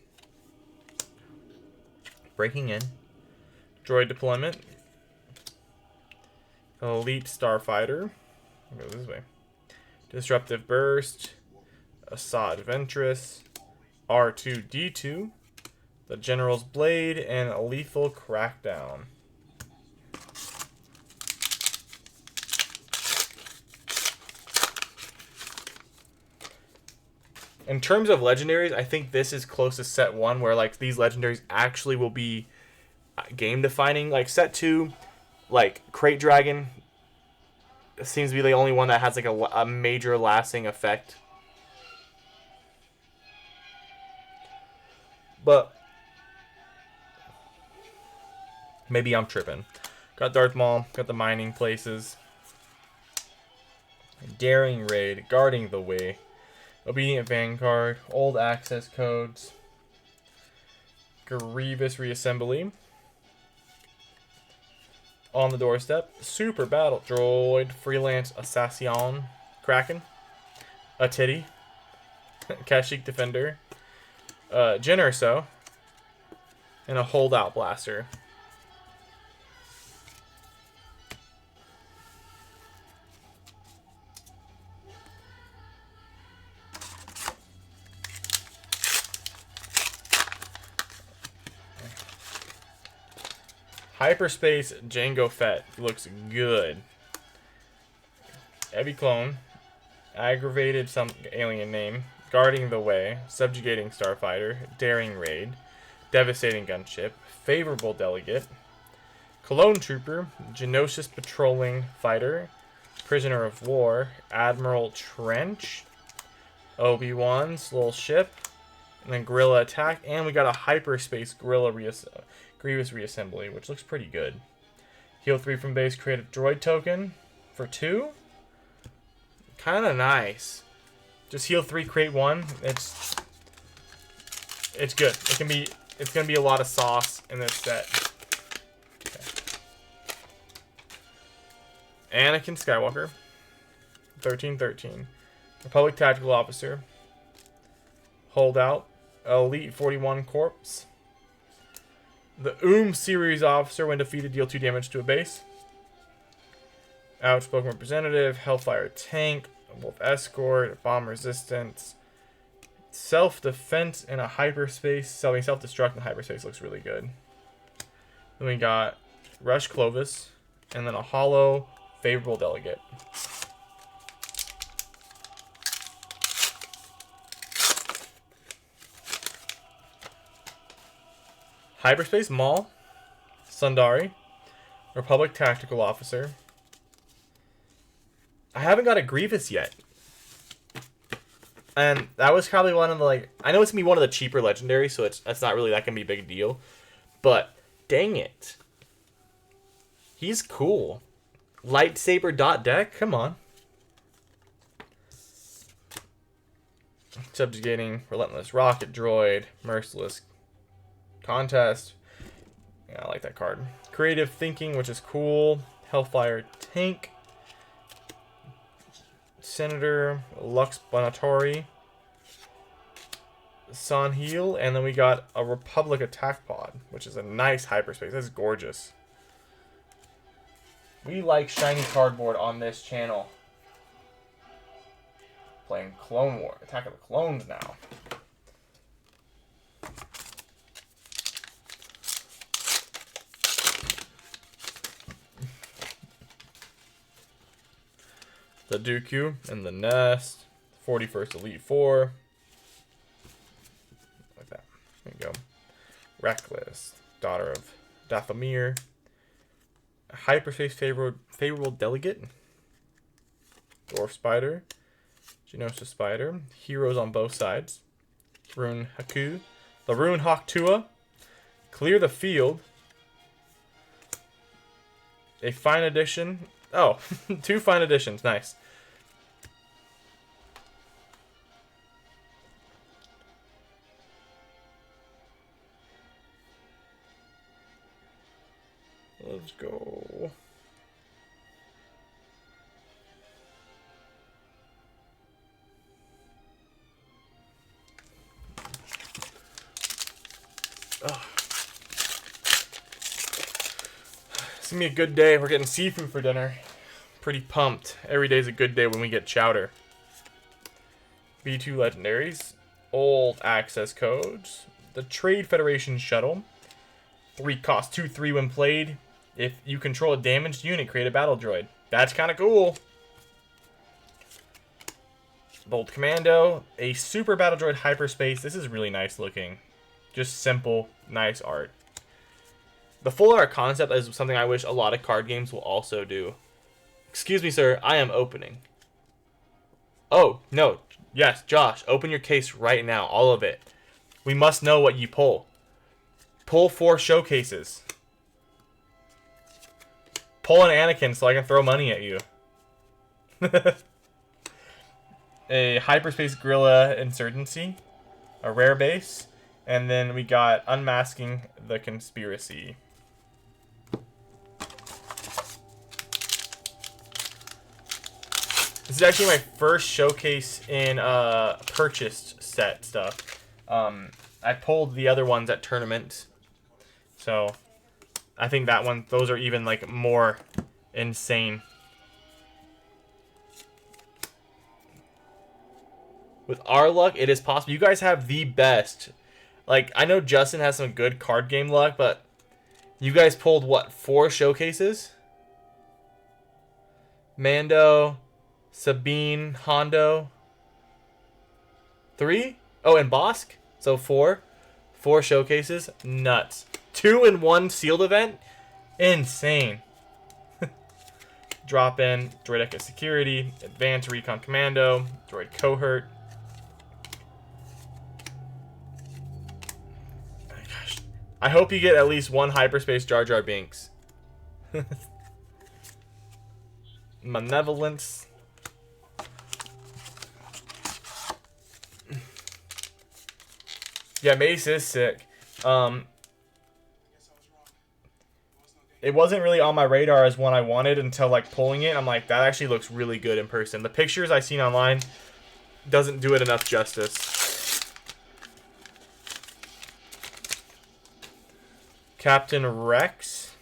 Breaking in. Droid Deployment. Elite Starfighter. I'll go this way. Disruptive Burst. Assad Ventress. R2-D2. The General's Blade. And a Lethal Crackdown. In terms of legendaries, I think this is close to set 1, where like these legendaries actually will be game defining. Like set 2, like Crate Dragon seems to be the only one that has like a major lasting effect. But maybe I'm tripping. Got Darth Maul, got the mining places. Daring Raid, Guarding the Way. Obedient Vanguard, Old Access Codes, Grievous Reassembly, On the doorstep, Super Battle Droid, Freelance Assassin, Kraken, a Titty, Kashyyyk Defender, Jyn Erso, and a Holdout Blaster. Hyperspace Jango Fett looks good. Heavy Clone, Aggravated some alien name, Guarding the Way, Subjugating Starfighter, Daring Raid, Devastating Gunship, Favorable Delegate, Cologne Trooper, Geonosis Patrolling Fighter, Prisoner of War, Admiral Trench, Obi-Wan's little ship, and then Guerrilla Attack, and we got a Hyperspace Grievous Reassembly, which looks pretty good. Heal 3 from base, create a droid token for 2. Kind of nice. Just heal 3, create 1. It's good. It's gonna be a lot of sauce in this set. Okay. Anakin Skywalker, 1313, Republic Tactical Officer, Holdout, Elite 41 Corpse. The series officer, when defeated, deal 2 damage to a base. Outspoken Representative, Hellfire Tank, Wolf Escort, Bomb Resistance, Self-Defense in a Hyperspace. Self-Destruct in Hyperspace looks really good. Then we got Rush Clovis, and then a Hollow Favorable Delegate. Hyperspace Maul, Sundari, Republic Tactical Officer. I haven't got a Grievous yet. And that was probably one of the, like, I know it's going to be one of the cheaper legendaries, so that's not really that going to be a big deal. But, dang it. He's cool. Lightsaber dot deck? Come on. Subjugating, Relentless Rocket Droid, Merciless Contest. Yeah, I like that card. Creative Thinking, which is cool. Hellfire Tank. Senator, Lux Bonatori, Sanheal, and then we got a Republic Attack Pod, which is a nice hyperspace. That's gorgeous. We like shiny cardboard on this channel. Playing Clone War, Attack of the Clones now. The Dooku and the Nest, 41st Elite 4. Like that. There you go. Reckless, Daughter of Dathomir. Hyperspace Favorable Delegate. Dwarf Spider. Geonosis Spider. Heroes on both sides. Rune Haku. The Rune Hawk Tua. Clear the Field. A Fine Edition. Oh, 2 Fine Editions. Nice. Let's go. Oh. It's gonna be a good day. We're getting seafood for dinner. Pretty pumped. Every day's a good day when we get chowder. B2 legendaries, old access codes, the Trade Federation shuttle, 3 cost 2/3 when played. If you control a damaged unit, create a battle droid. That's kind of cool. Bolt Commando, a super battle droid hyperspace. This is really nice looking. Just simple, nice art. The full art concept is something I wish a lot of card games will also do. Excuse me, sir. I am opening. Oh, no. Yes, Josh. Open your case right now. All of it. We must know what you pull. Pull 4 showcases. Pull an Anakin so I can throw money at you. A Hyperspace Guerrilla Insurgency. A rare base. And then we got Unmasking the Conspiracy. This is actually my first showcase in purchased set stuff. I pulled the other ones at tournaments, so I think that one, those are even like more insane. With our luck, it is possible. You guys have the best. Like, I know Justin has some good card game luck, but you guys pulled, what, 4 showcases? Mando, Sabine, Hondo. 3? Oh, and Bosk. So 4. 4 showcases. Nuts. 2 in 1 sealed event? Insane. Drop in, Droid Echo Security, Advanced Recon Commando, Droid Cohort. Gosh. I hope you get at least 1 Hyperspace Jar Jar Binks. Malevolence. Yeah, Mace is sick. It wasn't really on my radar as one I wanted until like pulling it. I'm like, that actually looks really good in person. The pictures I've seen online doesn't do it enough justice. Captain Rex.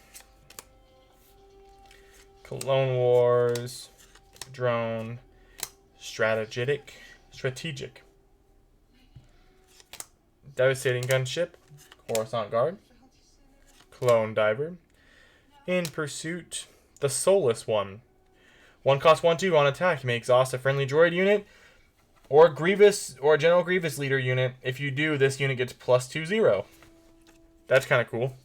Clone Wars. Drone. Strategic. Devastating Gunship. Coruscant Guard. Clone Diver. In Pursuit. The Soulless One. 1 cost 1/2 on attack. You may exhaust a friendly droid unit or Grievous or General Grievous leader unit. If you do, this unit gets +2/0. That's kind of cool.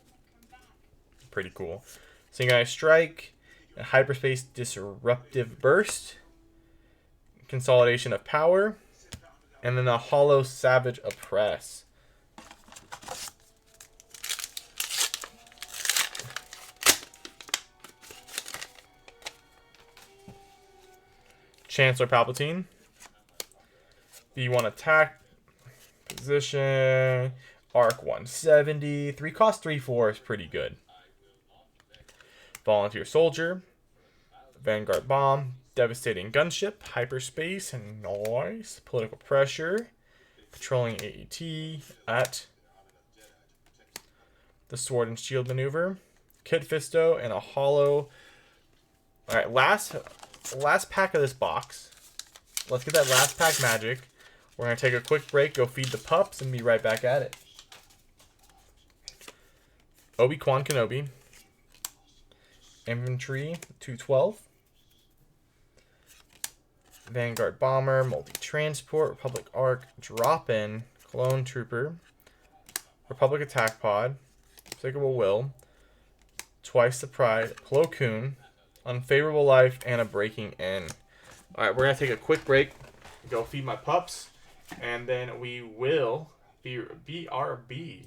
Pretty cool. Synchronized Strike. A Hyperspace Disruptive Burst. Consolidation of Power. And then a Hollow Savage Oppress. Chancellor Palpatine. B1 attack. Position. Arc 170. 3 cost 3/4 is pretty good. Volunteer Soldier. Vanguard Bomb. Devastating Gunship. Hyperspace. And noise. Political Pressure. Patrolling AET. At. The Sword and Shield Maneuver. Kit Fisto. And a Hollow. Alright, last pack of this box. Let's get that last pack magic. We're going to take a quick break, go feed the pups, and be right back at it. Obi-Wan Kenobi. Infantry 212. Vanguard Bomber, Multi-Transport, Republic Arc, Drop-In, Clone Trooper, Republic Attack Pod, Unsinkable Will, Twice the Pride, Plo Koon, Unfavorable Life, and a Breaking In. Alright, we're going to take a quick break, go feed my pups, and then we will be BRB.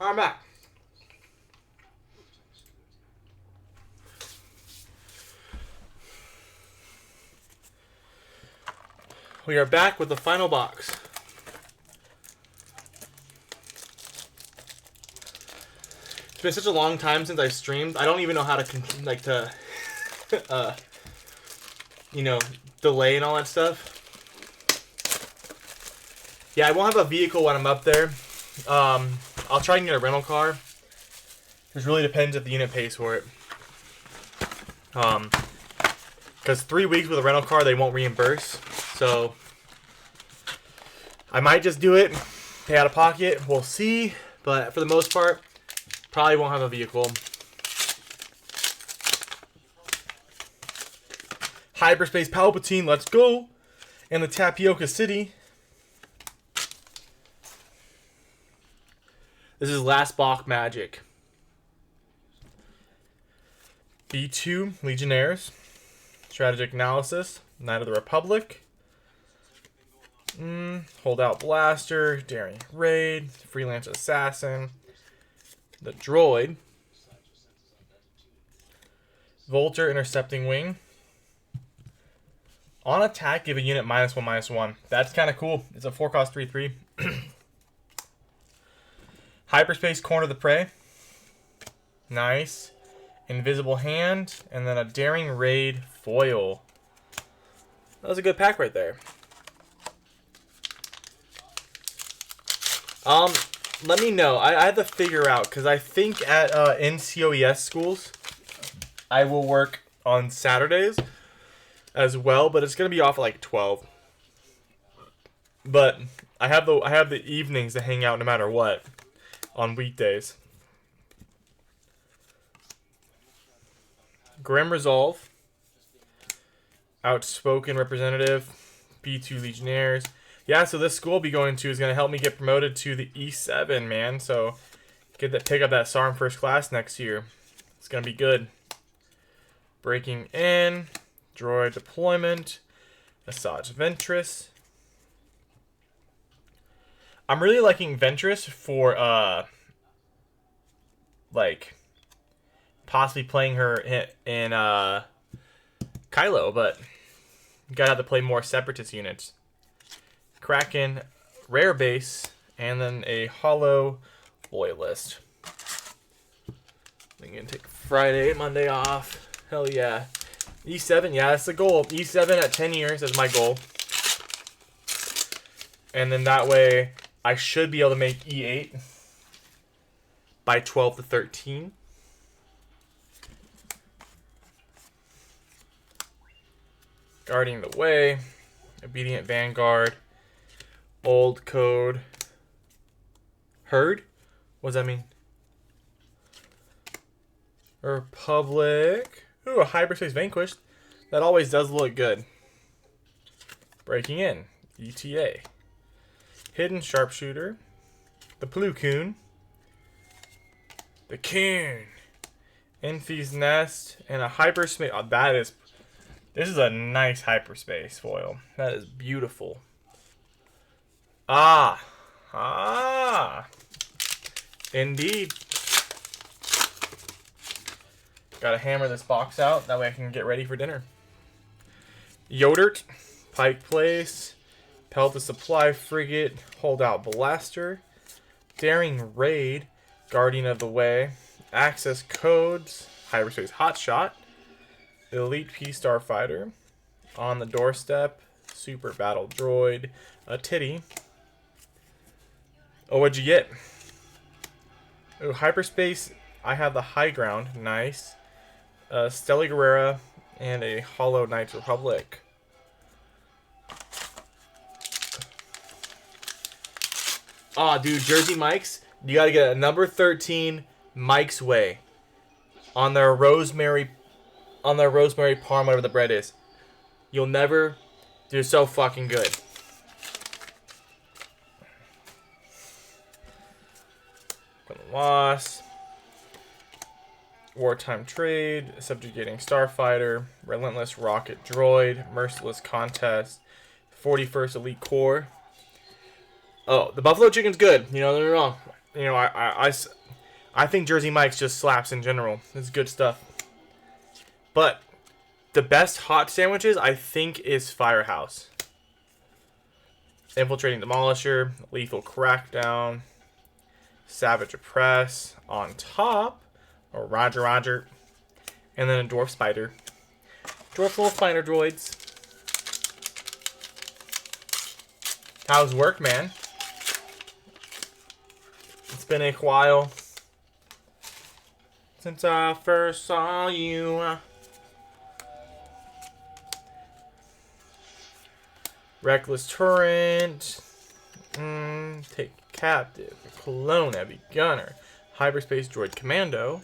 I'm back. We are back with the final box. It's been such a long time since I streamed. I don't even know how to you know, delay and all that stuff. Yeah, I won't have a vehicle when I'm up there. I'll try and get a rental car. It really depends if the unit pays for it. Because 3 weeks with a rental car, they won't reimburse. So I might just do it, pay out of pocket. We'll see. But for the most part, probably won't have a vehicle. Hyperspace Palpatine, let's go. And the Tapioca City. This is Last Bach Magic. B2 Legionnaires. Strategic Analysis. Knight of the Republic. Holdout Blaster. Daring Raid. Freelance Assassin. The Droid. Volter Intercepting Wing. On attack, give a unit -1/-1. That's kind of cool. It's a 4-cost 3/3. Hyperspace Corner of the Prey. Nice. Invisible Hand. And then a Daring Raid foil. That was a good pack right there. Let me know. I have to figure out, because I think at NCOES schools, I will work on Saturdays as well, but it's gonna be off at like 12. But I have the evenings to hang out no matter what on weekdays. Grim Resolve. Outspoken Representative. B2 Legionnaires. Yeah, so this school I'll be going to is going to help me get promoted to the E7, man. So pick up that SARM first class next year. It's going to be good. Breaking In. Droid Deployment. Asajj Ventress. I'm really liking Ventress for, like, possibly playing her in Kylo, but you gotta have to play more Separatist units. Kraken, Rare Base, and then a Hollow Loyalist. I'm gonna take Friday, Monday off. Hell yeah. E7, yeah, that's the goal. E7 at 10 years is my goal. And then that way, I should be able to make E8 by 12 to 13. Guarding the Way, Obedient Vanguard, Old Code, Herd? What does that mean? Republic. Ooh, a Hyperspace Vanquished. That always does look good. Breaking In, ETA. Hidden Sharpshooter, the Plu Koon, the Coon, Enfy's Nest, and a Hyperspace. Oh, this is a nice Hyperspace foil. That is beautiful. Ah. Indeed. Gotta hammer this box out. That way I can get ready for dinner. Yodert. Pike Place. Pelta Supply Frigate. Holdout Blaster. Daring Raid. Guardian of the Way. Access Codes. Hyperspace Hotshot. Elite P Starfighter. On the Doorstep. Super Battle Droid. A Titty. Oh, what'd you get? Oh, Hyperspace. I have the High Ground. Nice. Stella Guerrera. And a Hollow Knights Republic. Aw, dude, Jersey Mike's. You gotta get a number 13 Mike's Way. On their rosemary parm, whatever the bread is. You'll never. They're so fucking good. Loss. Wartime Trade. Subjugating Starfighter. Relentless Rocket Droid. Merciless Contest. 41st Elite Corps. Oh, the Buffalo Chicken's good. You know, don't get me wrong. You know, I think Jersey Mike's just slaps in general. It's good stuff. But the best hot sandwiches, I think, is Firehouse. Infiltrating Demolisher, Lethal Crackdown, Savage Oppress on top, or Roger Roger, and then a Dwarf Spider. Dwarf Little Spider Droids. How's work, man? It's been a while since I first saw you. Reckless Turret. Take Captive. Clone Heavy Gunner. Hyperspace Droid Commando.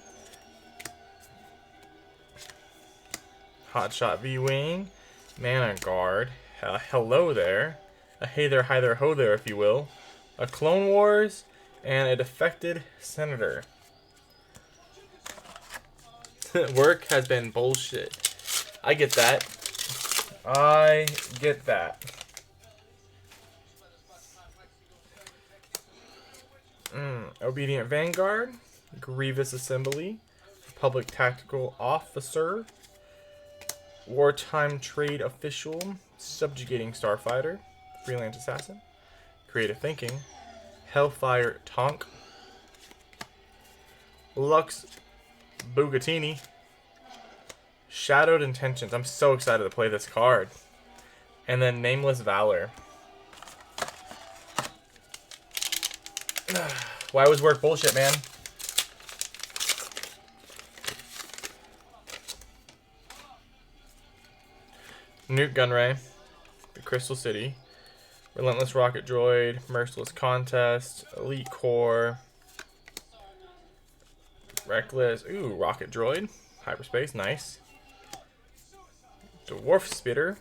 Hotshot V-Wing. Mana Guard. Hello there. A hey there, hi there, ho there, if you will. A Clone Wars. And a Defected Senator. Work has been bullshit. I get that. I get that. Obedient Vanguard, Grievous Assembly, Public Tactical Officer, Wartime Trade Official, Subjugating Starfighter, Freelance Assassin, Creative Thinking, Hellfire Tonk, Lux Bugatini, Shadowed Intentions. I'm so excited to play this card. And then Nameless Valor. Why was work bullshit, man? Nuke Gunray, the Crystal City, Relentless Rocket Droid, Merciless Contest, Elite Core, Reckless, ooh, Rocket Droid, Hyperspace, nice. Dwarf Spitter,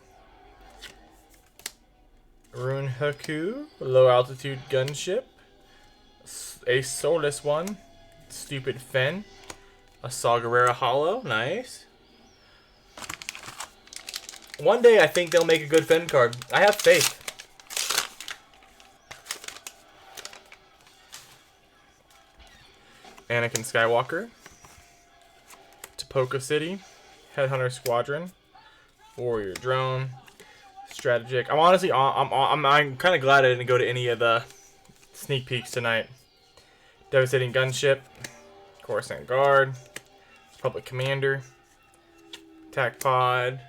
Rune Haku, Low Altitude Gunship, a Soulless one, Stupid Fen, a Saw Gerrera Hollow, nice. One day I think they'll make a good Fen card. I have faith. Anakin Skywalker, Topoka City, Headhunter Squadron, Warrior Drone, Strategic. I'm honestly, I'm kind of glad I didn't go to any of the sneak peeks tonight. Devastating Gunship, Coruscant Guard, Public Commander, Attack Pod.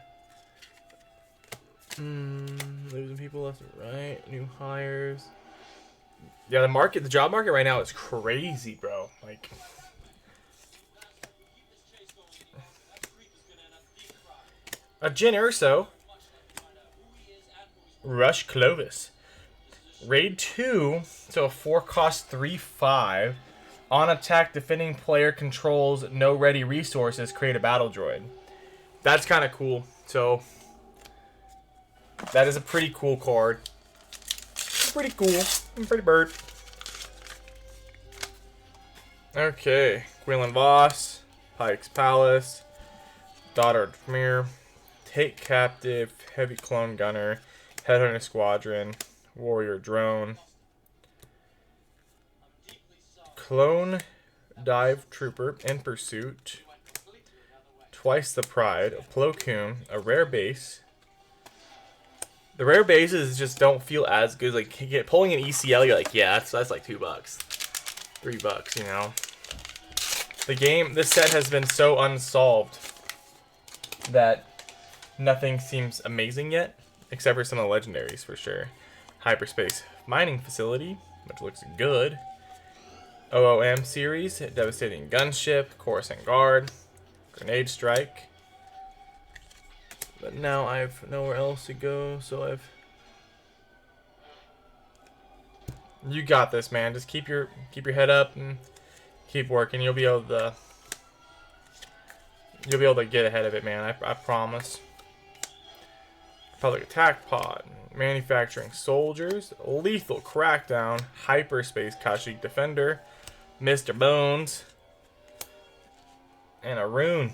Losing people left and right. New hires. Yeah, the job market right now is crazy, bro. Like, a Jyn Erso, Rush Clovis, Raid 2, so a 4-cost 3/5. On attack, defending player controls no ready resources. Create a battle droid. That's kind of cool. So that is a pretty cool card. Pretty cool. Pretty bird. Okay. Gwilyn Voss, Pike's Palace, Daughter of Mir, Take Captive, Heavy Clone Gunner, Headhunter Squadron, Warrior Drone, Clone Dive Trooper in Pursuit, Twice the Pride, a Plo Koon, a Rare Base. The rare bases just don't feel as good. Like, pulling an ECL, you're like, yeah, that's like $2, $3, you know. This set has been so unsolved that nothing seems amazing yet, except for some of the legendaries for sure. Hyperspace Mining Facility, which looks good. OOM series, Devastating Gunship, Coruscant Guard, Grenade Strike. But now I've nowhere else to go, so You got this, man. Just keep your head up and keep working. You'll be able to get ahead of it, man. I promise. Public Attack Pod, Manufacturing Soldiers, Lethal Crackdown, Hyperspace Kashyyyk Defender, Mr. Bones, and a Rune.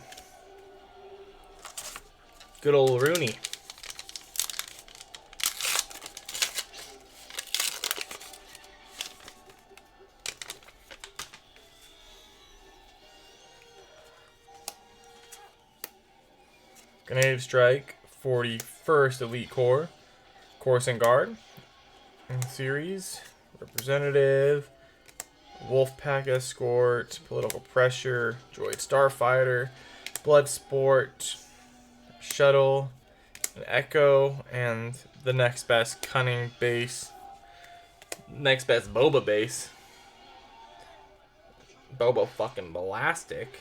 Good old Rooney. Native Strike, 41st Elite Corps, Coruscant Guard, in series, Representative, Wolfpack Escort, Political Pressure, Droid Starfighter, Blood Sport, Shuttle, an Echo, and the next best Cunning base. Next best Boba base. Boba fucking Blastic.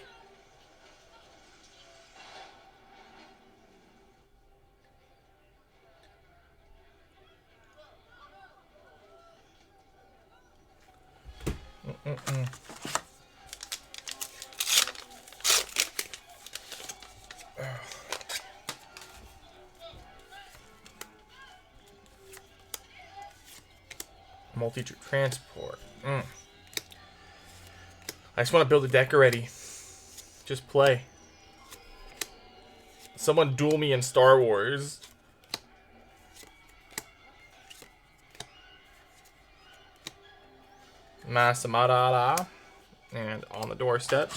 Multi-transport. I just want to build a deck already. Just play. Someone duel me in Star Wars. Masamadara. And on the doorstep.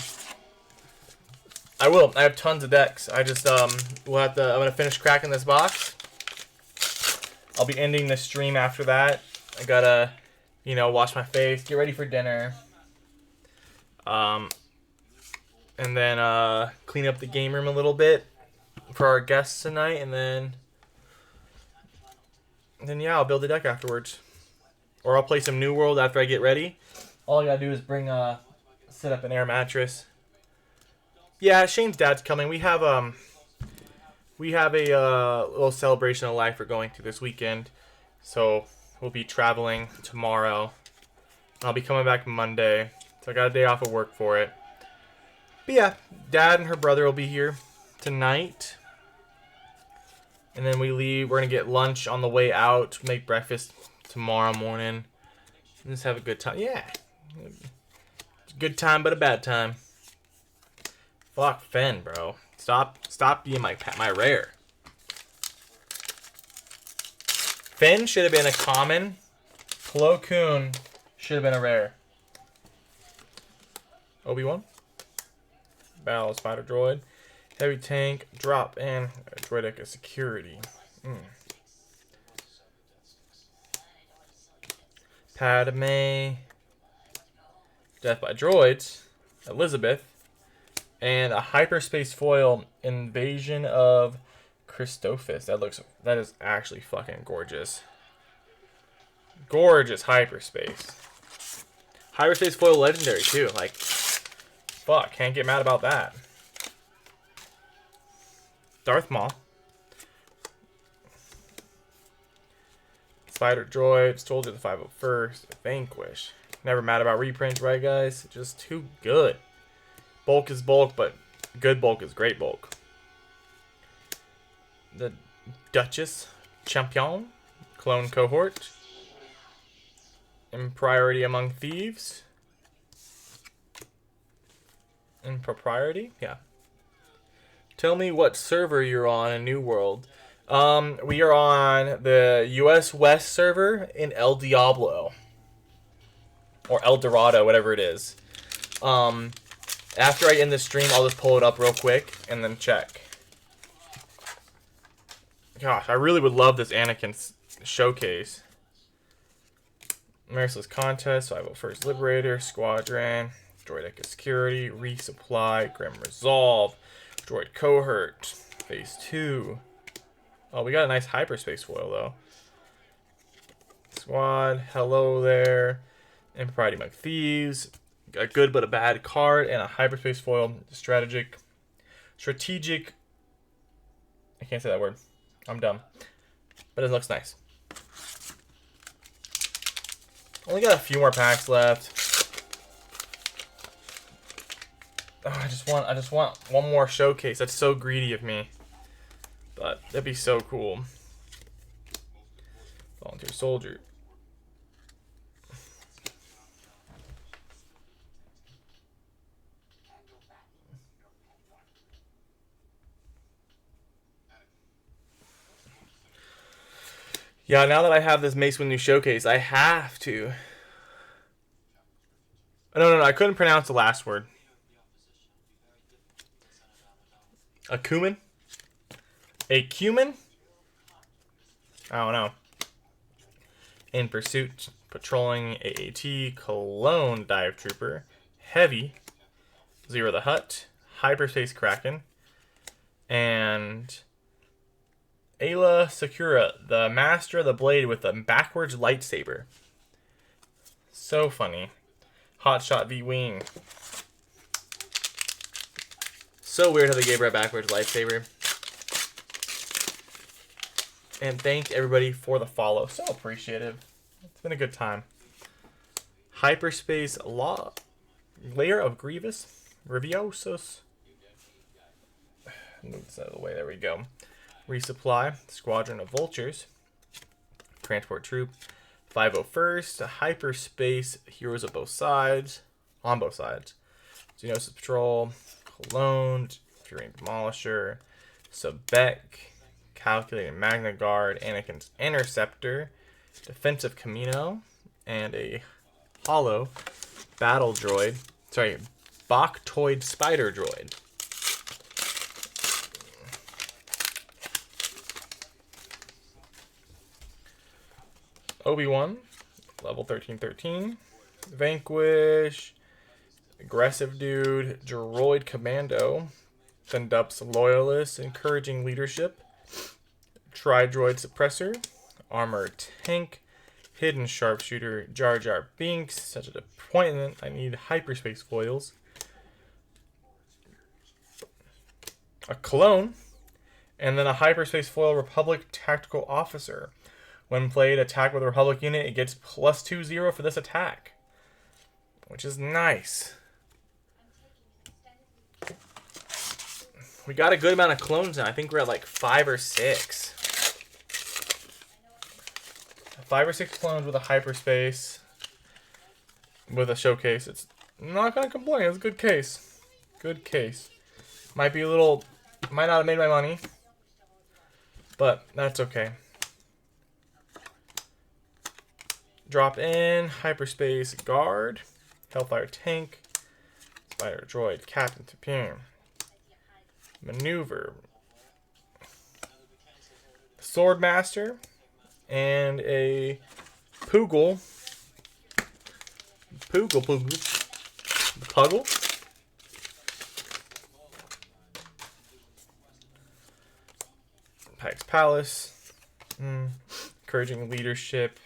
I will. I have tons of decks. I just we'll have to. I'm gonna finish cracking this box. I'll be ending the stream after that. I gotta, you know, wash my face, get ready for dinner. And then clean up the game room a little bit for our guests tonight, and then yeah, I'll build a deck afterwards. Or I'll play some New World after I get ready. All I gotta do is bring set up an air mattress. Yeah, Shane's dad's coming. We have a little celebration of life we're going to this weekend. So we'll be traveling tomorrow. I'll be coming back Monday. So I got a day off of work for it. But yeah, Dad and her brother will be here tonight. And then we leave. We're going to get lunch on the way out. Make breakfast tomorrow morning. And just have a good time. Yeah. Good time, but a bad time. Fuck Finn, bro. Stop being my rare. Finn should have been a common. Plo Koon should have been a rare. Obi-Wan. Battle Spider Droid. Heavy Tank. Drop and Droidic as security. Padme. Death by Droids. Elizabeth. And a hyperspace foil, Invasion of Christophus. That is actually fucking gorgeous. Gorgeous hyperspace. Hyperspace foil legendary too. Like, fuck, can't get mad about that. Darth Maul. Spider Droid, Soldier the 501st, Vanquish. Never mad about reprints, right guys? Just too good. Bulk is bulk, but good bulk is great bulk. The Duchess Champion, Clone Cohort, Impropriety Among Thieves, Impropriety, yeah. Tell me what server you're on in New World. We are on the US West server in El Diablo. Or El Dorado, whatever it is. After I end the stream, I'll just pull it up real quick and then check. Gosh, I really would love this Anakin showcase. Merciless Contest, 501st Liberator, Squadron, Droid Echo Security, Resupply, Grim Resolve, Droid Cohort, Phase 2. Oh, we got a nice hyperspace foil, though. Squad, hello there. Impropriety Among Thieves. A good but a bad card and a hyperspace foil. Strategic. I can't say that word. I'm dumb. But it looks nice. Only got a few more packs left. Oh, I just want one more showcase. That's so greedy of me. But that'd be so cool. Volunteer Soldier. Yeah, now that I have this Mace Windu showcase, I have to. No, I couldn't pronounce the last word. Akumen? A cumin? I don't know. In pursuit, patrolling AAT, Cologne Dive Trooper, Heavy, Zero the Hutt, Hyperspace Kraken, and Ayla Sakura, the Master of the Blade with a backwards lightsaber. So funny. Hotshot V Wing. So weird how they gave her a backwards lightsaber. And thank everybody for the follow. So appreciative. It's been a good time. Hyperspace Layer of Grievous. Reviosos. Move this out of the way. There we go. Resupply. Squadron of Vultures. Transport Troop. 501st. Hyperspace Heroes of both sides. On both sides. Xenosis Patrol. Cologne. Fury Demolisher. Sebek. Calculating Magna Guard. Anakin's Interceptor. Defensive Camino. And a hollow battle droid. Sorry, Bactoid Spider Droid. Obi-Wan, level 1313. Vanquish, aggressive dude, droid commando. Thundup's loyalist, encouraging leadership. Tri-droid suppressor, armor tank, hidden sharpshooter, Jar Jar Binks. Such a disappointment. I need hyperspace foils. A clone, and then a hyperspace foil Republic tactical officer. When played, attack with a Republic unit, it gets +2/0 for this attack, which is nice. We got a good amount of clones now. I think we're at like 5 or 6. 5 or 6 clones with a hyperspace, with a showcase. It's not gonna complain. It's a good case. Good case. Might be a little, might not have made my money, but that's okay. Drop in, hyperspace guard, hellfire tank, spider droid, captain Tapir, maneuver, swordmaster, and a Puggle. Puggle. Pike's Palace. Encouraging leadership.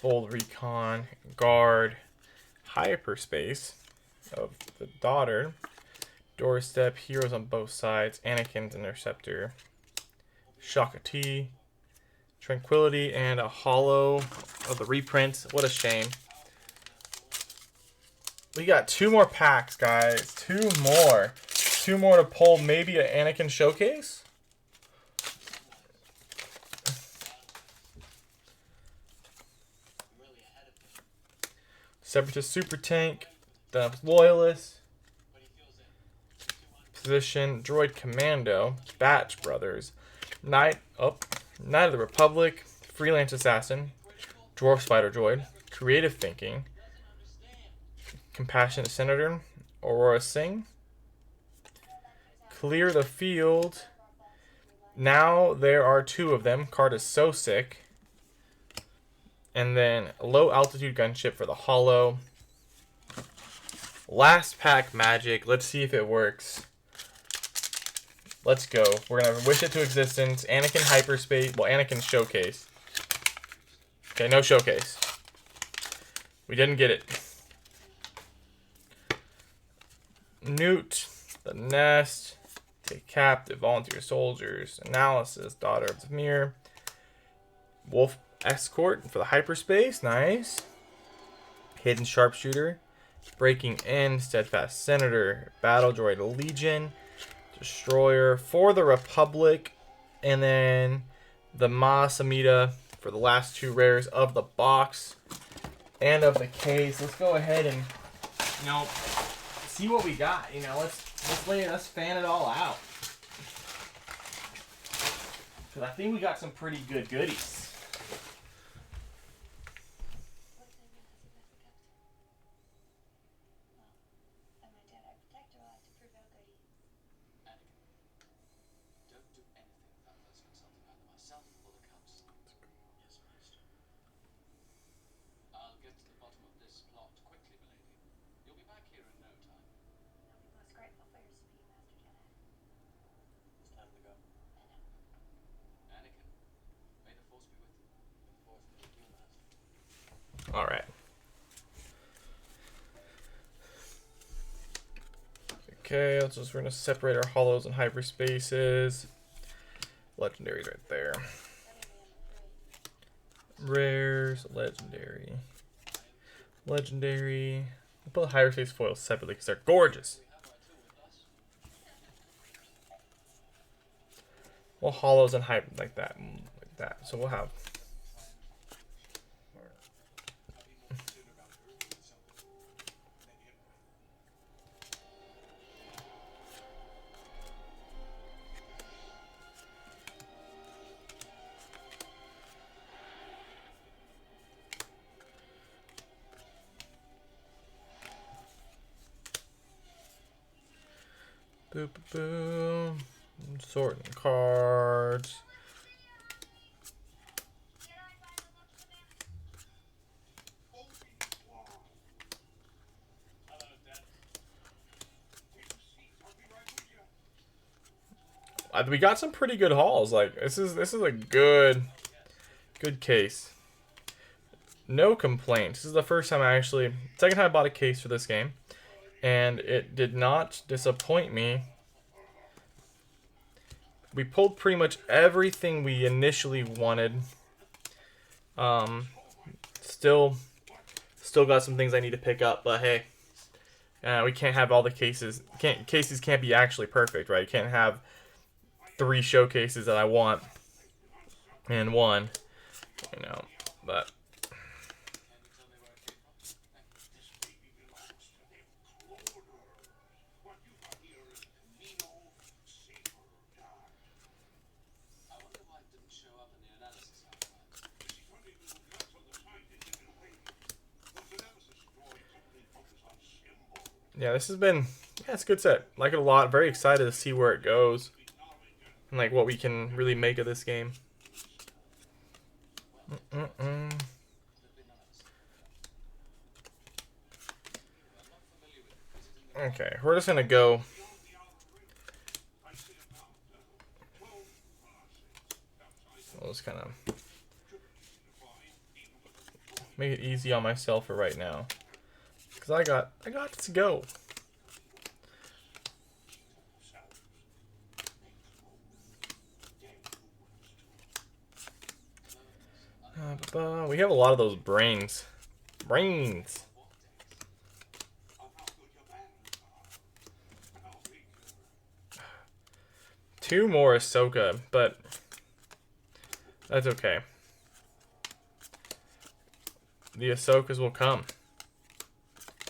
Bold recon. Guard. Hyperspace of the daughter. Doorstep. Heroes on both sides. Anakin's Interceptor. Shaka T. Tranquility, and a hollow of the reprint. What a shame. We got 2 more packs, guys. 2 more. 2 more to pull maybe an Anakin showcase. Separatist Super Tank. The Loyalist. Position. Droid Commando. Batch Brothers. Knight of the Republic, Freelance Assassin, Dwarf Spider Droid, Creative Thinking, Compassionate Senator, Aurora Singh, Clear the Field. Now there are 2 of them. Card is so sick. And then Low Altitude Gunship for the hollow. Last pack magic. Let's see if it works. Let's go. We're going to wish it to existence. Anakin Hyperspace. Well, Anakin Showcase. Okay, no Showcase. We didn't get it. Newt. The Nest. Take Captive. Volunteer Soldiers. Analysis. Daughter of the Mirror. Wolf Escort for the Hyperspace. Nice. Hidden Sharpshooter. Breaking In. Steadfast Senator. Battle Droid Legion. Destroyer for the Republic, and then the Ma Samita for the last 2 rares of the box and of the case. Let's go ahead and, see what we got. Let's fan it all out. Because I think we got some pretty good goodies. Don't do anything be back here in no time. I'll be most grateful for your speed, Master Jedi. It's time to go. I know. Anakin, may the Force be with you. The Force be with you, Master. All right. Okay, we're gonna separate our hollows and hyperspaces. Legendaries right there. Rares, legendary. Legendary. We'll put hyperspace foils separately because they're gorgeous. Well, hollows and hype like that, like that. So we'll have. Boop, boop, boop. Sorting cards. Hello, Dad. Take a seat. I'll be right with you. We got some pretty good hauls. Like this is a good case. No complaints. This is the first time second time I bought a case for this game, and it did not disappoint me. We pulled pretty much everything we initially wanted. Still got some things I need to pick up, but hey, we can't have all the cases. Cases can't be actually perfect, right? You can't have 3 showcases that I want in one, you know. But This baby belongs to them cloners. What you got here is Nino Saber Dart. I wonder why it didn't show up in the analysis archives. You see funny little cuts on the scientific way. Those analysis droids only focus on symbols. yeah, this has been it's a good set. Like it a lot. Very excited to see where it goes and like what we can really make of this game. Okay, we're just gonna go. I'll just kind of make it easy on myself for right now, because I got to go. We have a lot of those brains. Brains. Of how good your manners are. I'll make you. 2 more Ahsoka, but that's okay. The Ahsokas will come.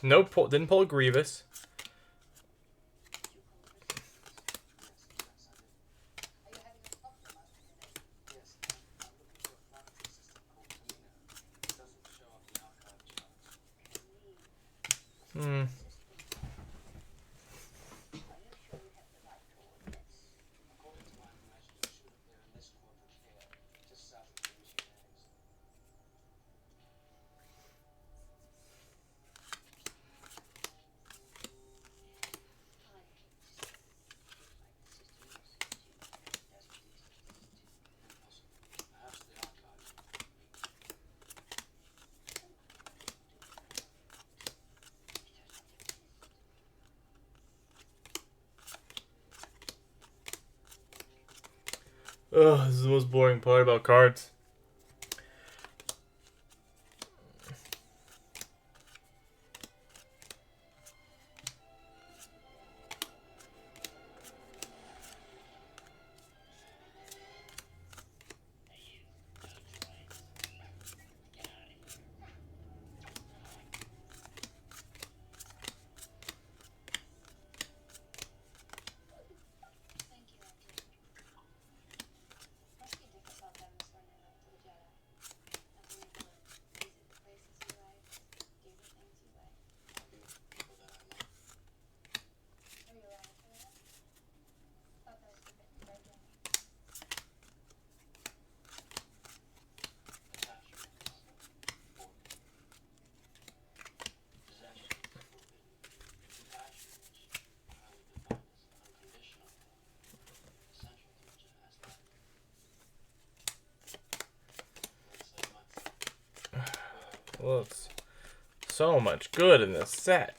No, didn't pull a Grievous. Are you having a problem, Master Jedi? Yes, I'm looking for a planetary system called Tamina. It doesn't show up in the archive charts. Hmm. Are you sure you have the right coordinates? According to my information, it should appear in this quadrant here, just south of the Mission Eggs. Perhaps the archives. Ugh, this is the most boring part about cards. Thank you, Andrew. Must be difficult having this one in Well, it's so much good in this set.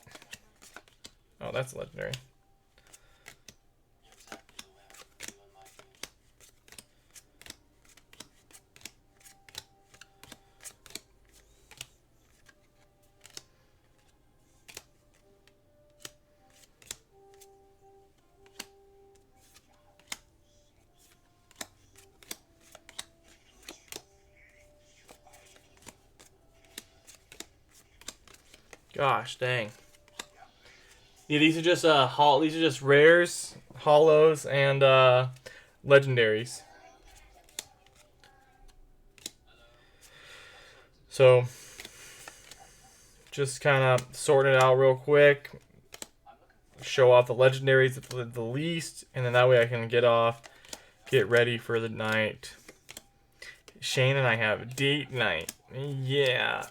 Oh, that's legendary. Gosh, dang. Yeah, these are just these are just rares, hollows, and legendaries. So just kind of sorting it out real quick. Show off the legendaries at the least, and then that way I can get ready for the night. Shane and I have a date night. Yeah.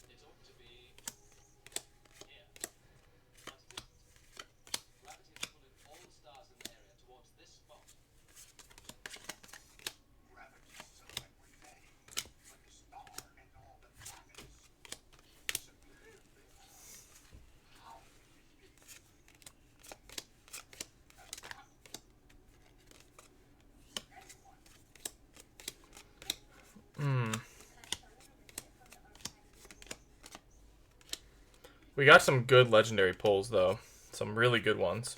It ought to be here. What's this? Gravity is pulling all the stars in the area towards this spot. Gravity's so everything, like the star and all the planets. So you live there. How did it be? We got some good legendary pulls though. Some really good ones.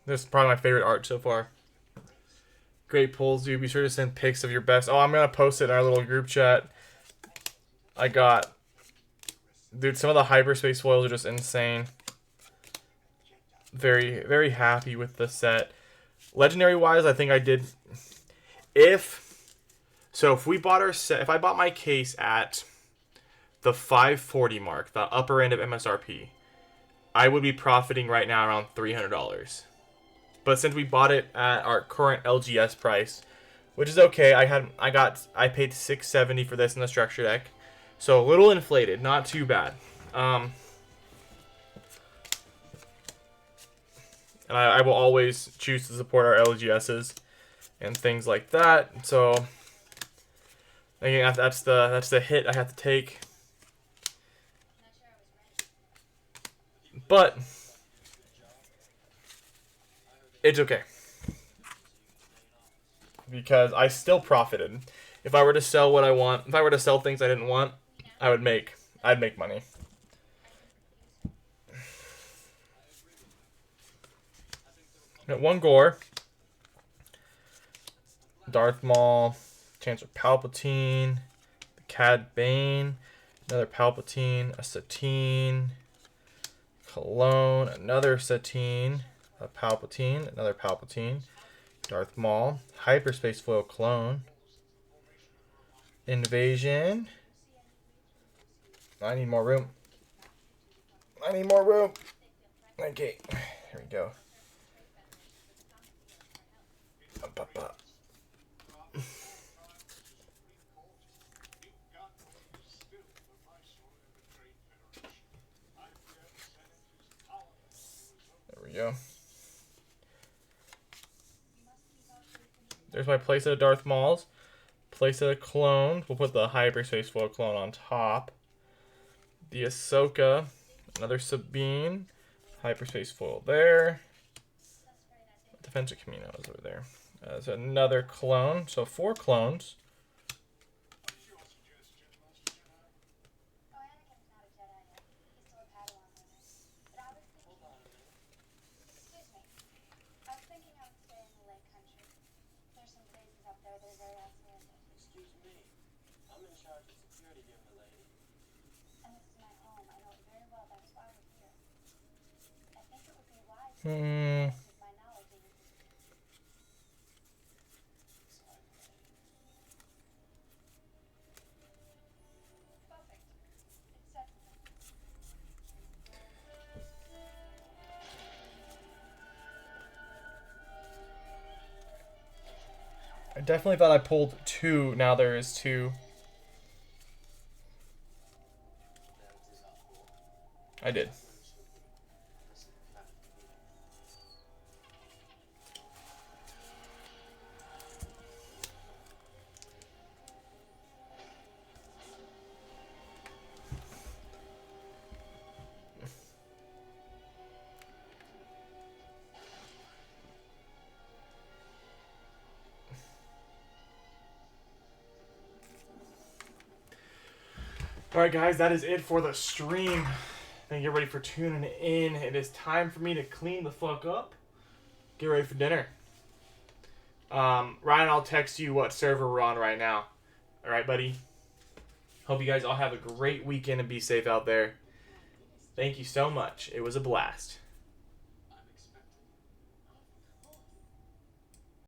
This is probably my favorite art so far. Great pulls, dude. Be sure to send pics of your best. Oh, I'm gonna post it in our little group chat. I got, dude, some of the hyperspace foils are just insane. Very, very happy with the set. Legendary wise, I think I did. If we bought our set, if I bought my case at the 540 mark, the upper end of MSRP, I would be profiting right now around $300. But since we bought it at our current LGS price, which is okay, I paid $670 for this in the structure deck, so a little inflated, not too bad. And I will always choose to support our LGSs and things like that. So again, that's the hit I have to take. But it's okay, because I still profited. If I were to sell what I want, if I were to sell things I didn't want, I'd make money. Got one Gore, Darth Maul, Chancellor Palpatine, the Cad Bane, another Palpatine, a Satine, Cologne, another Satine, a Palpatine, another Palpatine, Darth Maul, Hyperspace Foil Clone, Invasion. I need more room. Okay, here we go. Up, up, up. There we go. There's my playset of Darth Mauls. Playset of clones. We'll put the Hyperspace Foil clone on top. The Ahsoka. Another Sabine. Hyperspace Foil there. Defensive Camino is over there. There's another clone. So 4 clones. Excuse me. I'm in charge of security here, milady. And this is my home. I know it very well. That's why we're here. I think it would be wise to use my knowledge. I definitely thought I pulled 2. Now there is 2. There it is, our I did. Alright guys, that is it for the stream. Thank you everybody for tuning in. It is time for me to clean the fuck up. Get ready for dinner. Ryan, I'll text you what server we're on right now. Alright, buddy? Hope you guys all have a great weekend and be safe out there. Thank you so much. It was a blast.